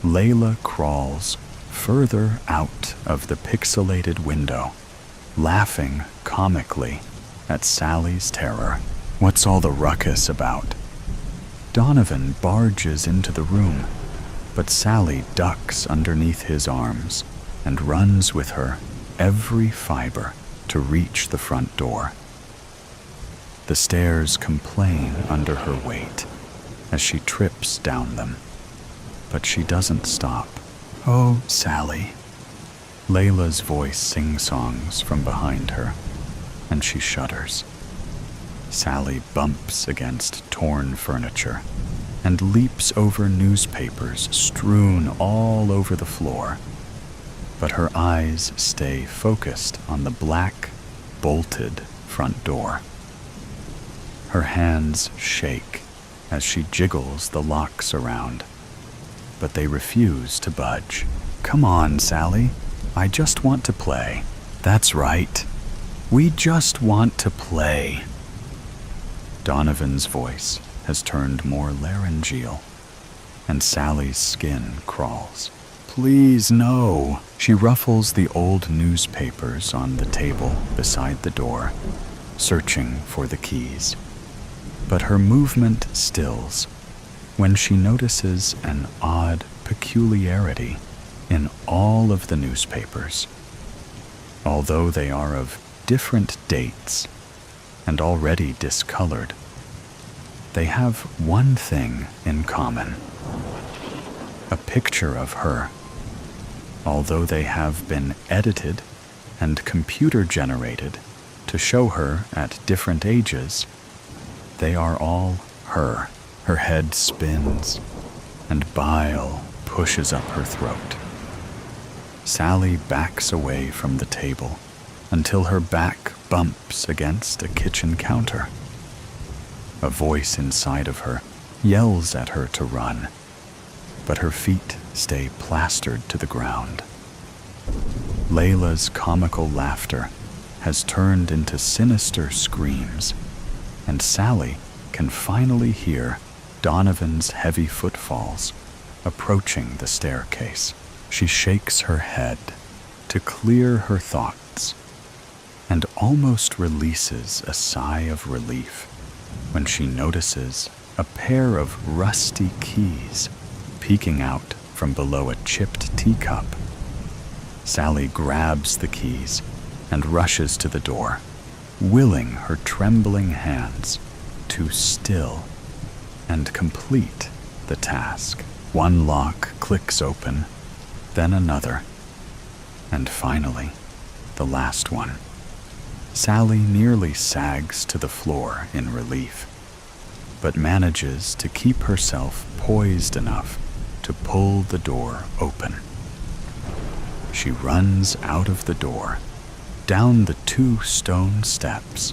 Layla crawls further out of the pixelated window, laughing comically at Sally's terror. What's all the ruckus about? Donovan barges into the room, but Sally ducks underneath his arms and runs with her every fiber to reach the front door. The stairs complain under her weight as she trips down them, but she doesn't stop. "Oh, Sally." Layla's voice sing-songs from behind her, and she shudders. Sally bumps against torn furniture and leaps over newspapers strewn all over the floor, but her eyes stay focused on the black, bolted front door. Her hands shake as she jiggles the locks around, but they refuse to budge. "Come on, Sally. I just want to play." "That's right. We just want to play." Donovan's voice has turned more laryngeal, and Sally's skin crawls. "Please, no." She ruffles the old newspapers on the table beside the door, searching for the keys. But her movement stills when she notices an odd peculiarity in all of the newspapers. Although they are of different dates and already discolored, they have one thing in common: a picture of her. Although they have been edited and computer-generated to show her at different ages, they are all her. Her head spins, and bile pushes up her throat. Sally backs away from the table until her back bumps against a kitchen counter. A voice inside of her yells at her to run, but her feet stay plastered to the ground. Layla's comical laughter has turned into sinister screams, and Sally can finally hear Donovan's heavy footfalls approaching the staircase. She shakes her head to clear her thoughts and almost releases a sigh of relief when she notices a pair of rusty keys peeking out from below a chipped teacup. Sally grabs the keys and rushes to the door, willing her trembling hands to still and complete the task. One lock clicks open, then another, and finally, the last one. Sally nearly sags to the floor in relief, but manages to keep herself poised enough to to pull the door open. She runs out of the door, down the 2 stone steps,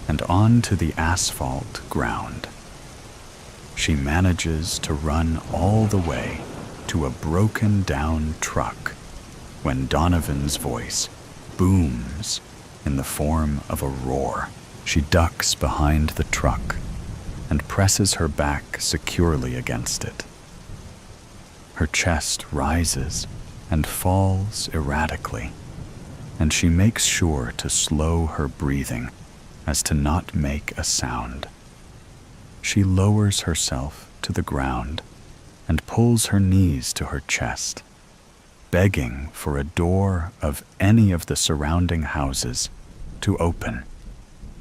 and onto the asphalt ground. She manages to run all the way to a broken-down truck when Donovan's voice booms in the form of a roar. She ducks behind the truck and presses her back securely against it. Her chest rises and falls erratically, and she makes sure to slow her breathing as to not make a sound. She lowers herself to the ground and pulls her knees to her chest, begging for a door of any of the surrounding houses to open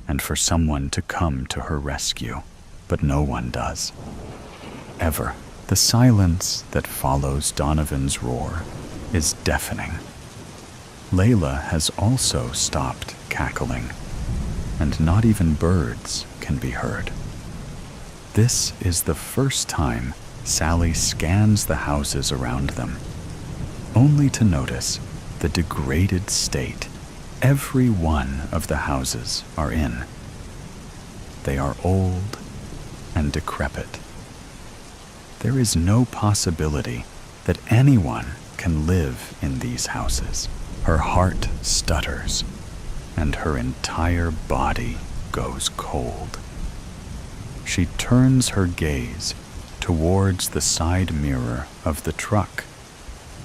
and for someone to come to her rescue, but no one does. Ever. The silence that follows Donovan's roar is deafening. Layla has also stopped cackling, and not even birds can be heard. This is the first time Sally scans the houses around them, only to notice the degraded state every one of the houses are in. They are old and decrepit. There is no possibility that anyone can live in these houses. Her heart stutters, and her entire body goes cold. She turns her gaze towards the side mirror of the truck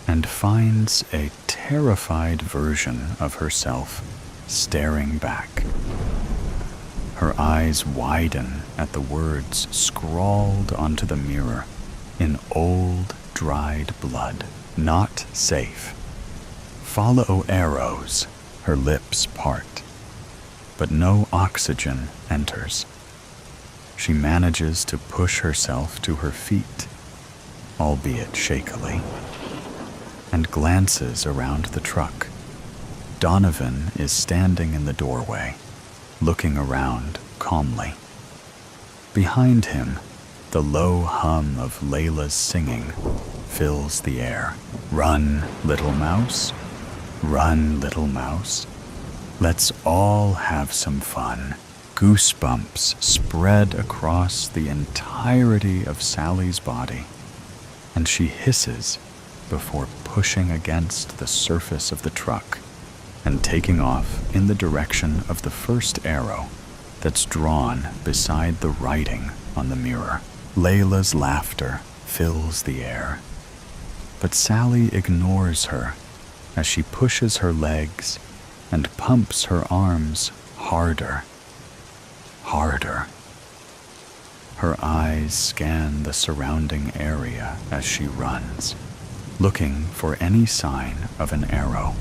and finds a terrified version of herself staring back. Her eyes widen at the words scrawled onto the mirror in old, dried blood. Not safe. Follow arrows. Her lips part, but no oxygen enters. She manages to push herself to her feet, albeit shakily, and glances around the truck. Donovan is standing in the doorway, looking around calmly. Behind him, the low hum of Layla's singing fills the air. Run, little mouse. Run, little mouse. Let's all have some fun. Goosebumps spread across the entirety of Sally's body, and she hisses before pushing against the surface of the truck and taking off in the direction of the first arrow that's drawn beside the writing on the mirror. Layla's laughter fills the air, but Sally ignores her as she pushes her legs and pumps her arms harder, harder. Her eyes scan the surrounding area as she runs, looking for any sign of an arrow.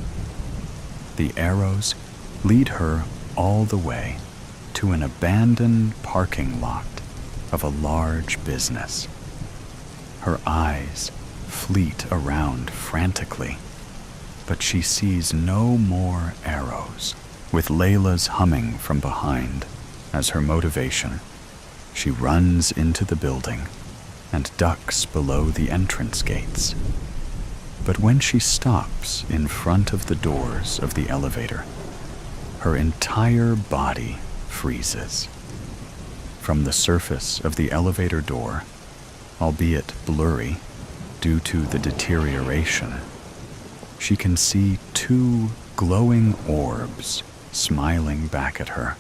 The arrows lead her all the way to an abandoned parking lot of a large business. Her eyes fleet around frantically, but she sees no more arrows. With Layla's humming from behind as her motivation, she runs into the building and ducks below the entrance gates. But when she stops in front of the doors of the elevator, her entire body freezes. From the surface of the elevator door, albeit blurry due to the deterioration, she can see 2 glowing orbs smiling back at her.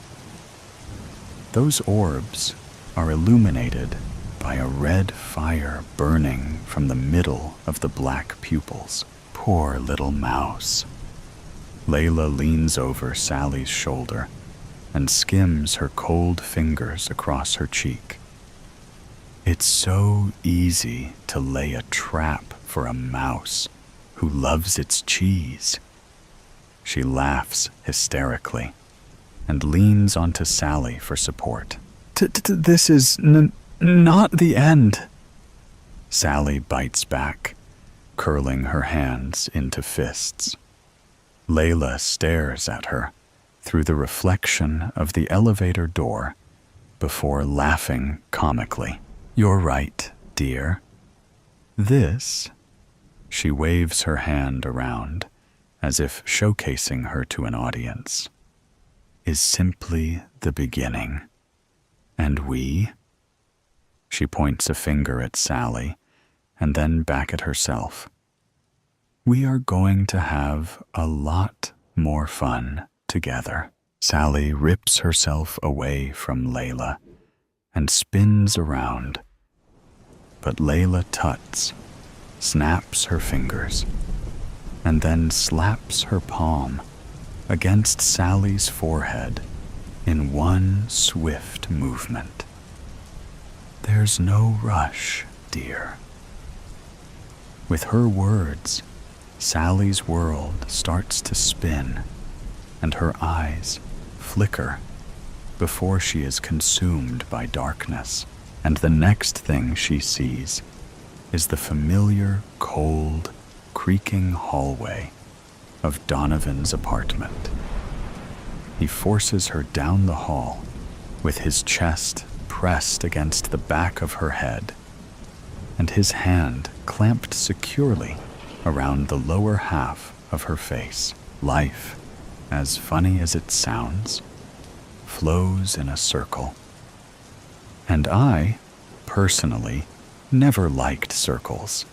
Those orbs are illuminated by a red fire burning from the middle of the black pupils. Poor little mouse. Layla leans over Sally's shoulder and skims her cold fingers across her cheek. It's so easy to lay a trap for a mouse who loves its cheese. She laughs hysterically and leans onto Sally for support. This is not the end. Sally bites back, curling her hands into fists. Layla stares at her through the reflection of the elevator door before laughing comically. You're right, dear. This, she waves her hand around as if showcasing her to an audience, is simply the beginning. And we, she points a finger at Sally and then back at herself. We are going to have a lot more fun together. Sally rips herself away from Layla and spins around. But Layla tuts, snaps her fingers, and then slaps her palm against Sally's forehead in one swift movement. There's no rush, dear. With her words, Sally's world starts to spin, and her eyes flicker before she is consumed by darkness. And the next thing she sees is the familiar, cold, creaking hallway of Donovan's apartment. He forces her down the hall with his chest pressed against the back of her head and his hand clamped securely around the lower half of her face. Life, as funny as it sounds, flows in a circle. And I, personally, never liked circles.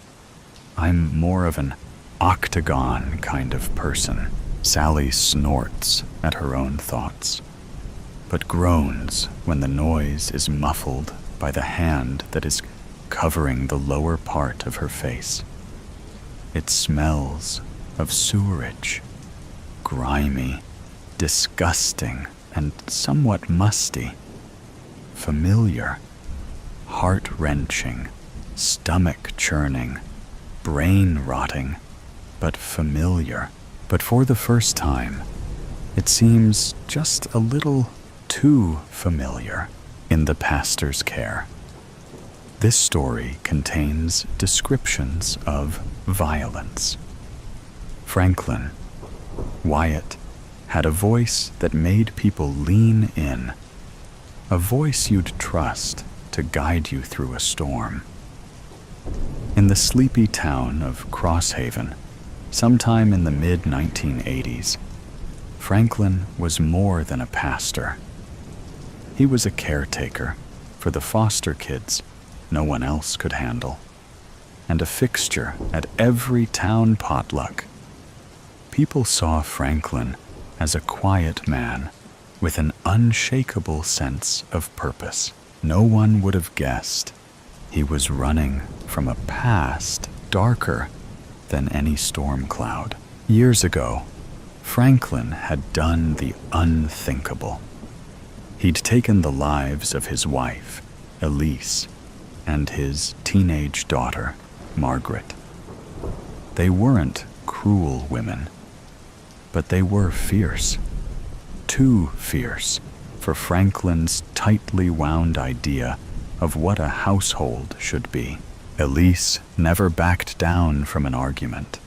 I'm more of an octagon kind of person. Sally snorts at her own thoughts, but groans when the noise is muffled by the hand that is covering the lower part of her face. It smells of sewerage, grimy, disgusting, and somewhat musty. Familiar, heart-wrenching, stomach-churning, brain-rotting, but familiar. But for the first time, it seems just a little too familiar in the pastor's care. This story contains descriptions of violence. Franklin, Wyatt, had a voice that made people lean in, a voice you'd trust to guide you through a storm. In the sleepy town of Crosshaven, sometime in the mid-1980s, Franklin was more than a pastor. He was a caretaker for the foster kids no one else could handle, and a fixture at every town potluck. People saw Franklin as a quiet man with an unshakable sense of purpose. No one would have guessed he was running from a past darker than any storm cloud. Years ago, Franklin had done the unthinkable. He'd taken the lives of his wife, Elise, and his teenage daughter, Margaret. They weren't cruel women, but they were fierce. Too fierce for Franklin's tightly wound idea of what a household should be. Elise never backed down from an argument,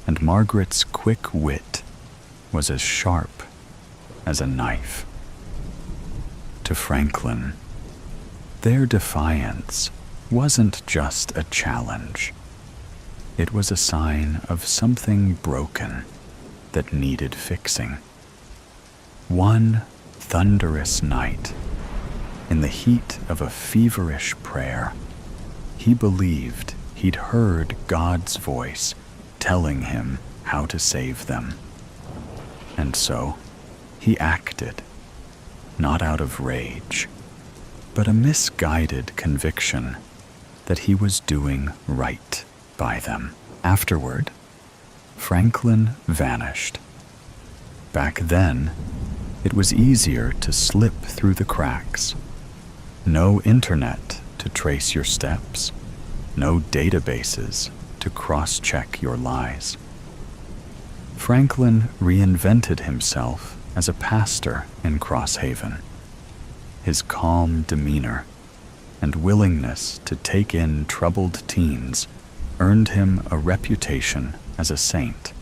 and Margaret's quick wit was as sharp as a knife. To Franklin, their defiance wasn't just a challenge. It was a sign of something broken that needed fixing. One thunderous night, in the heat of a feverish prayer, he believed he'd heard God's voice telling him how to save them. And so, he acted, not out of rage, but a misguided conviction that he was doing right by them. Afterward, Franklin vanished. Back then, it was easier to slip through the cracks. No internet to trace your steps, no databases to cross-check your lies. Franklin reinvented himself as a pastor in Crosshaven. His calm demeanor and willingness to take in troubled teens earned him a reputation as a saint.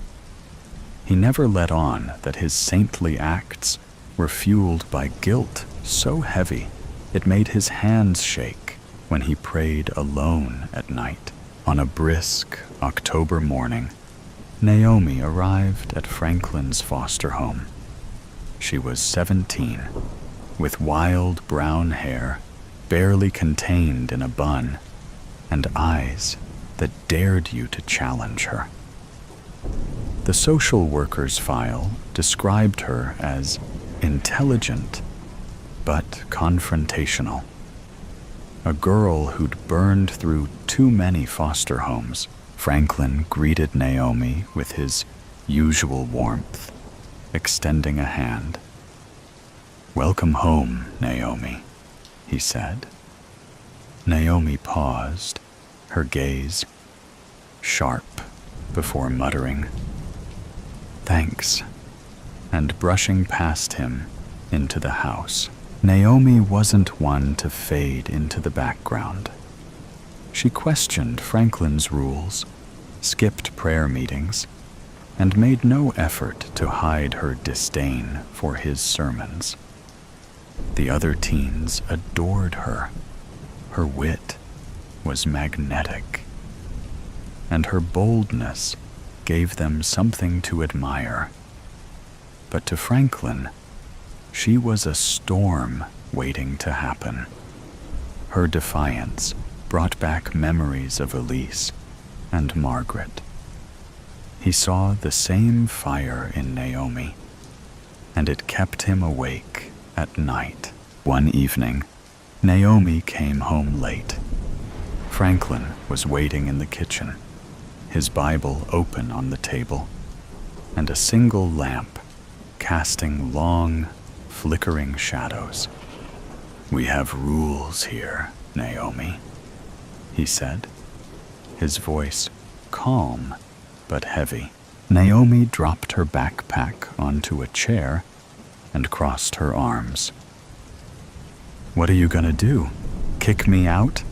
He never let on that his saintly acts were fueled by guilt so heavy it made his hands shake when he prayed alone at night. On a brisk October morning, Naomi arrived at Franklin's foster home. She was 17, with wild brown hair barely contained in a bun, and eyes that dared you to challenge her. The social worker's file described her as intelligent but confrontational. A girl who'd burned through too many foster homes, Franklin greeted Naomi with his usual warmth, extending a hand. "Welcome home, Naomi," he said. Naomi paused, her gaze sharp before muttering, "Thanks," and brushing past him into the house. Naomi wasn't one to fade into the background. She questioned Franklin's rules, skipped prayer meetings, and made no effort to hide her disdain for his sermons. The other teens adored her. Her wit was magnetic, and her boldness gave them something to admire. But to Franklin, she was a storm waiting to happen. Her defiance brought back memories of Elise and Margaret. He saw the same fire in Naomi, and it kept him awake at night. One evening, Naomi came home late. Franklin was waiting in the kitchen, his Bible open on the table, and a single lamp casting long, flickering shadows. "We have rules here, Naomi," he said, his voice calm but heavy. Naomi dropped her backpack onto a chair and crossed her arms. "What are you gonna do? Kick me out?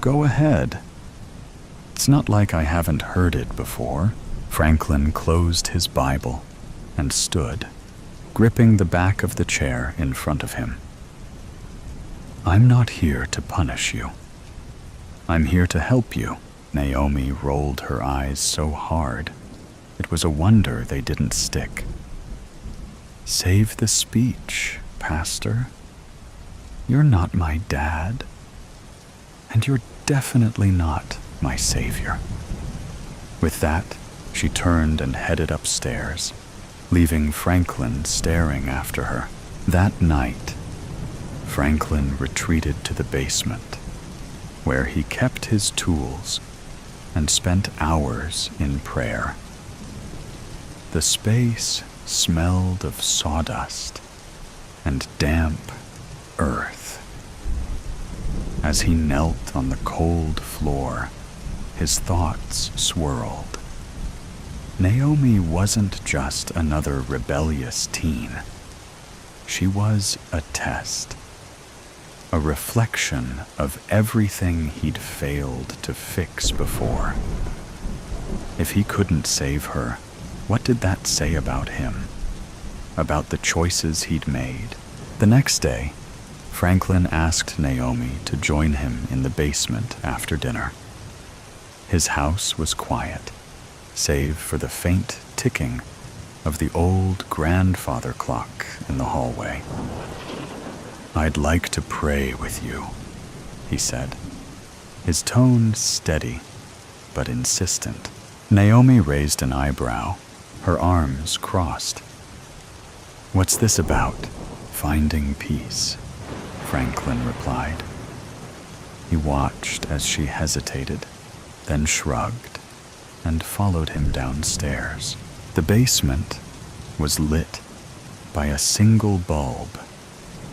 Go ahead. It's not like I haven't heard it before." Franklin closed his Bible and stood, gripping the back of the chair in front of him. "I'm not here to punish you. I'm here to help you." Naomi rolled her eyes so hard, it was a wonder they didn't stick. "Save the speech, Pastor. You're not my dad, and you're definitely not my savior." With that, she turned and headed upstairs, leaving Franklin staring after her. That night, Franklin retreated to the basement, where he kept his tools and spent hours in prayer. The space smelled of sawdust and damp earth. As he knelt on the cold floor, his thoughts swirled. Naomi wasn't just another rebellious teen. She was a test, a reflection of everything he'd failed to fix before. If he couldn't save her, what did that say about him? About the choices he'd made? The next day, Franklin asked Naomi to join him in the basement after dinner. His house was quiet, save for the faint ticking of the old grandfather clock in the hallway. "I'd like to pray with you," he said, his tone steady but insistent. Naomi raised an eyebrow, her arms crossed. "What's this about?" "Finding peace," Franklin replied. He watched as she hesitated, then shrugged and followed him downstairs. The basement was lit by a single bulb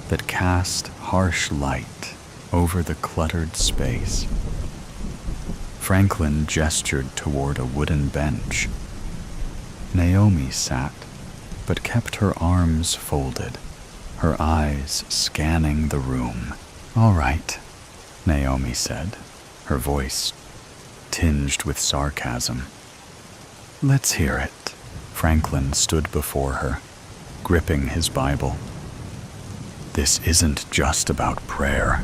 that cast harsh light over the cluttered space. Franklin gestured toward a wooden bench. Naomi sat, but kept her arms folded, her eyes scanning the room. "All right," Naomi said, her voice tinged with sarcasm. "Let's hear it." Franklin stood before her, gripping his Bible. "This isn't just about prayer,"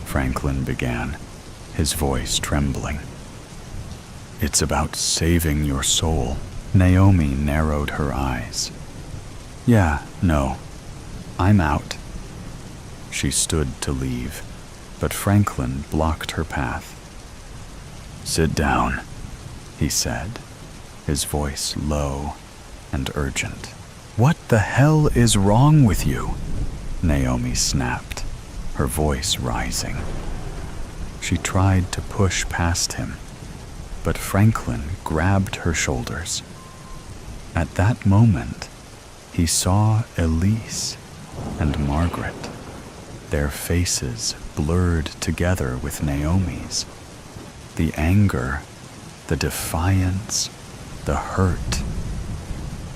Franklin began, his voice trembling. It's about saving your soul. Naomi narrowed her eyes. Yeah, no. I'm out. She stood to leave, but Franklin blocked her path. Sit down, he said, his voice low and urgent. What the hell is wrong with you? Naomi snapped, her voice rising. She tried to push past him, but Franklin grabbed her shoulders. At that moment, he saw Elise and Margaret, their faces blurred together with Naomi's. The anger, the defiance, the hurt.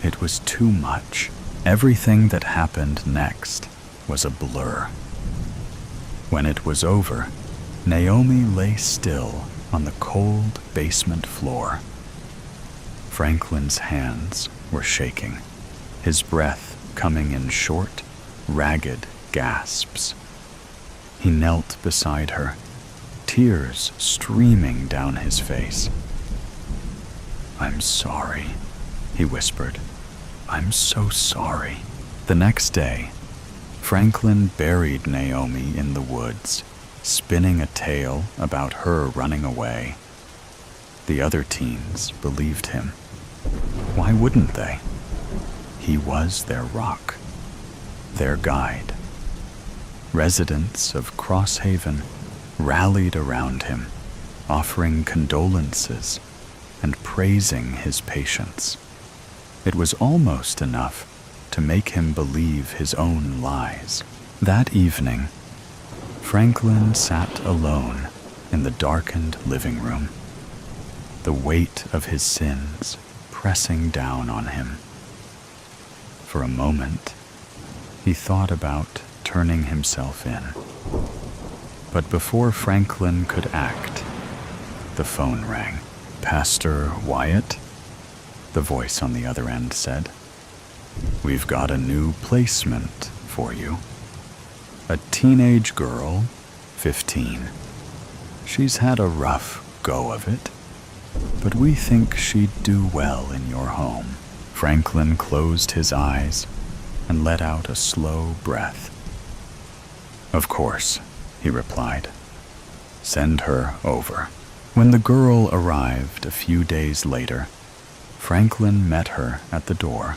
It was too much. Everything that happened next was a blur. When it was over, Naomi lay still on the cold basement floor. Franklin's hands were shaking, his breath coming in short, ragged gasps. He knelt beside her, tears streaming down his face. I'm sorry, he whispered. I'm so sorry. The next day, Franklin buried Naomi in the woods, spinning a tale about her running away. The other teens believed him. Why wouldn't they? He was their rock, their guide. Residents of Crosshaven rallied around him, offering condolences and praising his patience. It was almost enough to make him believe his own lies. That evening, Franklin sat alone in the darkened living room, the weight of his sins pressing down on him. For a moment, he thought about turning himself in. But before Franklin could act, the phone rang. Pastor Wyatt? The voice on the other end said. We've got a new placement for you. A teenage girl, 15. She's had a rough go of it, but we think she'd do well in your home. Franklin closed his eyes and let out a slow breath. Of course, he replied. Send her over. When the girl arrived a few days later, Franklin met her at the door.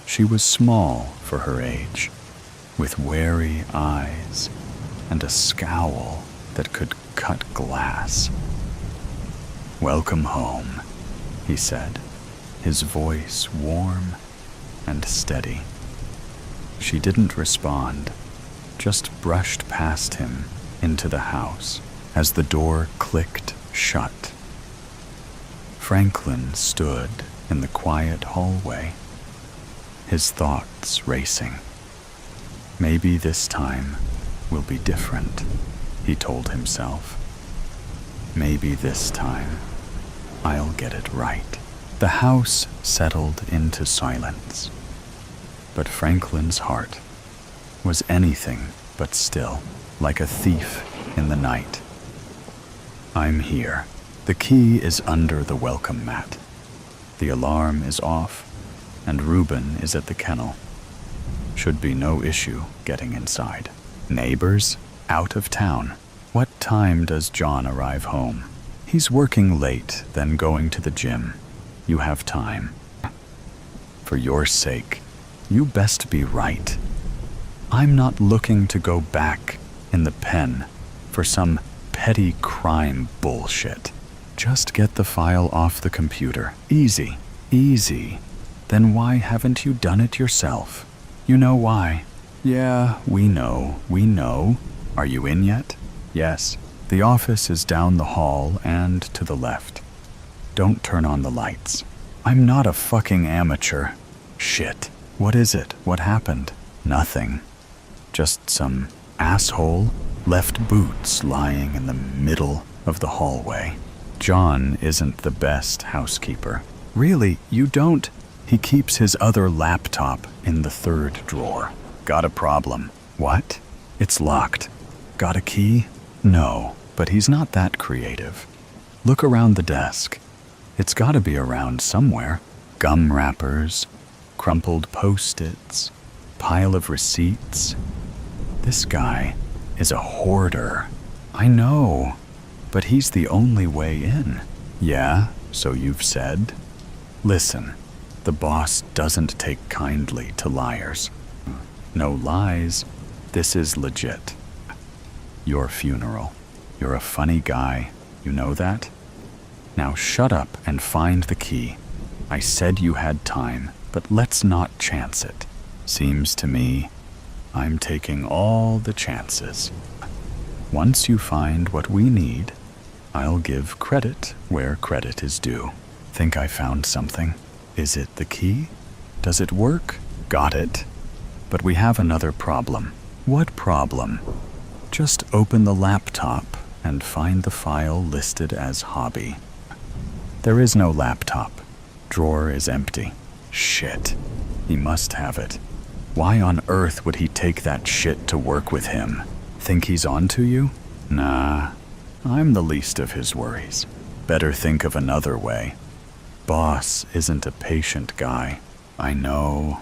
She was small for her age, with wary eyes and a scowl that could cut glass. Welcome home, he said, his voice warm and steady. She didn't respond, just brushed past him into the house as the door clicked shut. Franklin stood in the quiet hallway, his thoughts racing. Maybe this time will be different, he told himself. Maybe this time I'll get it right. The house settled into silence, but Franklin's heart was anything but still, like a thief in the night. I'm here. The key is under the welcome mat. The alarm is off, and Reuben is at the kennel. Should be no issue getting inside. Neighbors? Out of town. What time does John arrive home? He's working late, then going to the gym. You have time. For your sake, you best be right. I'm not looking to go back in the pen for some petty crime bullshit. Just get the file off the computer. Easy. Easy. Then why haven't you done it yourself? You know why. Yeah, we know. Are you in yet? Yes. The office is down the hall and to the left. Don't turn on the lights. I'm not a fucking amateur. Shit. What is it? What happened? Nothing. Just some asshole left boots lying in the middle of the hallway. John isn't the best housekeeper. Really, you don't? He keeps his other laptop in the third drawer. Got a problem. What? It's locked. Got a key? No, but he's not that creative. Look around the desk. It's gotta be around somewhere. Gum wrappers, crumpled Post-its, pile of receipts. This guy is a hoarder. I know, but he's the only way in. Yeah, so you've said. Listen, the boss doesn't take kindly to liars. No lies. This is legit. Your funeral. You're a funny guy. You know that? Now shut up and find the key. I said you had time, but let's not chance it. Seems to me I'm taking all the chances. Once you find what we need, I'll give credit where credit is due. Think I found something? Is it the key? Does it work? Got it. But we have another problem. What problem? Just open the laptop and find the file listed as hobby. There is no laptop. Drawer is empty. Shit. He must have it. Why on earth would he take that shit to work with him? Think he's onto you? Nah, I'm the least of his worries. Better think of another way. Boss isn't a patient guy. I know.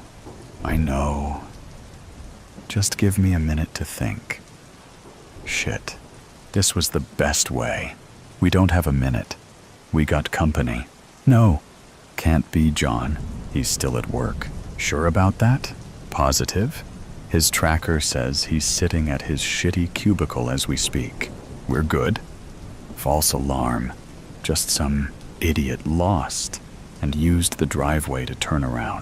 Just give me a minute to think. Shit. This was the best way. We don't have a minute. We got company. No. Can't be John. He's still at work. Sure about that? Positive? His tracker says he's sitting at his shitty cubicle as we speak. We're good. False alarm. Just some idiot lost and used the driveway to turn around.